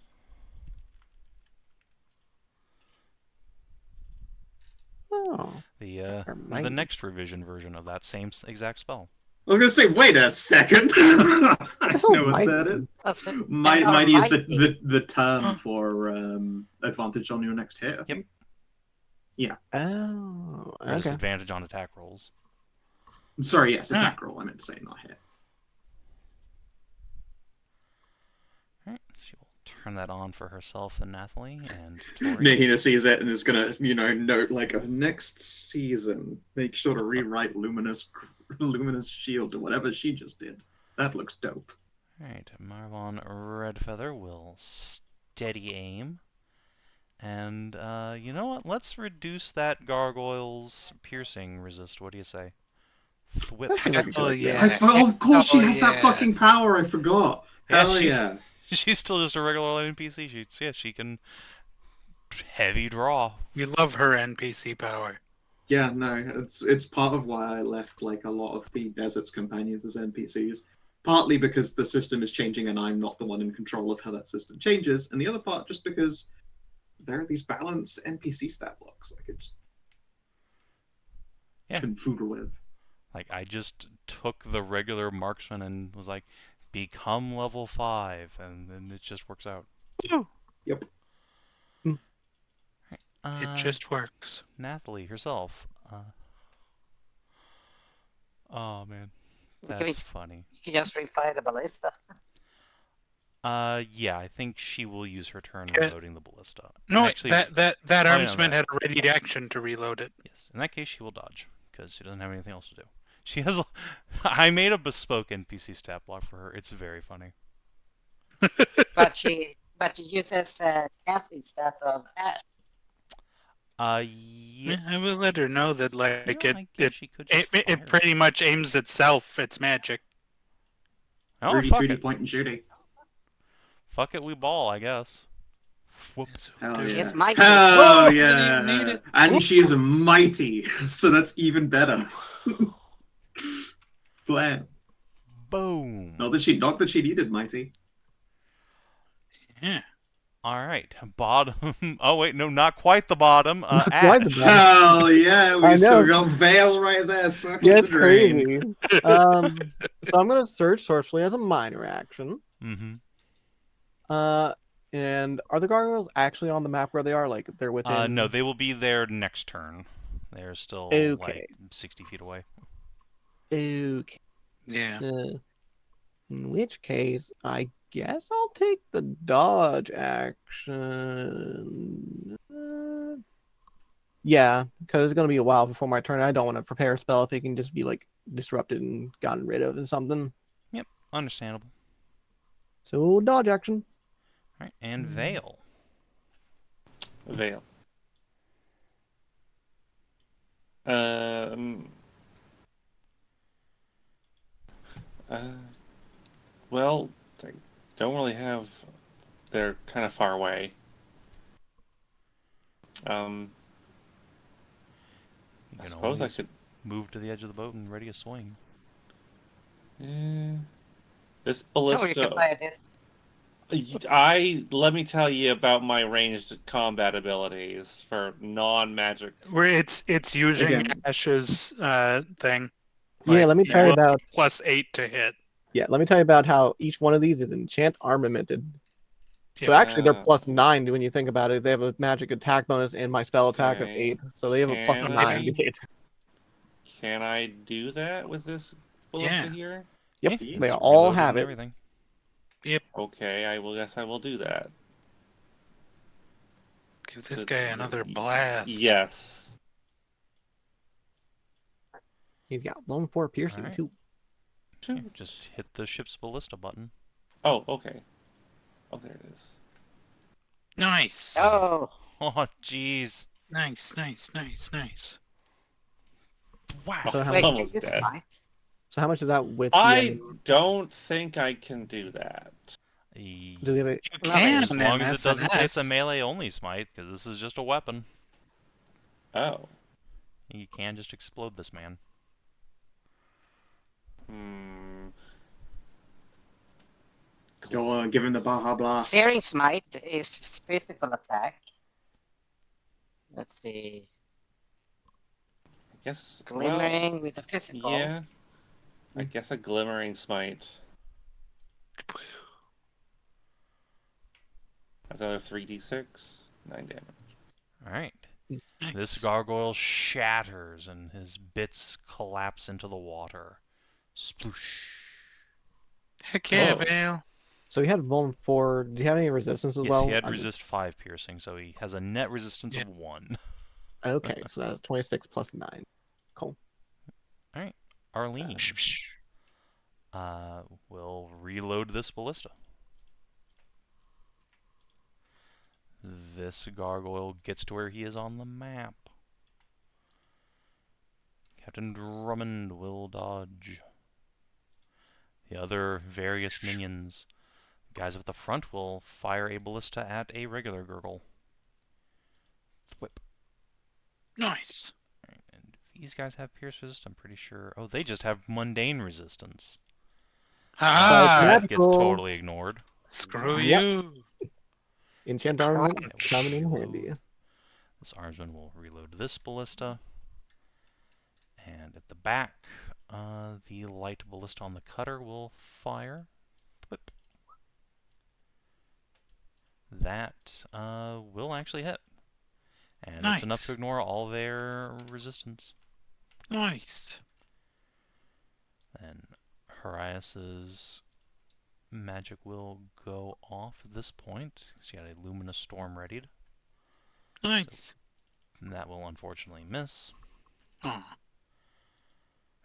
Oh. The next revision version of that same exact spell. I was gonna say, wait a second. I hell's know what mighty? that is. That's it. Mighty is Mighty. the term for advantage on your next hit, I think. Oh, Or just okay. advantage on attack rolls. Sorry, yes, attack roll. I meant to say, not hit. Alright, she will turn that on for herself and Nathalie and Tori. Nahina sees it and is gonna, note like a next season. Make sure to rewrite Luminous Shield or whatever she just did. That looks dope. Alright, Marvon Redfeather will steady aim. And, you know what? Let's reduce that gargoyle's piercing resist. What do you say? Thwip. That seems like a good idea. Of course, she Oh, has that yeah. fucking power. I forgot. Yeah, Hell she's- yeah. She's still just a regular NPC sheet. So yeah, she can heavy draw. We love her NPC power. Yeah, no, it's part of why I left like a lot of the Desert's companions as NPCs. Partly because the system is changing and I'm not the one in control of how that system changes, and the other part just because there are these balanced NPC stat blocks I could just confoodle with. Like, I just took the regular marksman and was like, become level 5, and then it just works out. Yep. It just works. Nathalie herself. Oh, man. You That's funny. can just refire the ballista. Yeah, I think she will use her turn Yeah. reloading the ballista. No, Actually, that no, armsman that- had a ready action to reload it. yes. In that case, she will dodge, because she doesn't have anything else to do. She has. I made a bespoke NPC stat block for her. It's very funny. But she uses Kathy stat of Ashe. Yeah. Yeah, I will let her know that like you know, I guess she could just it fire. pretty much aims itself. It's magic. Oh, Rudy fuck Tooty it. point and shooty. Fuck it, we ball, I guess. Whoop. Yes, Hell She yeah. is mighty. Hell Oh, yeah. didn't even need it. And she is mighty, so that's even better. Blam. Boom. Not that she needed mighty. Yeah. All right, bottom. Oh wait, no, not quite the bottom. Quite Ash. the bottom. Hell yeah, I we still know. got Veil right there. Circle Yeah, the it's drain. crazy. So I'm gonna search Sorcerer as a minor action. Mm-hmm. And are the gargoyles actually on the map where they are? Like they're within? No, they will be there next turn. They're still Okay. like 60 feet away. Okay. Yeah. In which case, I guess I'll take the dodge action. Yeah, because it's gonna be a while before my turn. I don't want to prepare a spell if it can just be like disrupted and gotten rid of or something. Yep, understandable. So dodge action. All right, and Veil. Veil. Well, they don't really have. They're kind of far away. You I can suppose I always could. move to the edge of the boat and ready a swing. This No, you ballista. can fire this. Let me tell you about my ranged combat abilities for non-magic. Where it's using Again. Ashe's thing. Yeah, let me tell you about. +8 to hit. Yeah, let me tell you about how each one of these is enchant armamented. So Yeah. actually, they're +9 when you think about it. They have a magic attack bonus and my spell attack of Okay. 8, so they have a Can +9 to I- hit. Can I do that with this ballista Yeah. here? Yep, Yeah, they it's all reloaded have and it. everything. Okay, I will. Guess I will do that. Give this guy another blast. Yes. He's got lone 4 piercing Alright. too. Yeah, just hit the ship's ballista button. Oh, okay. Oh, there it is. Nice. Oh, Oh, jeez. Nice. Wow. So how wait, much? can almost you dead. smite? So how much is that with? I don't think I can do that. E- Do they have a, You No, can As long in as it doesn't say it's a SNS. melee only smite, because this is just a weapon. Oh. You can just explode this man. Hmm. Go on, give him the Baja Blast. Searing Smite is physical attack. Let's see. I guess. Glimmering with a physical. Yeah. I guess a glimmering smite. That's another 3d6. 9 damage. Alright. Nice. This gargoyle shatters and his bits collapse into the water. Sploosh. Heck yeah, Oh. Vale. so he had Vuln 4. Do you have any resistance as Yes, well? he had I'm just- resist 5 piercing, so he has a net resistance of 1. Okay, so that's 26 plus 9. Cool. Alright. Arlene. Psh. We'll reload this ballista. This gargoyle gets to where he is on the map. Captain Drummond will dodge. The other various minions, guys at the front, will fire a ballista at a regular gurgle. Whip. Nice. And do these guys have pierce resist? I'm pretty sure. Oh, they just have mundane resistance. Ah, But That gets magical. totally ignored. screw Yep. you. Enchant armament Crunch. coming in handy. This armsman will reload this ballista. And at the back, the light ballista on the cutter will fire. Whip. That will actually hit. And it's enough Nice. to ignore all their resistance. Nice. Then Harias's magic will go off at this point. She got a luminous storm readied. Nice. And that will unfortunately miss. Oh.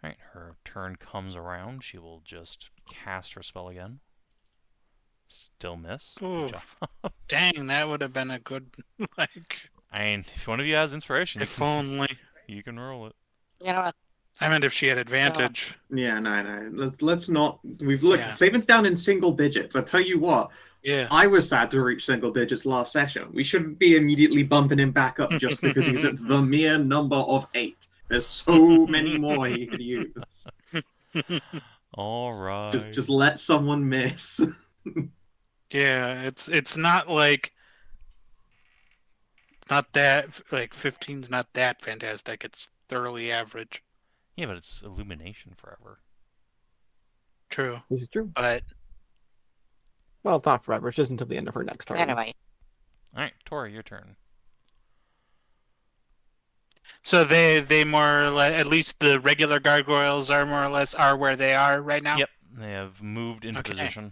Alright, her turn comes around. She will just cast her spell again. Still miss. Good job. Oof. Dang, that would have been a good, like, I mean, if one of you has inspiration, if only. you can roll it. You know what? I meant if she had advantage. Yeah, no. Let's not. We've looked. Yeah. Savin's down in single digits. I tell you what, Yeah. I was sad to reach single digits last session. We shouldn't be immediately bumping him back up just because he's at the mere number of 8. There's so many more he could use. Alright. Just let someone miss. Yeah, it's not like not that like 15's not that fantastic. It's thoroughly average. Yeah, but it's illumination forever. True, This is true. but Well, it's not forever. It's just until the end of her next turn. Anyway, Alright, Tori, your turn. so they more or less, at least the regular gargoyles are more or less are where they are right now. Yep, they have moved into Okay. position.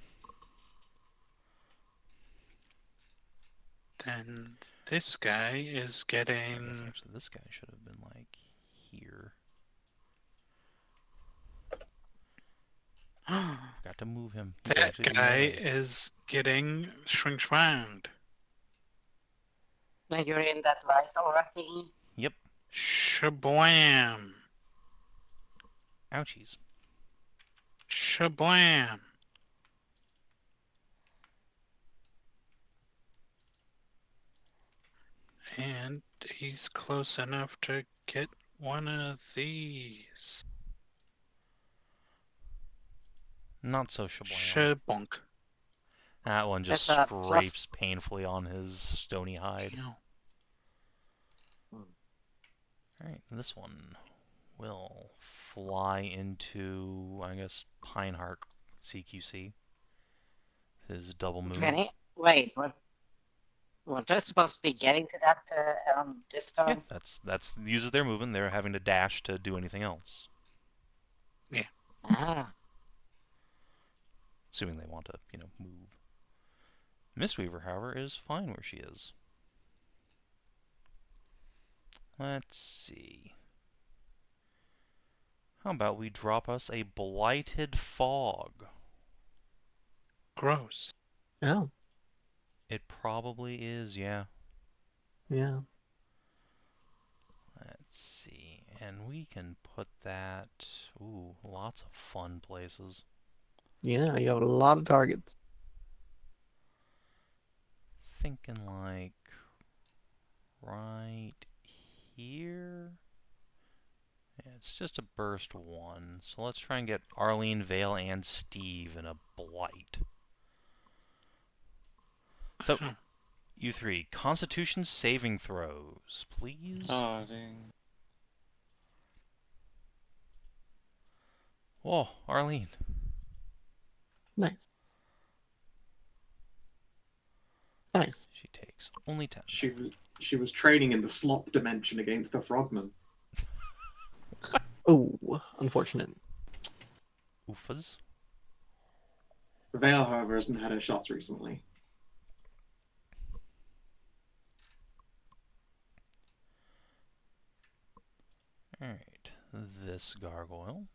Then this guy is I guess getting actually this guy should have been like here. Got to move him. He could that actually do guy melee. is getting shrink-shroud. now you're in that light aura thingy. Yep. Shablam. Ouchies. Shablam. And he's close enough to get one of these. Not so shablam. Shabunk. That one just That's a plus- scrapes painfully on his stony hide. Ow. Alright, this one will fly into, I guess, Pineheart CQC. His double move. Wait, we're just supposed to be getting to that this Yeah, turn? that's uses their movement. They're having to dash to do anything else. Ah. Assuming they want to, move. Mistweaver, however, is fine where she is. Let's see. How about we drop us a Blighted Fog? Gross. Oh, It probably is, yeah. yeah. Let's see. And we can put that... Ooh, lots of fun places. Yeah, you have a lot of targets. thinking like right here. Yeah, it's just a burst 1. So let's try and get Arlene, Vale, and Steve in a blight. So, you three, Constitution saving throws, please. Oh, dang. Whoa, Arlene. Nice. Nice. She takes only 10. She was training in the slop dimension against the frogman. Oh, unfortunate. Oofas. Vale, however, hasn't had her shots recently. Alright, this gargoyle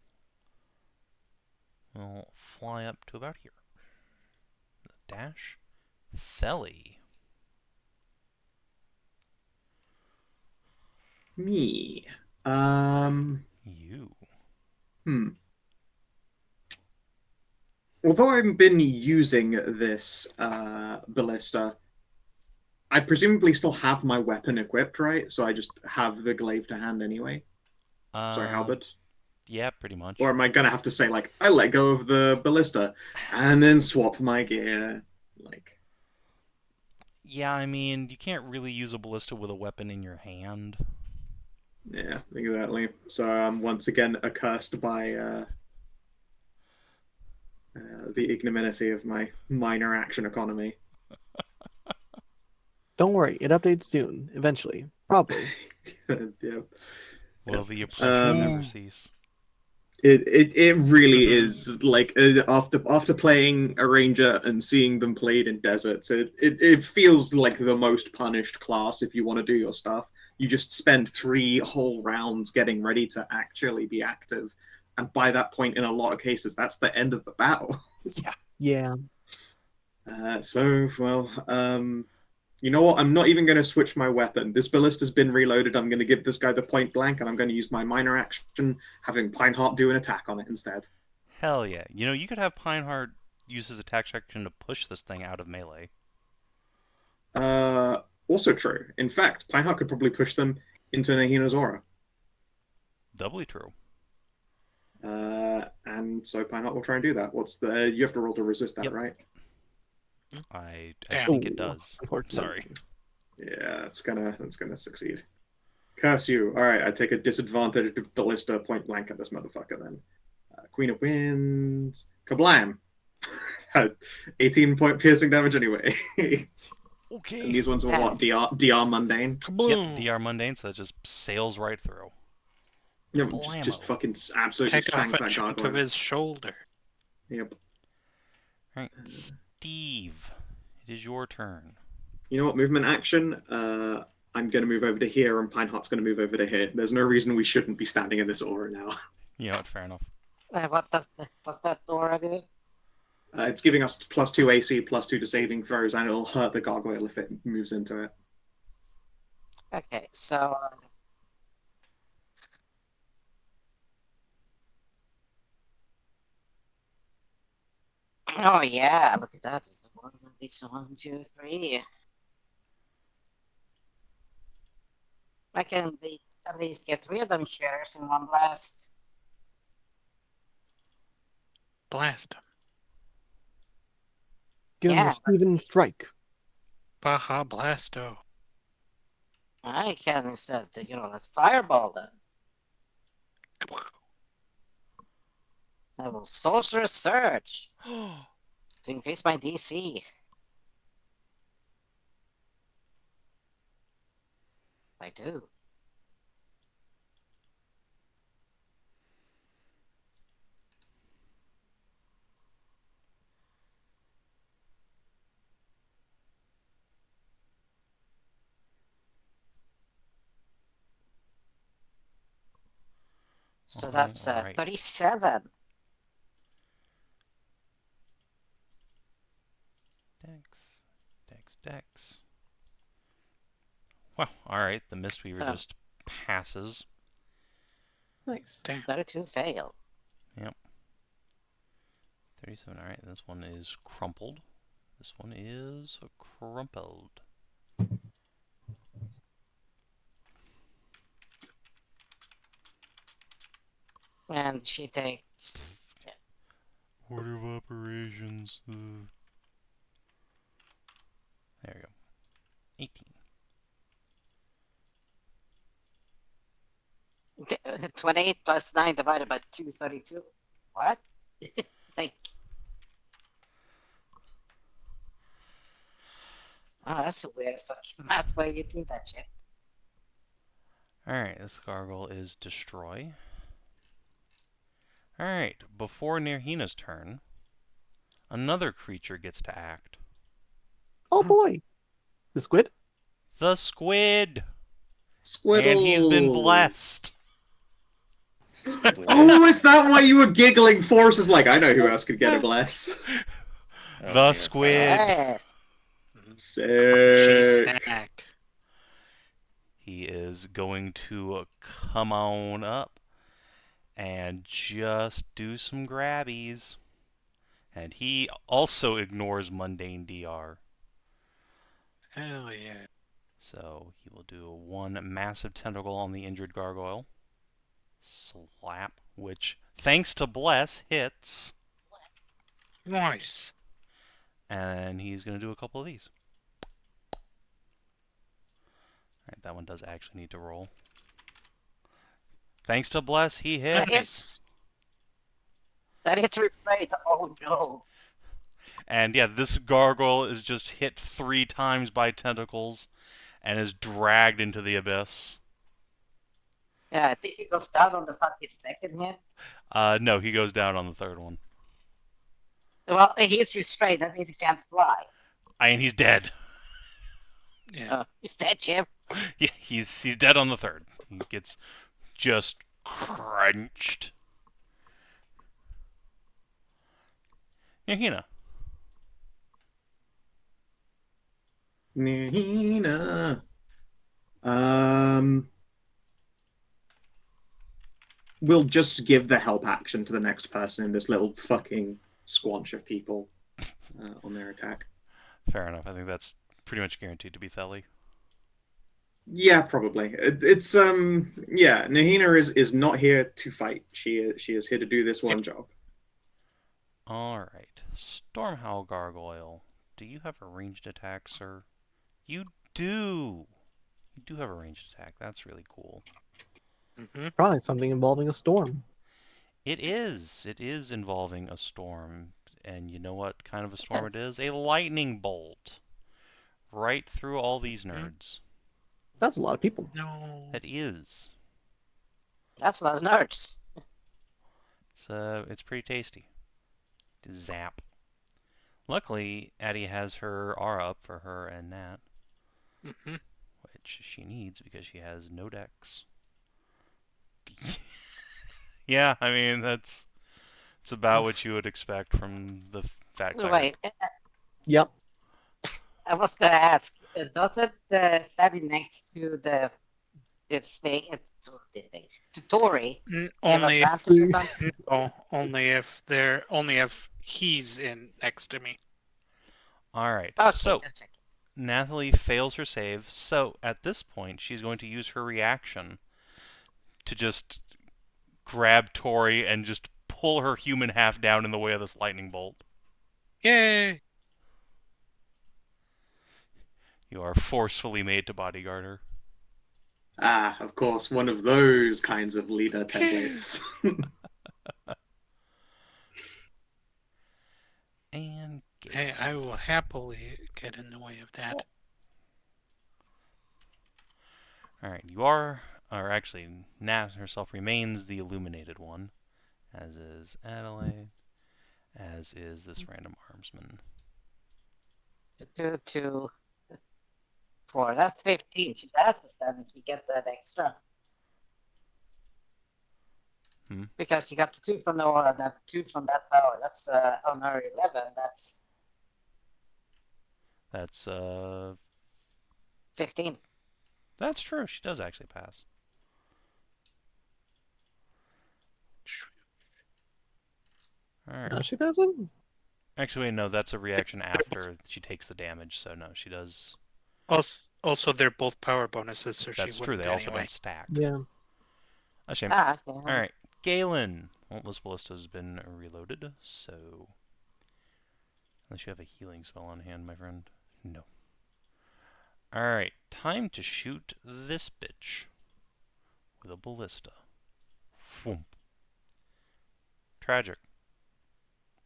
will fly up to about here. Dash. Theli. Me. You. Although I've been using this ballista, I presumably still have my weapon equipped, right? So I just have the glaive to hand anyway. Sorry, halberd. Yeah, pretty much. Or am I gonna have to say like I let go of the ballista and then swap my gear? Like, yeah, I mean, you can't really use a ballista with a weapon in your hand. yeah, exactly. So I'm once again accursed by the ignominy of my minor action economy. Don't worry, it updates soon. Eventually, probably. Yep. Will the oppression never Ooh. cease? It really is like after playing a ranger and seeing them played in deserts, it feels like the most punished class if you want to do your stuff. You just spend 3 whole rounds getting ready to actually be active, and by that point, in a lot of cases, that's the end of the battle. Yeah. You know what? I'm not even going to switch my weapon. This ballista's been reloaded. I'm going to give this guy the point blank, and I'm going to use my minor action, having Pineheart do an attack on it instead. Hell yeah. You know, you could have Pineheart use his attack action to push this thing out of melee. Also true. In fact, Pineheart could probably push them into Nahina's aura. Doubly true. And so Pineheart will try and do that. You have to roll to resist that, Yep. right? I Damn. think it does. Unfortunate. Sorry. Yeah, it's gonna succeed. Curse you. Alright, I take a disadvantage ballista point blank at this motherfucker then. Queen of Winds. Kablam! 18 point piercing damage anyway. Okay. And these ones were what? DR mundane? Yep, DR mundane, so it just sails right through. Yep, Blammo. just fucking absolutely Take off spank a that chunk gargoyle. of his shoulder. Yep. Alright, Steve. It is your turn. You know what? Movement action. I'm going to move over to here, and Pineheart's going to move over to here. There's no reason we shouldn't be standing in this aura now. You know what, fair enough. What's that aura do? It's giving us +2 AC, +2 to saving throws, and it'll hurt the gargoyle if it moves into it. Okay, so oh yeah, look at that. This is one, at least 1, 2, 3. I can at least get 3 of them shares in one blast. Blast him. Give him Yeah, a Steven strike. Baja Blasto. I can instead, let's fireball them. I will Sorcerer Surge to increase my DC. I do. So that's Alright. 37. Dex. Well, alright, the Mistweaver just passes. Nice. Damn. 32 fail. Yep. 37, alright, this one is crumpled. This one is crumpled. And she takes. Order of operations. There we go. 18. 28 plus 9 divided by 232. What? It's like. Oh, that's the weirdest fucking math way you do that shit. Alright, this gargoyle is destroy. Alright, before Nirhina's turn, another creature gets to act. Oh boy, the squid. The squid! Squiddle. And he's been blessed. Oh, is that why you were giggling? Force is like, I know who else could get a bless. Oh, The dear. squid! Yes. Sick. Snack. He is going to come on up and just do some grabbies. And he also ignores mundane DR. Hell yeah. So he will do one massive tentacle on the injured gargoyle. Slap, which, thanks to Bless, hits. Nice. And he's going to do a couple of these. Alright, that one does actually need to roll. Thanks to Bless, he hits. Nice. That hits restraint. Oh no. And yeah, this gargoyle is just hit 3 times by tentacles and is dragged into the abyss. Yeah, I think he goes down on the fucking second hit. No, he goes down on the third one. Well, he's restrained. That means he can't fly. And he's dead. Yeah. He's dead, Jim. Yeah, he's dead on the third. He gets just crunched. Nirhina. Nina. We'll just give the help action to the next person in this little fucking squanch of people on their attack. Fair enough. I think that's pretty much guaranteed to be Theli. Yeah, probably. It's yeah. Nahina is not here to fight. She is here to do this one job. Alright. Stormhowl Gargoyle. Do you have a ranged attack, sir? You do! You do have a ranged attack. That's really cool. Mm-hmm. Probably something involving a storm. It is. It is involving a storm. And you know what kind of a storm it is? A lightning bolt. Right through all these nerds. That's a lot of people. No. That is. That's a lot of nerds. It's pretty tasty. Zap. Luckily, Addie has her aura up for her and Nat. Mm-hmm. Which she needs because she has no dex. Yeah, I mean, it's about what you would expect from the fat guy. Wait, Yep. I was gonna ask, doesn't Savin next to this thing, to Tori, Only have if, a advantage or something? only if he's in next to me. Alright, Okay, so just checking. Nathalie fails her save, so at this point she's going to use her reaction to just grab Tori and just pull her human half down in the way of this lightning bolt. Yay! You are forcefully made to bodyguard her. Ah, of course, one of those kinds of leader templates. And Hey, I will happily get in the way of that. Alright, you are, or actually, Nat herself remains the illuminated one, as is Adelaide, as is this random armsman. 2, 2, 4. That's 15. She passes then if you get that extra. Because you got the 2 from the aura, that 2 from that power. That's on her 11. That's 15. That's true, she does actually pass. Alright. She passing? Actually, wait, no, that's a reaction after she takes the damage, so no, she does... Also, they're both power bonuses, so she That's true, wouldn't they also anyway. don't stack. Yeah. A shame. Ah, okay. Alright, Galen. Well, this ballista's been reloaded, so... Unless you have a healing spell on hand, my friend. No. Alright, time to shoot this bitch. With a ballista. Whoomp. Tragic.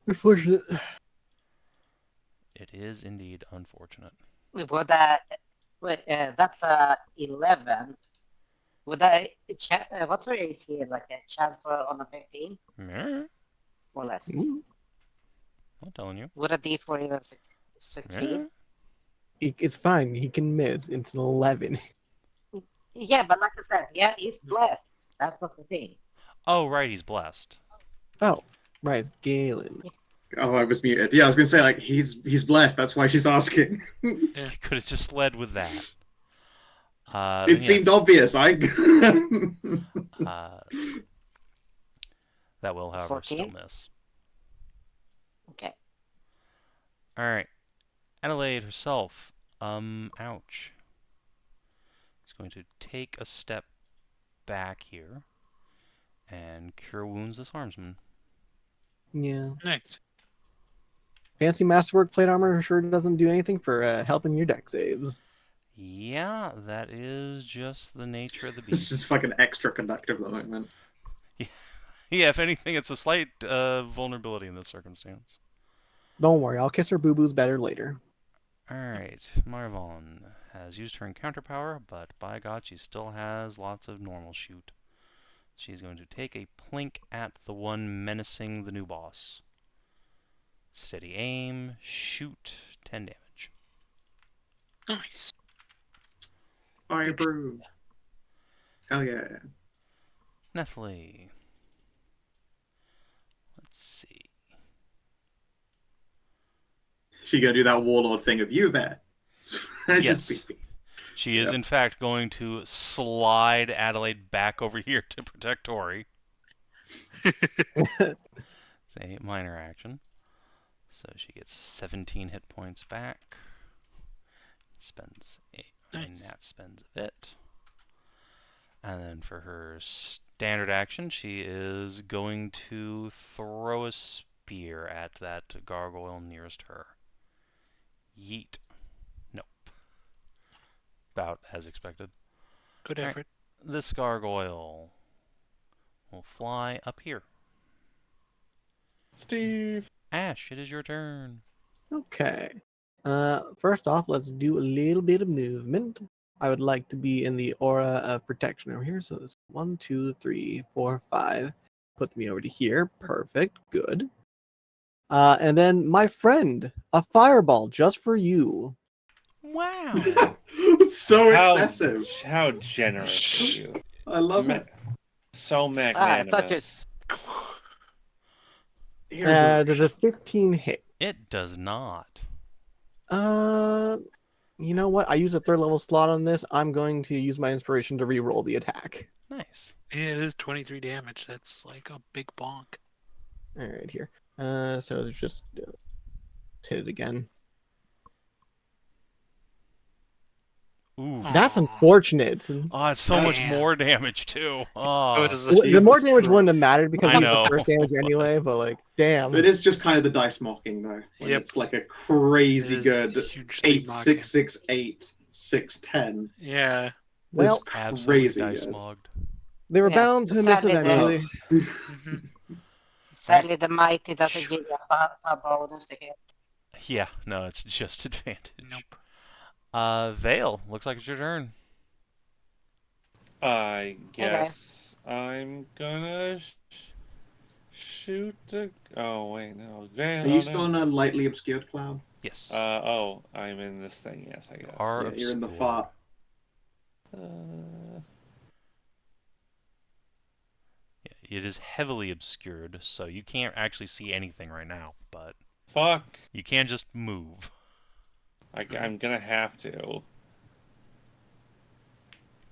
Unfortunate. It is indeed unfortunate. Would that... Wait, that's 11. Would that... what's her AC? Like a chance for on a 15? Meh. Or less? Mm. I'm telling you. Would a D4 even succeed? Meh. It's fine. He can miss. It's an 11. Yeah, but like I said, yeah, he's blessed. That's what's the thing. Oh, right, he's blessed. Oh, right. It's Galen. Oh, I was muted. Yeah, I was gonna say like he's blessed. That's why she's asking. You could have just led with that. It seemed obvious. That will, however, still 14? miss. Okay. Alright. Adelaide herself. Ouch. Is going to take a step back here and cure wounds this armsman. Yeah. Nice. Fancy masterwork plate armor sure doesn't do anything for helping your deck saves. Yeah, that is just the nature of the It's beast. just fucking extra conductive at the moment. Yeah, if anything, it's a slight vulnerability in this circumstance. Don't worry, I'll kiss her boo-boos better later. Alright, Marvon has used her encounter power, but by God, she still has lots of normal shoot. She's going to take a plink at the one menacing the new boss. Steady aim, shoot, 10 damage. Nice. Fire brew. Hell yeah. Nephilim. Let's see. She gonna do that warlord thing of you there. Yes. She is, in fact, going to slide Adelaide back over here to protect Tori. It's a minor action. So she gets 17 hit points back. Spends 8. Nice. And that spends a bit. And then for her standard action, she is going to throw a spear at that gargoyle nearest her. Yeet. Nope. About as expected. Good Alright. effort. This gargoyle will fly up here. Steve. Ashe, it is your turn. Okay. First off, let's do a little bit of movement. I would like to be in the aura of protection over here. So this 1, 2, 3, 4, 5. Put me over to here. Perfect. Good. And then my friend, a fireball just for you. Wow. It's so excessive. How generous of you. I love it. So I thought magnanimous. Does a 15 hit? It does not. You know what? I use a third level slot on this. I'm going to use my inspiration to re-roll the attack. Nice. Yeah, it is 23 damage. That's like a big bonk. All right, here. So it's just let's hit it again. Ooh. That's Aw. unfortunate. Oh, it's so much Yeah. more damage, too. It Oh. was The more damage Christ. wouldn't have mattered because I it was know. the first damage anyway, but like, damn. It is just kind of the dice mocking though. When Yep. It's like a crazy It is good hugely 8, 6, 6, 8, 6, 10. Yeah. Well, It's Absolutely crazy dice good. mogged. they were Yeah, bound to miss sadly, eventually. Mhm. Sadly, the mighty doesn't give you a bonus to hit. Yeah, no, it's just advantage. Nope. Vale, looks like it's your turn. I guess I'm gonna shoot a... Oh, wait, no. Are you still in a lightly obscured cloud? Yes. Oh, I'm in this thing, yes, I guess. Are Yeah, you're in the obscured. far. Yeah, it is heavily obscured, so you can't actually see anything right now, but Fuck. you can just move. I'm gonna have to.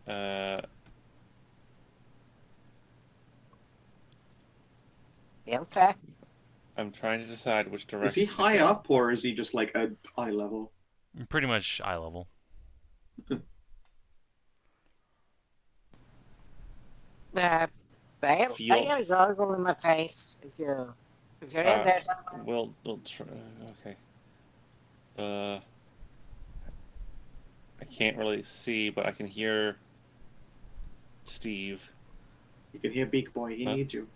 Yeah, fair. I'm trying to decide which direction. Is he to high go. up, or is he just like at eye level? Pretty much eye level. I got a gargle in my face. If you're in there somewhere. We'll try. Okay. I can't really see, but I can hear Steve. You can hear Beak Boy. He needs you.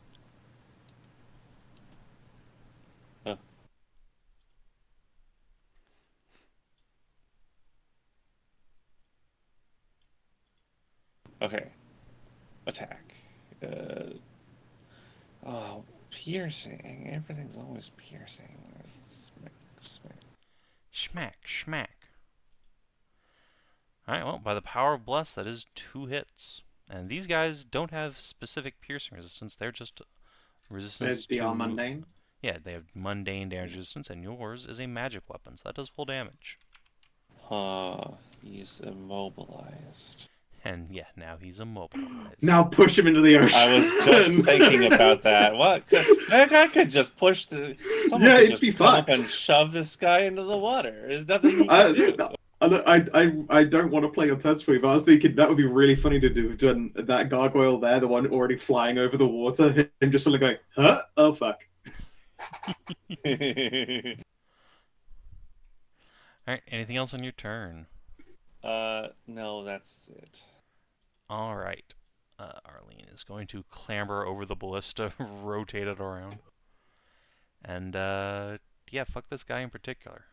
Okay. Attack. Oh, piercing. Everything's always piercing. Schmack, schmack. Alright, well, by the power of Bless, that is 2 hits. And these guys don't have specific piercing resistance. They're just resistance They to... are mundane. Yeah, they have mundane damage resistance, and yours is a magic weapon, so that does full damage. He's immobilized. And yeah, now he's immobilized. Now push him into the ocean. I was just thinking about that. What? I could just push the. Someone Yeah, could it'd just be come up fucked. and shove this guy into the water. There's nothing he can do. I don't want to play on turns for you, but I was thinking that would be really funny to do. Done that gargoyle there, the one already flying over the water, him just sort of going, huh? Oh fuck. Alright, anything else on your turn? No, that's it. Alright. Arlene is going to clamber over the ballista, rotate it around. And, yeah, fuck this guy in particular.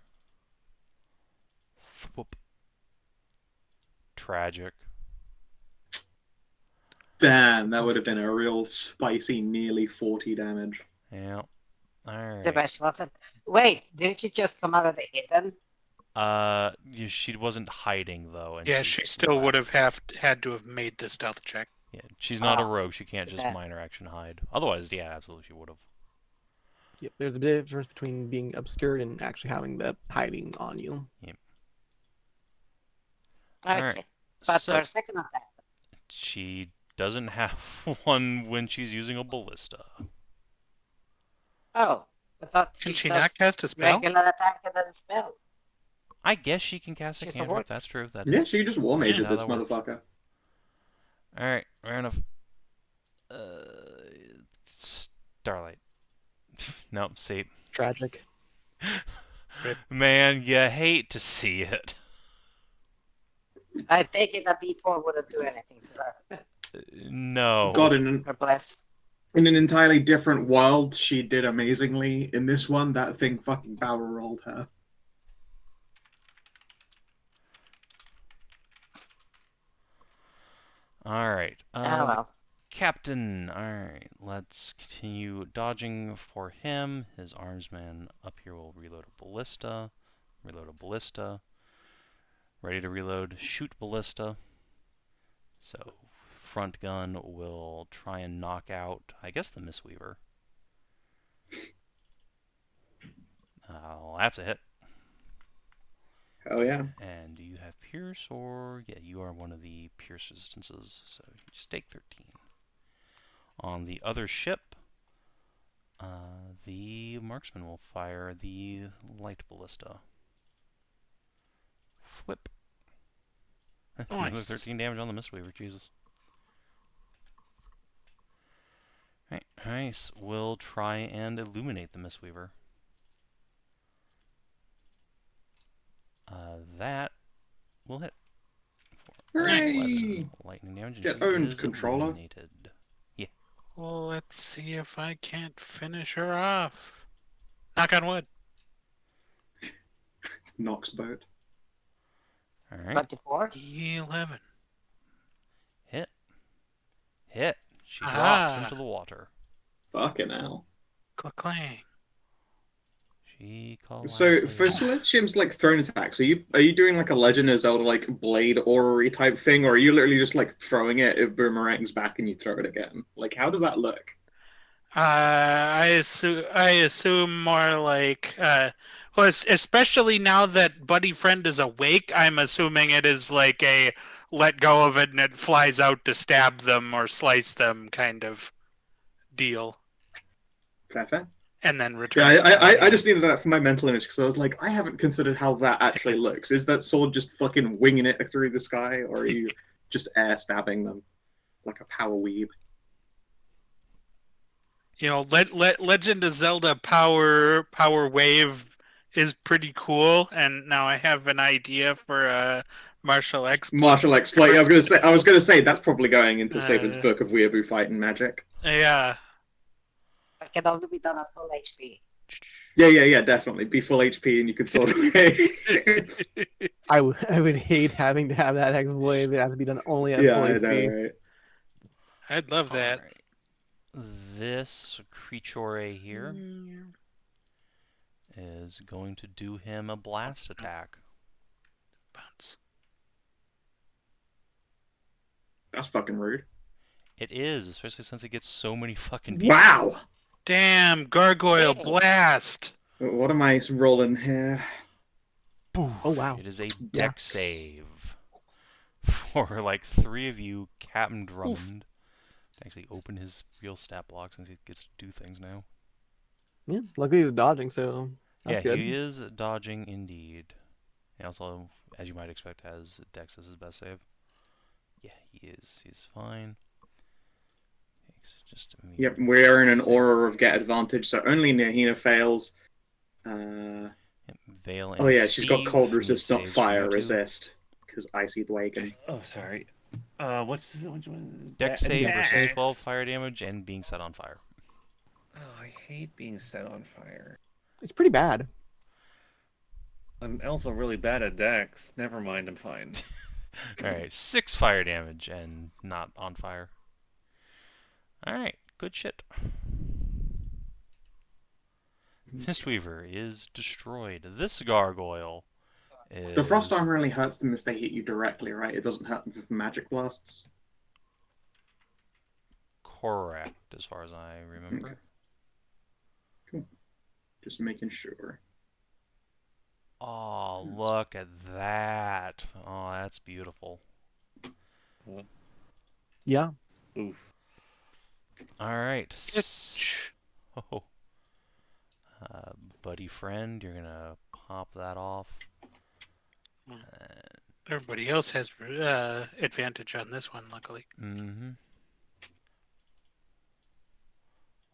Whoop. Tragic. Damn, that would have been a real spicy, nearly 40 damage. Yeah. Alright. Sebastian wasn't. Wait, didn't you just come out of the hidden? She wasn't hiding, though. And Yeah, she still would have had to have made the stealth check. Yeah, she's not a rogue. She can't just minor action hide. Otherwise, yeah, absolutely she would have. Yep, there's a difference between being obscured and actually having the hiding on you. Yep. Okay. Alright, But so her second attack. she doesn't have one when she's using a ballista. Oh, I thought Can she does not cast a spell? regular attack and then a spell. I guess she can cast a She's a cantrip. ward. That's true. That Yeah, is. she just war mage'd Yeah, this that works. motherfucker. Alright, fair enough. Starlight. Nope, see. Tragic. Man, you hate to see it. I take it that D4 wouldn't do anything to her. No. God, Her bless. in an entirely different world, she did amazingly. In this one, that thing fucking barrel rolled her. Alright. Oh well. Captain. Alright, let's continue dodging for him. His armsman up here will reload a ballista. Reload a ballista. Ready to reload. Shoot ballista. So, front gun will try and knock out, I guess, the Mistweaver. That's a hit. Oh yeah. And do you have Pierce, or... Yeah, you are one of the Pierce resistances, so you just take 13. On the other ship, the marksman will fire the light ballista. Whip. Another Nice. 13 damage on the Mistweaver, Jesus. Alright, nice. We'll try and illuminate the Mistweaver. That will hit. Hooray! Lightning damage. And Get she owned, is controller. illuminated. Well, let's see if I can't finish her off. Knock on wood. Nox boat. Alright. 24. 11. Hit. Hit. She drops Ah. into the water. Fucking hell. Clang. She So collapses. for Celestium's like thrown attacks, are you doing like a Legend of Zelda like blade orrery type thing, or are you literally just like throwing it, it boomerangs back and you throw it again? Like how does that look? I assume more like, well, especially now that Buddy Friend is awake, I'm assuming it is like a let go of it and it flies out to stab them or slice them kind of deal. Fair. and then Yeah, returns. I just needed that for my mental image because I was like, I haven't considered how that actually looks. Is that sword just fucking winging it through the sky, or are you just air stabbing them like a power weeb? You know, Legend of Zelda Power Wave is pretty cool, and now I have an idea for a martial exploit. Martial exploit. Yeah, I was gonna say that's probably going into Saban's book of Weeaboo fighting magic. Yeah. It can only be done at full HP. Yeah, definitely. Be full HP and you could sort of. I would hate having to have that exploit. It has to be done only at Yeah, full I HP. know, right? I'd love that. Alright. This creature here is going to do him a blast attack. Bounce. That's fucking rude. It is, especially since it gets so many fucking people. Wow! Damn, Gargoyle Blast! What am I rolling here? Boof. Oh, wow. It is a Yeah. dex save. For like 3 of you, Captain Drummond. To actually open his real stat block since he gets to do things now. Yeah, luckily he's dodging, so that's yeah, good. he is dodging indeed. He also, as you might expect, has dex as his best save. Yeah, he is. He's fine. Just Yep, we're in an aura of get advantage, so only Nahina fails. Veil and Oh yeah, she's got Steve cold need resist, not saves fire from you two. resist, because Icy Dwagon. Oh, sorry. What's which one? Dex save versus Dex. 12 fire damage and being set on fire. Oh, I hate being set on fire. It's pretty bad. I'm also really bad at Dex. Never mind, I'm fine. Alright, 6 fire damage and not on fire. Alright, good shit. Mistweaver is destroyed. This gargoyle is... The frost armor only hurts them if they hit you directly, right? It doesn't hurt them with magic blasts. correct, as far as I remember. Okay. Cool. Just making sure. Oh, look at that. Oh, that's beautiful. Yeah. Oof. Alright. Oh. Buddy friend, you're gonna pop that off. Everybody else has advantage on this one, luckily. Mm-hmm.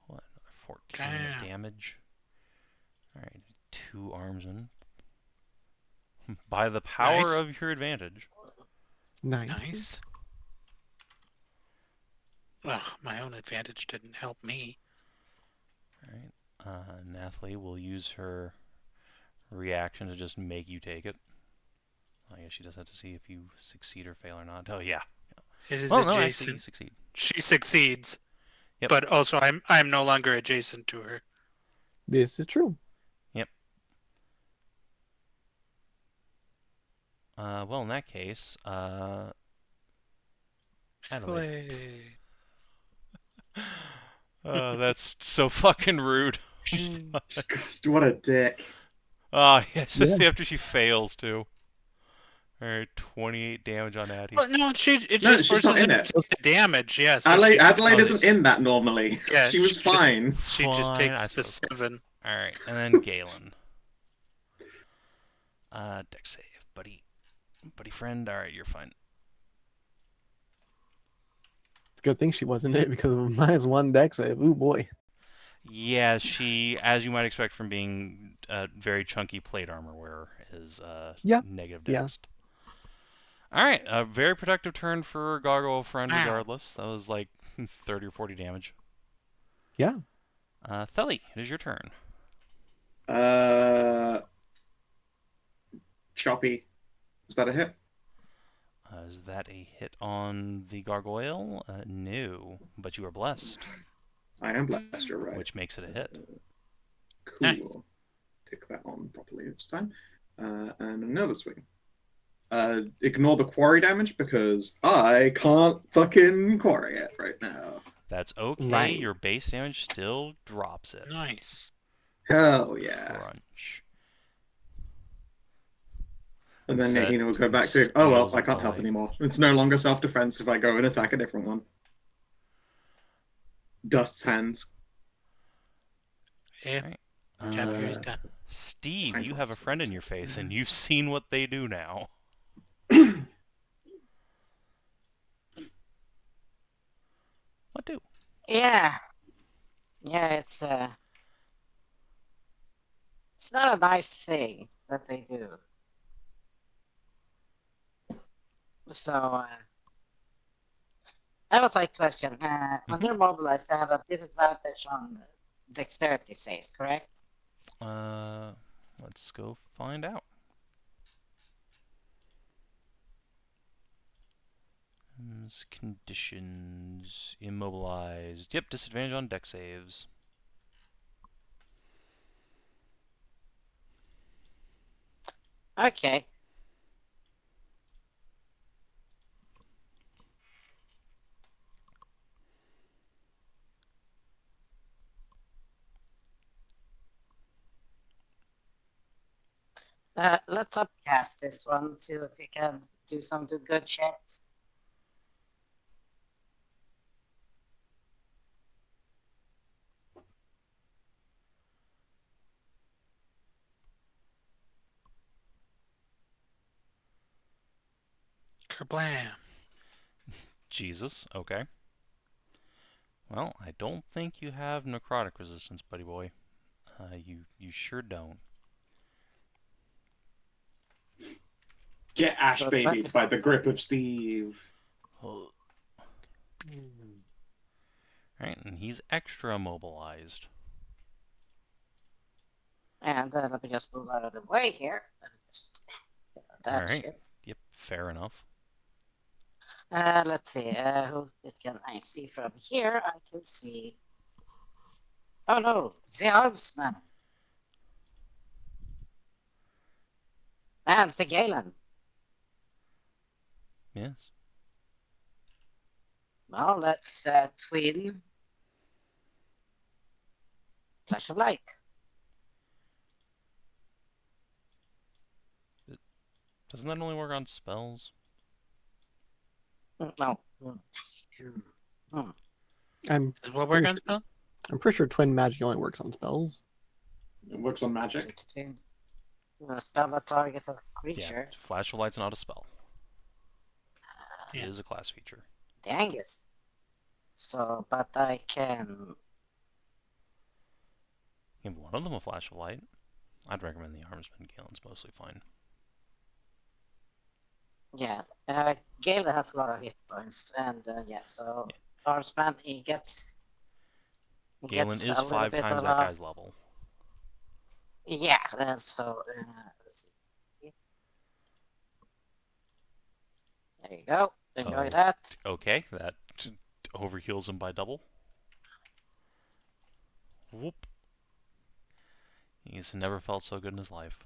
What? 14 Damn. damage. Alright, 2 armsmen. By the power Nice. of your advantage. Nice. Nice. Well, my own advantage didn't help me. Alright. Nathalie will use her reaction to just make you take it. I guess she does have to see if you succeed or fail or not. Oh, yeah. It is Well, no, actually, you adjacent. succeed. She succeeds, Yep. but also I'm no longer adjacent to her. This is true. Well, in that case, Adelaide. Play. That's so fucking rude. What a dick. Oh, yeah, especially after she fails, too. Alright, 28 damage on Addie. Well, no, it No, just she's not forces in her it. to take the damage. Yes. Adelaide isn't in that normally. Yeah, she was she just- fine. She just Fine, I takes the suppose. 7. Alright, and then Galen. Dex save, buddy. Buddy friend, alright, you're fine. It's a good thing she wasn't it because of a -1 dex save. Ooh boy. Yeah, she, as you might expect from being very chunky plate armor wearer, is Yeah, negative yeah. dexed. Alright, a very productive turn for Gargoyle friend Wow. regardless. That was like 30 or 40 damage. Yeah. Theli, it is your turn. Choppy. Is that a hit? Is that a hit on the Gargoyle? No, but you are blessed, I am blessed, you're right. which makes it a hit. Cool. Nice. Tick that on properly this time. And another swing. Ignore the quarry damage because I can't fucking quarry it right now. That's okay, Right. your base damage still drops it. Nice. Hell yeah. Crunch. And then Set Nahina will go back to to, oh well, scales I can't help by- anymore. It's no longer self-defense if I go and attack a different one. Dust's hands. Yeah, Right. chapter is done. Steve, you have a friend in your face, and you've seen what they do now. What do? Yeah. Yeah, it's not a nice thing that they do. So, I have a side question. When they're mobilized, they have a disadvantage on dexterity saves, correct? Let's go find out. Conditions. Immobilized. Yep, disadvantage on dex saves. Okay. Let's upcast this one, see if we can do some good shit. Kerblam. Jesus, okay. Well, I don't think you have necrotic resistance, buddy boy. You sure don't. Get Ashe So babied 25. by the grip of Steve. Alright, and he's extra mobilized. And let me just move out of the way here. Just, that Alright, shit. yep, fair enough. Let's see. Who can I see from here? I can see. Oh no, the Armsman. And the Galen. Yes. Well, let's twin. Flash of light. Doesn't that only work on spells? No. I'm Does what work on spell? I'm pretty sure twin magic only works on spells. It works on magic. Spell that targets a Yeah, creature. Flash of Light's not a spell. It Yeah. is a class feature. Dangus. So, but I can. Give one of them a Flash of Light. I'd recommend the Armsman. Galen's mostly fine. Yeah, Galen has a lot of hit points, and yeah, so Armsman he gets. Galen Gets is a little 5 bit times of that a. guy's level. Yeah, so let's see. There you go. Enjoy Oh. that. Okay, that overheals him by double. Whoop. He's never felt so good in his life.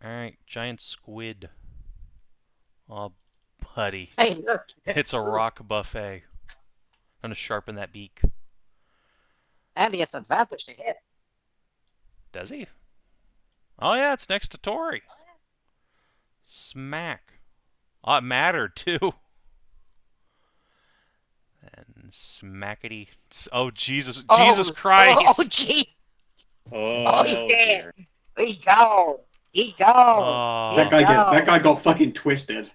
Alright, giant squid. Oh, buddy. Hey, look. It's a rock buffet. I'm gonna sharpen that beak. And he has advantage to hit. Does he? Oh yeah, it's next to Tori. Smack. Oh, it mattered too. And smackety. Oh Jesus! Jesus Christ! Oh, gee. Oh, yeah. dear. He go. He go. Oh. That guy got fucking twisted.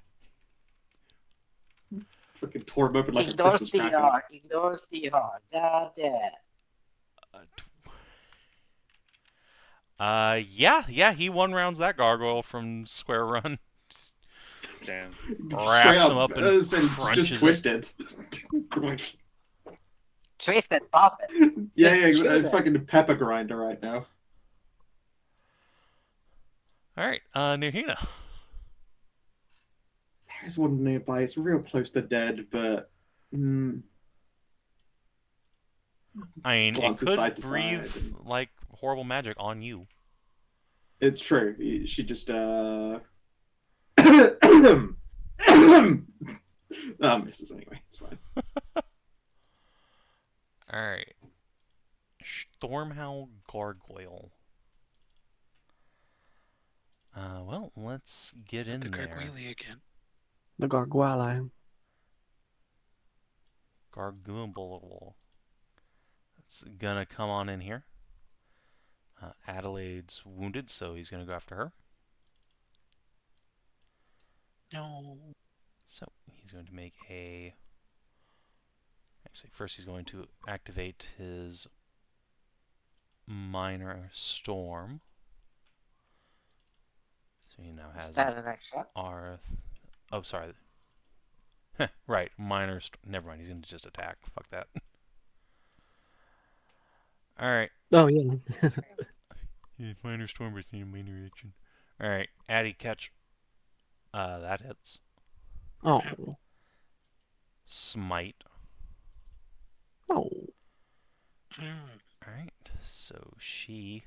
Fucking tore him open like a Ignores Christmas the cracker. R. Ignores the R. God damn. Yeah, he one rounds that gargoyle from square run. Damn. Straight Wraps him up, up and and crunches just it. twisted. Twisted Poppet. yeah, fucking pepper grinder right now. Alright, Nirhina. There's one nearby. It's real close to dead, but I mean, it Glances could side to breathe side and- like horrible magic on you. it's true. She just misses anyway. It's fine. Alright. Stormhowl Gargoyle. Well, let's get in The there. Gargoyle again. The gargoyle. Gargoyle. It's gonna come on in here. Adelaide's wounded, so he's gonna go after her. No. So he's going to make a... Actually, first he's going to activate his Minor Storm. So he now has Is that an extra? R... Oh, sorry. Right, Minor Storm. Never mind, he's going to just attack. Fuck that. Alright. Oh yeah. Yeah, Minor Storm, but need a minor reaction. Alright, Addy, catch. That hits. Oh. Smite. Oh. Alright, so she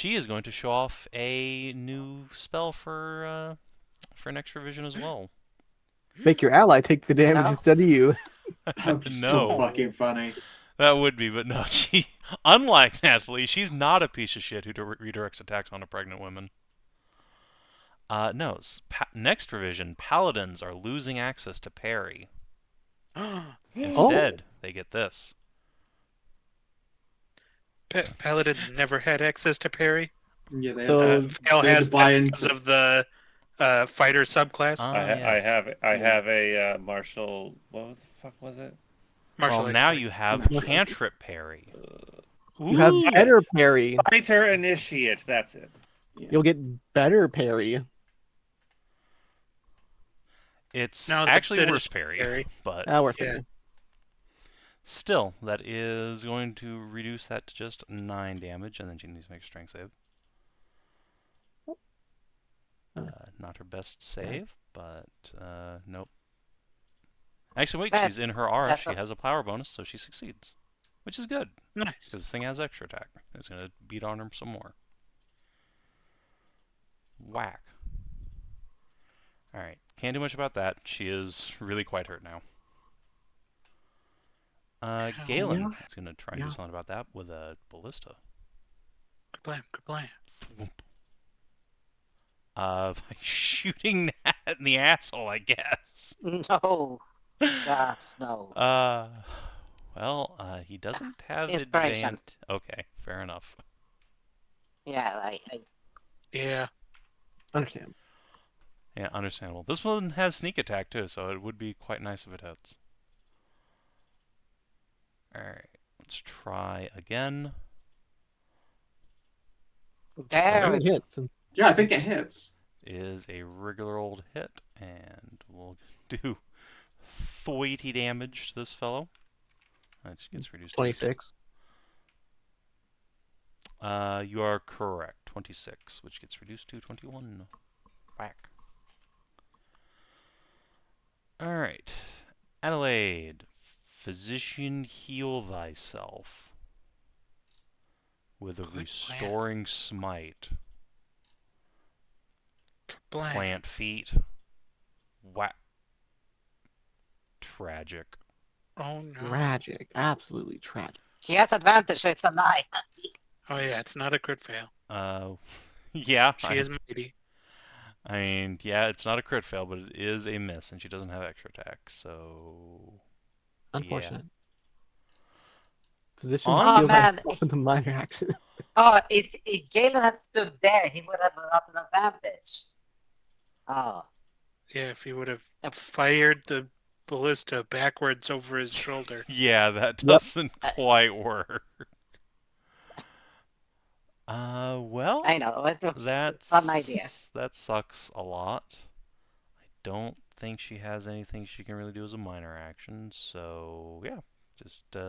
is going to show off a new spell for an extra vision as well. Make your ally take the damage No. instead of you. That'd be so No. fucking funny. That would be, but no, she, unlike Natalie, she's not a piece of shit who redirects attacks onto pregnant women. No, next revision, paladins are losing access to parry. Instead, they get this. Paladins never had access to parry. Yeah, they So- Vale they had has to buy that into- because of the fighter subclass. I Yes. have a martial. What the fuck was it? Martial Well, now expert. you have cantrip parry. You have Ooh. better parry. Fighter initiate. That's it. You'll get better parry. It's No, actually that is worse parry, parry. but Worth Yeah. it. still, that is going to reduce that to just 9 damage, and then she needs to make a strength save. Not her best save, but nope. Actually, wait, she's in her R. She has a power bonus, so she succeeds, which is good, Nice. because this thing has extra attack. It's going to beat on her some more. Whack. Alright, can't do much about that. She is really quite hurt now. Galen is going to try and do something about that with a ballista. Good plan. Good plan. By shooting that in the asshole, I guess. No. Just no. Well, he doesn't have Inspiration. Okay, fair enough. Yeah, Yeah. Understand. Yeah, understandable. This one has sneak attack too, so it would be quite nice if it hits. Alright, let's try again. there we It go. hits. Yeah, I think it hits. Is a regular old hit, and we'll do 30 damage to this fellow. That gets reduced to 26. You are correct. 26, which gets reduced to 21. Whack. Alright. Adelaide. Physician, heal thyself. With a Good plan. restoring smite. Good plan. Plant feet. Whack. Tragic. Oh no. Tragic. Absolutely tragic. He has advantage, so it's a 9. Oh yeah, it's not a crit fail. Yeah. She is mighty. I mean, yeah, it's not a crit fail, but it is a miss, and she doesn't have extra attack, so... Unfortunate. Physician Oh, heal man. thyself with a minor action. Oh, if Galen had stood there, he would have got an advantage. Oh. Yeah, if he would have fired the ballista backwards over his shoulder. Yeah, that doesn't quite work. Well, I know, it was that's a fun idea. That sucks a lot. I don't think she has anything she can really do as a minor action, so yeah,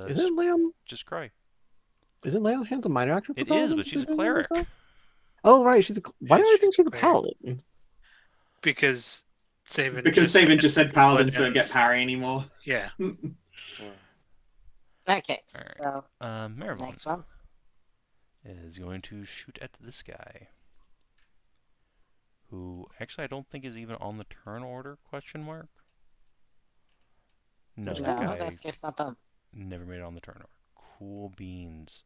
Isn't Leon? just cry. Isn't Leon Hands a minor action? For It is, paladins but she's a to do cleric. stuff? Oh right, she's a. Why Yeah, do I think she's she's a a cleric. paladin? Because Savin Because Savin just said paladins don't get paladins- parry anymore. Yeah. Okay, Alright. so Marivon next one. is going to shoot at this guy, who actually I don't think is even on the turn order, question mark? No, that No, guy that's just not done. never made it on the turn order. Cool beans.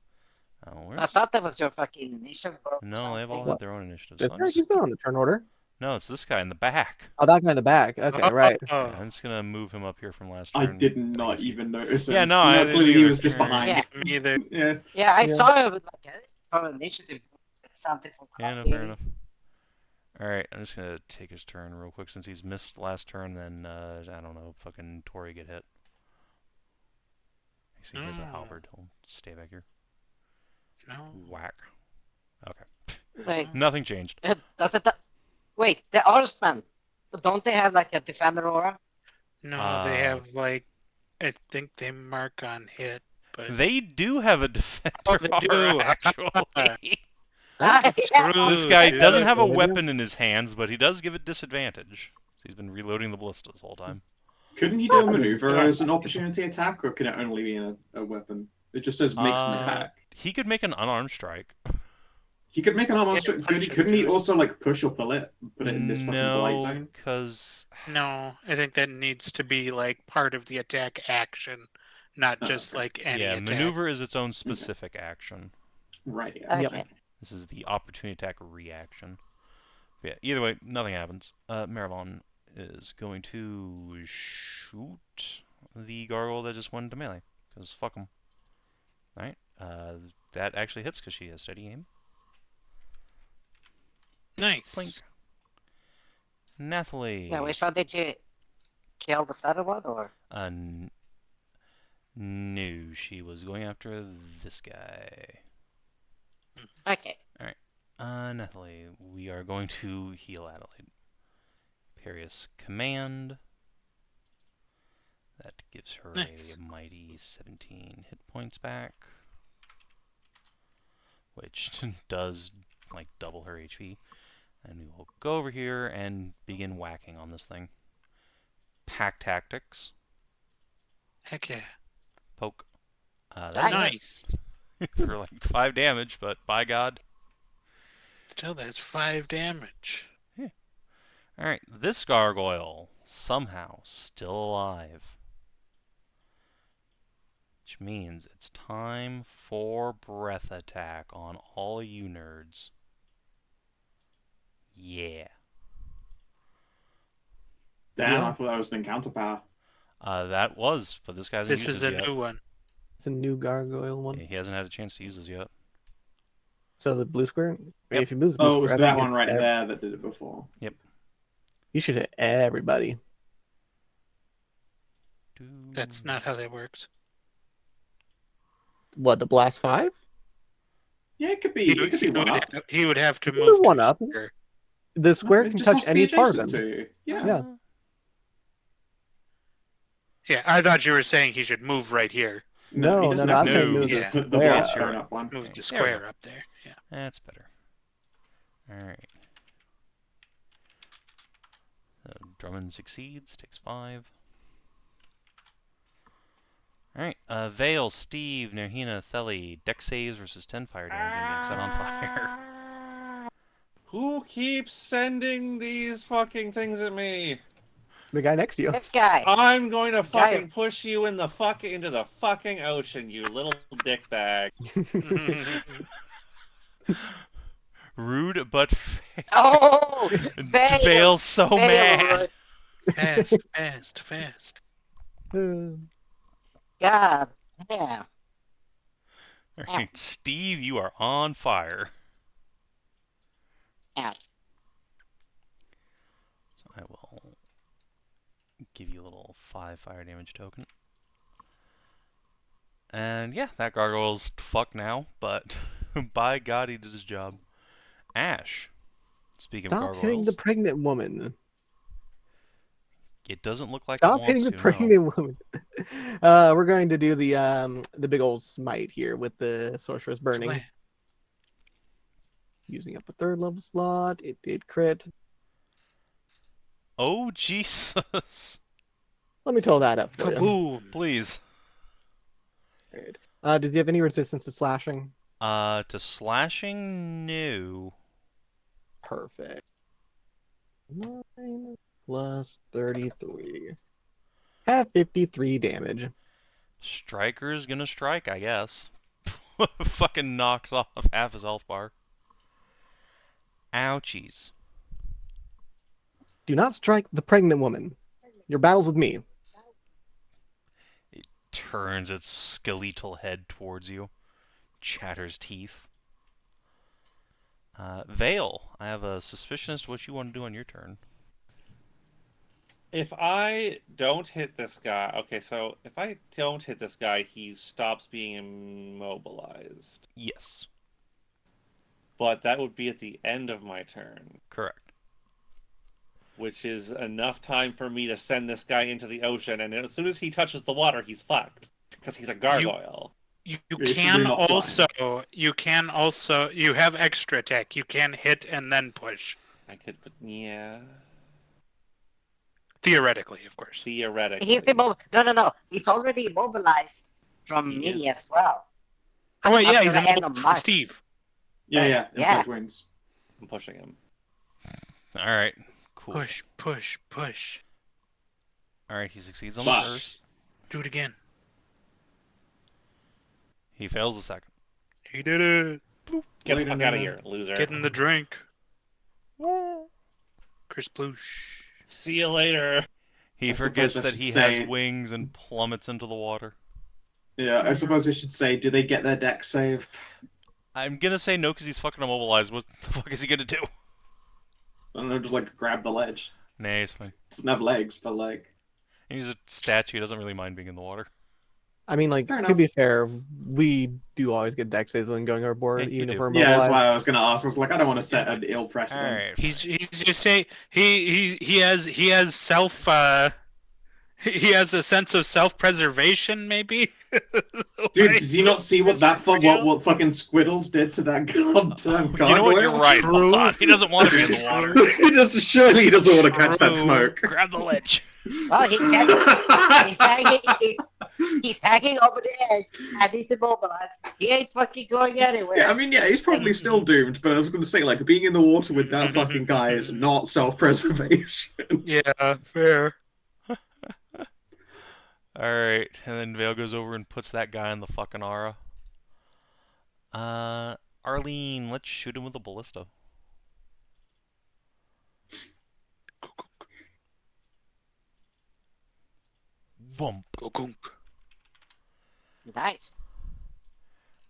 I thought that was your fucking initiative. Or No, they've all something. had their own initiatives. This So I'm guy, just- he's been on the turn order. No, it's this guy in the back. Oh, that guy in the back. Okay, right. Oh. Yeah, I'm just gonna move him up here from last I turn. did I not guess he- even notice him. Yeah, no, I didn't Luckily he either. was just Alright. behind. Yeah, me either. Yeah. Yeah, I Yeah. saw it from initiative. Something from Yeah, no, copying. fair enough. Alright, I'm just gonna take his turn real quick since he's missed last turn, then, I don't know, fucking Tori get hit. See, he has a No. halberd. He'll stay back here. No. Whack. Okay. Wait, Nothing changed. does it? Wait, the Horsemen. Don't they have like a defender aura? No, they have like, I think they mark on hit, but They do have a defender Oh, they do. aura, actually. Yeah. This guy dude. doesn't have a They do. weapon in his hands, but he does give it disadvantage. So he's been reloading the ballista this whole time. Couldn't he do a Yeah. maneuver as an opportunity attack, or can it only be a weapon? It just says makes an attack. He could make an unarmed strike. He could make an arm Yeah, strike. punch him Couldn't he through it. also like push or pull it, put it in this fucking blight No, zone? because no, I think that needs to be like part of the attack action, not Oh, just okay. like any yeah, attack. maneuver is its own specific action. Right. Yeah. Okay. This is the opportunity attack reaction. But yeah, either way, nothing happens. Marivon is going to shoot the gargoyle that just went into melee. Because fuck him. Alright, that actually hits because she has steady aim. Nice. Blink. Nathalie. Yeah, which one did you kill the other one or? No, she was going after this guy. Okay. Nathalie, we are going to heal Adelaide. Imperious Command. That gives her Nice. a mighty 17 hit points back. Which does, like, double her HP. And we will go over here and begin whacking on this thing. Pack Tactics. Heck yeah. Poke. That's Nice. for like 5 damage, but by God. Still, that's 5 damage. Alright, this gargoyle, somehow, still alive. Which means it's time for breath attack on all you nerds. Yeah. Damn, Yeah. I thought that was an encounter power. That was, but this guy hasn't This used is his a yet. new one. It's a new gargoyle one. Yeah, he hasn't had a chance to use this yet. So the blue square. Yep. If you move the blue Oh, it was square, I that think one right it's there that did it before. You should hit everybody. That's not how that works. What, the blast 5? Yeah, it could be. It could be one up. He would have to He move would one to up. square. The square It can just has touch to be any part of adjacent them. to you. Yeah. Yeah. Yeah, I thought you were saying he should move right here. No, he doesn't no, have I'm to saying move. move Just the put the square blast up. cone up one. Move the There we square go. up there. Yeah. That's better. Alright. So Drummond succeeds, takes 5. Alright, Vale, Steve, Nerhina, Theli, deck saves versus 10 fire damage and being set on fire. Who keeps sending these fucking things at me? The guy next to you. This guy. I'm going to Guy- fucking push you in the fucking into the fucking ocean, you little dickbag. Rude but fair. Oh, Vale. Vale's so Vale, mad. Fast, fast, fast. God damn. Alright, Steve, you are on fire. Ouch. So I will give you a little 5 fire damage token. And yeah, that gargoyle's fucked now, but by God, he did his job. Ashe. Speaking of Stop hitting gargoyles, the pregnant woman. it doesn't look like Stop it hitting wants the to, no. pregnant woman. We're going to do the big old smite here with the sorceress burning. Play. Using up a 3rd level slot. It did crit. Oh, Jesus. Let me toll that up for you. Kaboom. Please. Alright. Does he have any resistance to slashing? To slashing, no. Perfect. 9 plus 33. Have 53 damage. Striker's gonna strike, I guess. Fucking knocked off half his health bar. Ouchies. Do not strike the pregnant woman. Your battle's with me. It turns its skeletal head towards you, chatters teeth. Vale, I have a suspicion as to what you want to do on your turn. If I don't hit this guy... Okay, so if I don't hit this guy, he stops being immobilized. Yes. But that would be at the end of my turn. Correct. Which is enough time for me to send this guy into the ocean, and as soon as he touches the water, he's fucked. Because he's a gargoyle. You If can we're not also you have extra attack. You can hit and then push. I could, but yeah. Theoretically, of course. Theoretically. He's No. He's already immobilized from me as well. Oh wait, yeah, After he's the end immobile of from March. Steve. Yeah. Yeah. Inflict wounds. I'm pushing him. Alright, cool. Push. Alright, he succeeds on the Fuck. first. Do it again. He fails the second. He did it. Get the Later, fuck out of man. here, loser. Get in the drink. Chris Ploosh. See you later. He I forgets suppose I that should he say- has wings and plummets into the water. Yeah, I suppose I should say, do they get their deck save? I'm gonna say no because he's fucking immobilized. What the fuck is he gonna do? I don't know, just like grab the ledge. Nah, he's fine. It doesn't have legs, but like... He's a statue. He doesn't really mind being in the water. I mean, like, Fair to enough. be fair, we do always get deck saves when going overboard, Yeah, you even if do. we're Yeah, immobilized. that's why I was going to ask. I was like, I don't want to set an ill precedent. Alright. He's just say he has self he has a sense of self-preservation maybe. Dude, did you not see what what fucking Squiddles did to that goddamn gargoyle? You know what? You're right. True. Hold on. He doesn't want to be in the water. Surely he doesn't want to catch that True. smoke. Grab the ledge. Well, he's hanging over the edge, and he's immobilized. He ain't fucking going anywhere. Yeah, I mean, yeah, he's probably still doomed, but I was going to say, like, being in the water with that fucking guy is not self-preservation. Yeah, fair. Alright. And then Vale goes over and puts that guy in the fucking aura. Arlene, let's shoot him with a ballista. Bump. Nice.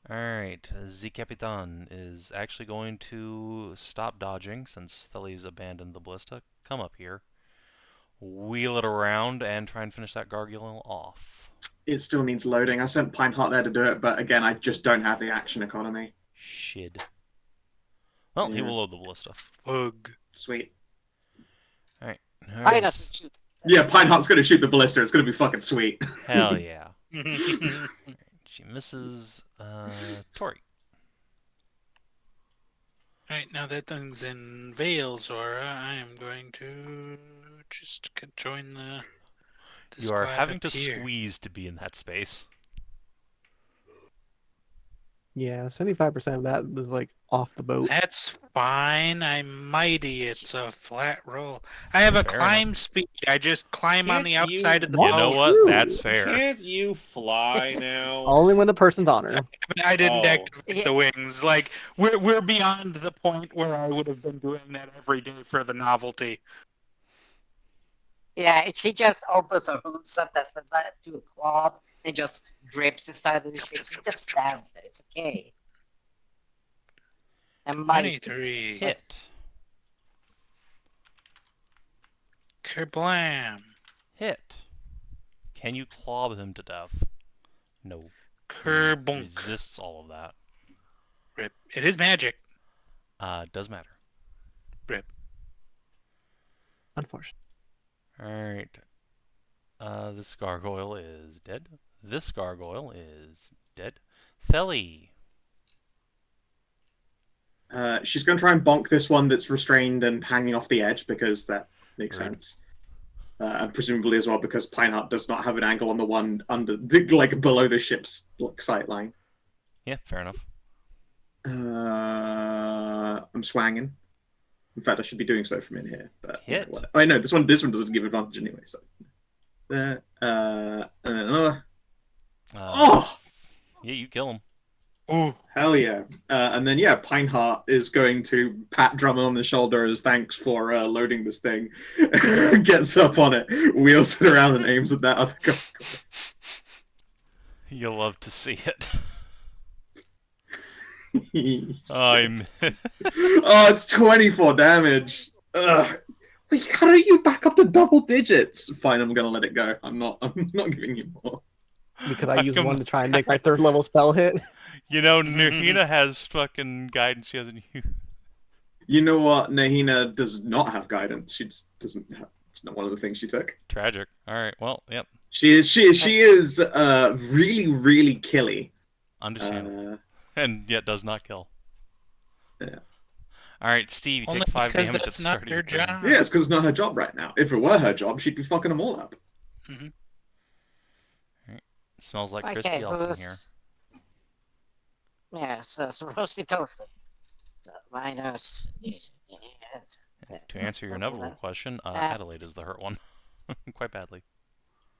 Alright, the Capitan is actually going to stop dodging since Thely's abandoned the ballista. Come up here, wheel it around, and try and finish that gargoyle off. It still needs loading. I sent Pineheart there to do it, but again, I just don't have the action economy. Shit. Well, he Yeah. will load the ballista. Fug. Sweet. Alright. Why not shoot? Yeah, Pineheart's going to shoot the ballista. It's going to be fucking sweet. Hell yeah. She misses, Tori. Right, now that thing's in Vale's aura, I am going to just join the You are squad having up to here. squeeze to be in that space. Yeah, 75% of that is like off the boat. That's fine. I'm mighty. It's a flat roll. I have a Fair climb speed. I just climb on Can't the you- outside of the You What? know boat. what? True. That's fair. Can't you fly now? Only when the person's honor. I didn't Oh. activate the wings. Like we're beyond the point where I would have been doing that every day for the novelty. Yeah, she just opens her hooves up, that's to a club, and just grips the side of the ship. She just stands there. It's okay. And my 23. Hit. Kerblam. Hit. Can you club him to death? No. He Kerbunk. resists all of that. Rip. It is magic. Does matter. Rip. Unfortunately. Alright. This gargoyle is dead. This gargoyle is dead. Thely. She's going to try and bonk this one that's restrained and hanging off the edge, because that makes Rude. sense. And presumably as well because Pineheart does not have an angle on the one under, like, below the ship's sight line. Yeah, fair enough. I'm swanging. In fact, I should be doing so from in here. But Hit. I know this one doesn't give advantage anyway. So, and then another. Uh, Oh, Yeah, you kill him. Ooh. Hell yeah. And then, Pineheart is going to pat Drummond on the shoulder as thanks for loading this thing. Gets up on it, wheels it around, and aims at that other guy. You'll love to see it. I'm. Oh, it's 24 damage. Ugh. Wait, how do you back up to double digits? Fine, I'm gonna let it go. I'm not giving you more. Because I used one to try and make my 3rd level spell hit. You know, Nahina has fucking guidance she hasn't used. You know what? Nahina does not have guidance. She just doesn't have. It's not one of the things she took. Tragic. All right. Well, yep. She is really, really killy. Understandable. And yet does not kill. Yeah. All right, Steve, you Only take 5 because damage at that's the not start of your their turn. job. Yeah, it's because it's not her job right now. If it were her job, she'd be fucking them all up. Mm-hmm. Right. Smells like Okay, crispy elf in here. Yeah, so it's roasty toasted. So minus. To answer your inevitable question, Adelaide is the hurt one. Quite badly.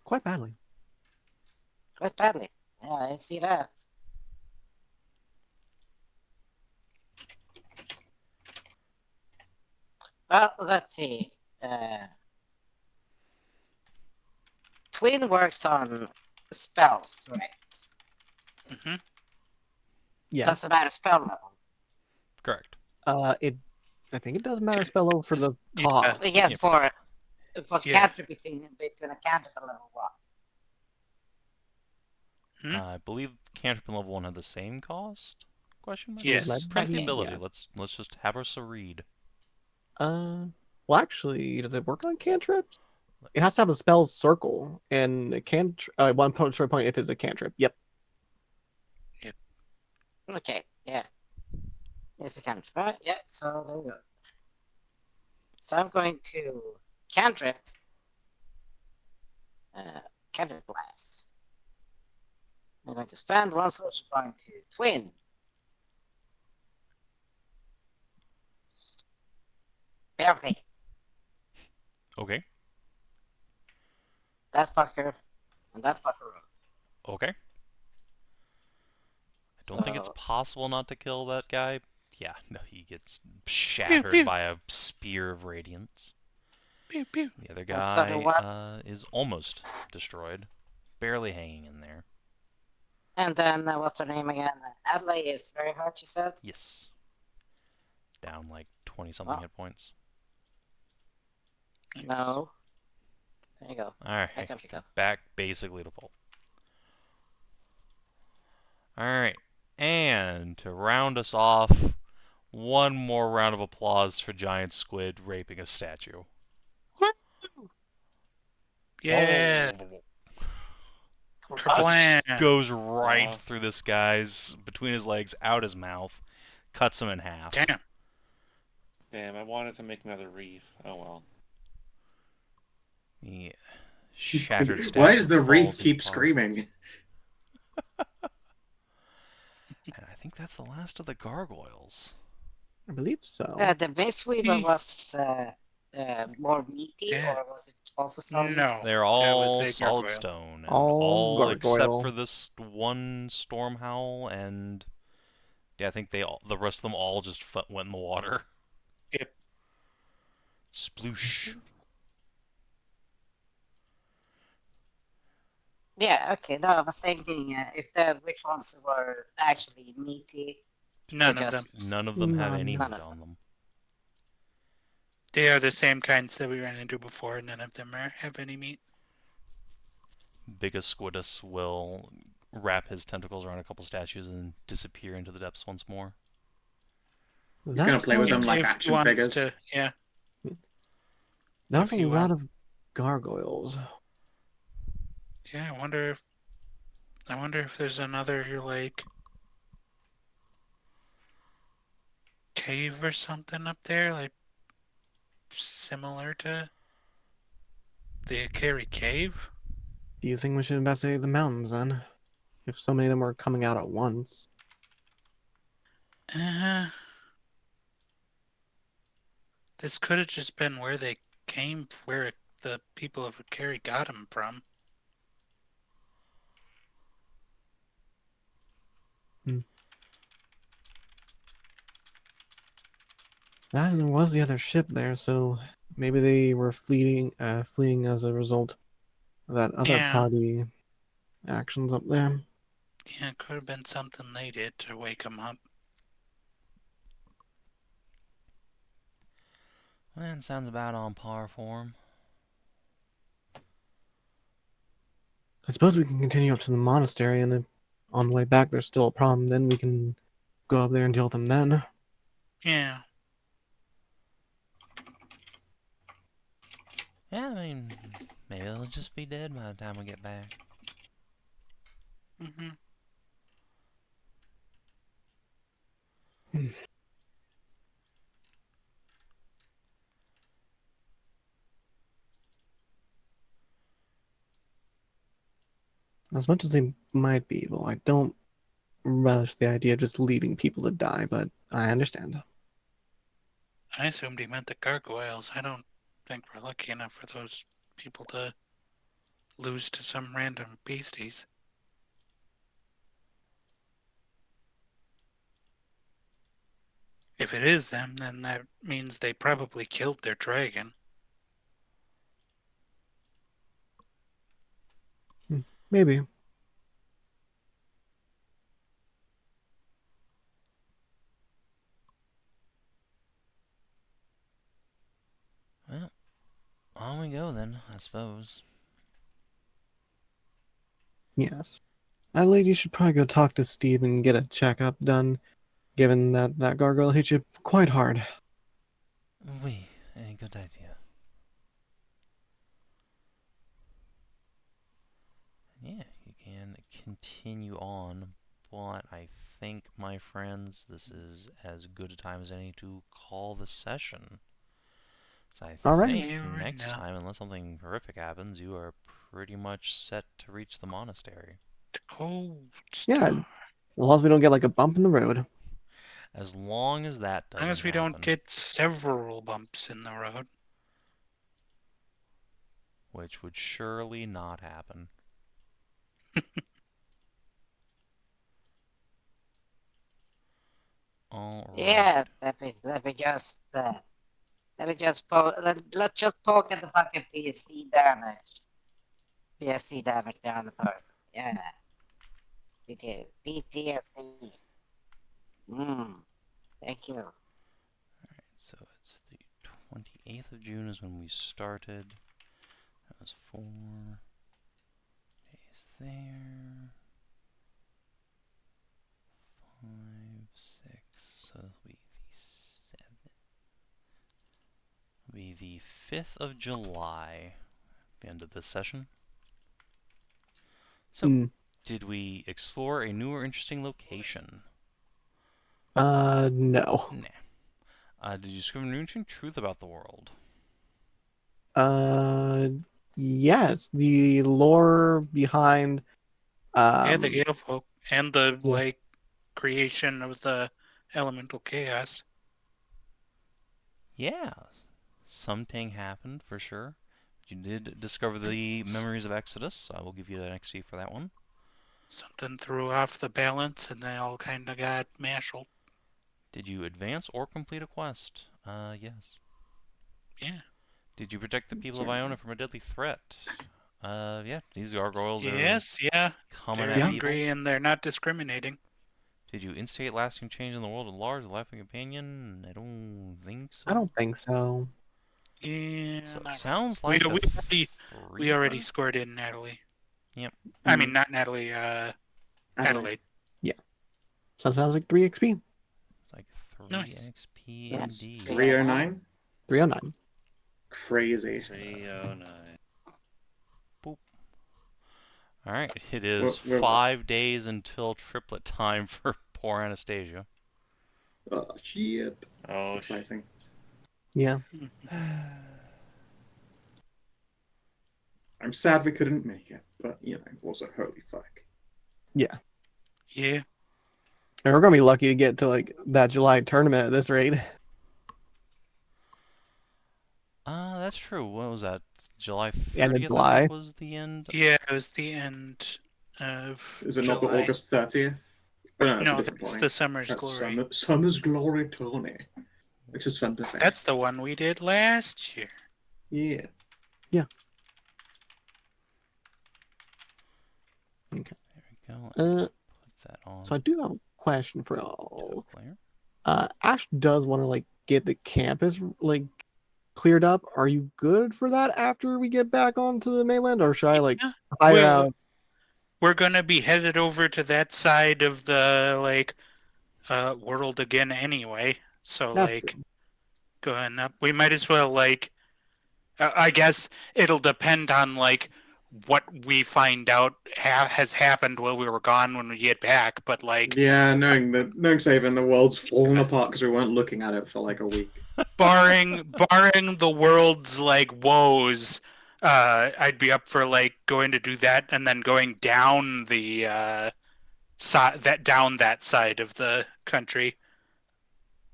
Quite badly. Quite badly. Yeah, I see that. Well, let's see. Twin works on spells, correct? Mm-hmm. Yeah. Doesn't matter spell level. Correct. I think it does matter spell level for the cost. Yes, Yep. for Yeah. cantrip between a cantrip and level 1. Hmm? I believe cantrip and level 1 have the same cost? Question mark? Yes. Print the Okay. ability. Yeah. Let's just have us a read. Well, actually, does it work on cantrips? It has to have a spell circle, and a one short point if it's a cantrip. Yep. Okay, yeah. It's a cantrip, right? Yeah, so there we go. So I'm going to cantrip. Cantrip blast. I'm going to spend 1 social point to twin. Perfect. Okay. That fucker and that fucker. Okay. I don't think it's So- possible not to kill that guy. Yeah, no, he gets shattered pew. by a spear of radiance. Pew pew. The other Let's start with guy is almost destroyed. Barely hanging in there. And then, what's her name again? Adelaide is very hard, you said? Yes. Down like 20-something Oh. hit points. Nice. No. There you go. Alright. Back up you go. Back basically to full. Alright. And to round us off, one more round of applause for Giant Squid raping a statue. Yeah. Just Kablam. goes right Wow. through this guy's, between his legs, out his mouth, cuts him in half. Damn. Damn, I wanted to make another reef. Oh well. The shattered statue Why does the falls reef keep apart. screaming? And I think that's the last of the gargoyles. I believe so. The Mistweaver was more meaty, Yeah. or was it also solid? No. They're that was all a solid gargoyle. stone. And All all except gargoyle. for this one storm howl, and yeah, I think the rest of them all just went in the water. Yep. Sploosh. Yeah, okay, no, I was thinking if which ones were actually meaty. None of them. None of them have None. any None meat of on them. They are the same kinds that we ran into before. None of them have any meat. Biggest Squidus will wrap his tentacles around a couple statues and disappear into the depths once more. He's gonna play with them like If he action wants figures. to, yeah. That's if a you lot want. of gargoyles. Yeah, I wonder if there's another like cave or something up there, like similar to the Akari cave. Do you think we should investigate the mountains then? If so many of them were coming out at once. This could have just been where they came, where the people of Akari got them from. That and there was the other ship there, so maybe they were fleeing as a result of that other Yeah. party actions up there. Yeah, it could have been something they did to wake him up. Well, it sounds about on par for him. I suppose we can continue up to the monastery, and if on the way back there's still a problem, then we can go up there and deal with them then. Yeah. Yeah, I mean, maybe they'll just be dead by the time we get back. Mm-hmm. As much as they might be evil, I don't relish the idea of just leaving people to die, but I understand. I assumed he meant the gargoyles. I don't think we're lucky enough for those people to lose to some random beasties. If it is them, then that means they probably killed their dragon. Maybe. Well, on we go then, I suppose. Yes. Adelaide, you should probably go talk to Steve and get a checkup done, given that that gargoyle hit you quite hard. Oui, a good idea. Yeah, you can continue on, but I think, my friends, this is as good a time as any to call the session. So I All right. think Yeah, right next now. time, unless something horrific happens, you are pretty much set to reach the monastery. Cold Yeah, Star. as long as we don't get like a bump in the road. As long as that As long as doesn't we don't happen, get several bumps in the road. which would surely not happen. All right. Yeah, let's just poke at the fucking PSC damage down the part. Yeah. We do. PTSD. Thank you. So it's the 28th of June is when we started. That was 4 days there. 5, 6. So it'll be the 7th. It'll be the 5th of July. The end of this session. So, did we explore a new or interesting location? No. Nah. Did you discover new interesting truth about the world? Yes, the lore behind Yeah, the Gale folk and the yeah. creation of the elemental chaos. Yeah, something happened for sure. You did discover the memories of Exodus. I will give you an XP for that one. Something threw off the balance and they all kind of got mashed. Did you advance or complete a quest? Yes. Yeah. Did you protect the people of Iona from a deadly threat? Yeah, these gargoyles Yes, yeah. coming They're at angry people. and they're not discriminating. Did you instigate lasting change in the world at large, a lasting companion? I don't think so. I don't think so. Yeah, So it not sounds really. like We already scored in Natalie. Yep. I mean, not Natalie, Adelaide. Yeah. So that sounds like 3 XP. It's like 3 Nice. XP Yes. indeed. 309? 309. Crazy. 309. Boop. Alright, it is We're 5 days until triplet time for poor Anastasia. Oh, shit. Oh, Exciting. Yeah. I'm sad we couldn't make it, but, you know, also holy fuck. Yeah. Yeah. And we're gonna be lucky to get to like that July tournament at this rate. That's true. What was that? July End of 30th, I July. think, was the end. Yeah, it was the end of Is it July. not the August 30th? Oh, no, it's a No, different that's tourney. the Summer's That's Glory. Summer's Glory tourney. which is fun to say. That's the one we did last year. Yeah. Okay. There we go. Put that on. So I do have a question for y'all. Player. Ash does want to like get the campus like cleared up. Are you good for that after we get back onto the mainland, or should I like Yeah. hire out? We're gonna be headed over to that side of the like world again anyway. So That's like true. going up, we might as well like. I guess it'll depend on like what we find out has happened while we were gone when we get back. But like, Yeah, knowing Savin, the world's fallen apart because we weren't looking at it for like a week. barring the world's like woes, I'd be up for like going to do that and then going down the down that side of the country.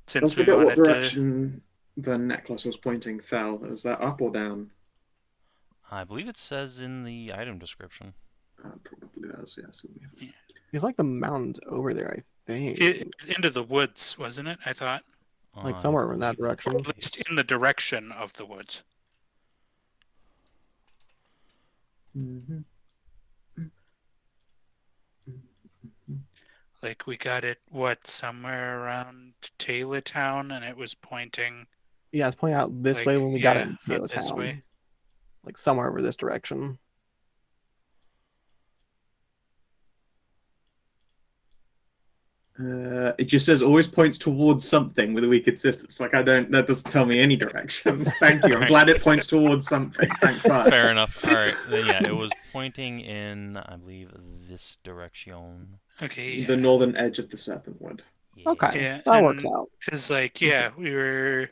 Don't Since we forget what wanted to. direction the necklace was pointing fell. Is that up or down? I believe it says in the item description. Probably does, yes. It's like the mountains over there, I think. Into the woods, wasn't it? I thought. Like somewhere in that direction. At least in the direction of the woods. Mm-hmm. Like we got it, somewhere around Taylor Town, and it was pointing. Yeah, it's pointing out this like, way when we got it in out Taylor this Town. way. Like somewhere over this direction. It just says always points towards something with a weak insistence. Like that doesn't tell me any directions. Thank you. I'm Right. glad it points towards something. Thank God. Fair enough. All right. Then yeah, it was pointing in, I believe, this direction. Okay. The northern edge of the Serpent Wood. Yeah. Okay, Yeah, that works out. Because like we were.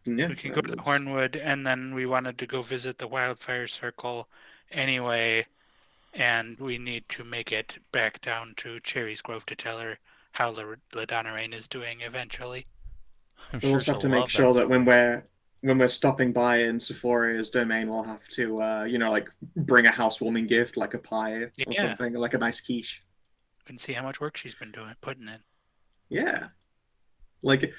Yeah, We can go to the Hornwood, and then we wanted to go visit the Wildfire Circle anyway, and we need to make it back down to Cherry's Grove to tell her how LaDonna Rain is doing eventually. I'm We'll sure also have to she'll make love sure that that when we're stopping by in Sephora's domain, we'll have to like bring a housewarming gift, like a pie or Yeah. something, like a nice quiche. And see how much work she's been putting in. Yeah. Like,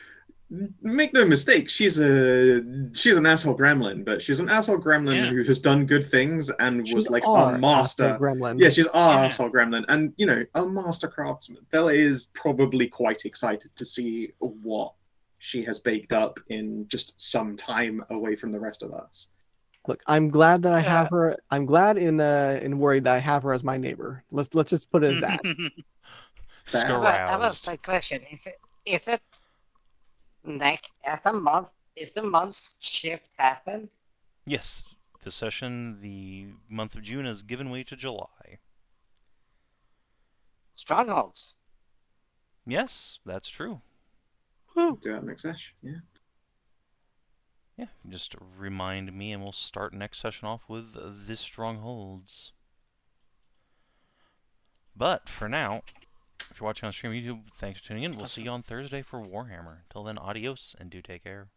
make no mistake, she's an asshole gremlin, but she's an asshole gremlin who has done good things and was like a master gremlin. Yeah, she's our asshole gremlin, and a master craftsman. Bella is probably quite excited to see what she has baked up in just some time away from the rest of us. Look, I'm glad that I have her. I'm glad in worried that I have her as my neighbor. Let's just put it as that. I was a question. Is it like as a month? Is the month shift happen? Yes. The session, the month of June, is given way to July. Strongholds. Yes, that's true. Do that next session, yeah. Yeah, just remind me and we'll start next session off with the Strongholds. But for now, if you're watching on stream YouTube, thanks for tuning in. We'll see you on Thursday for Warhammer. Till then, adios and do take care.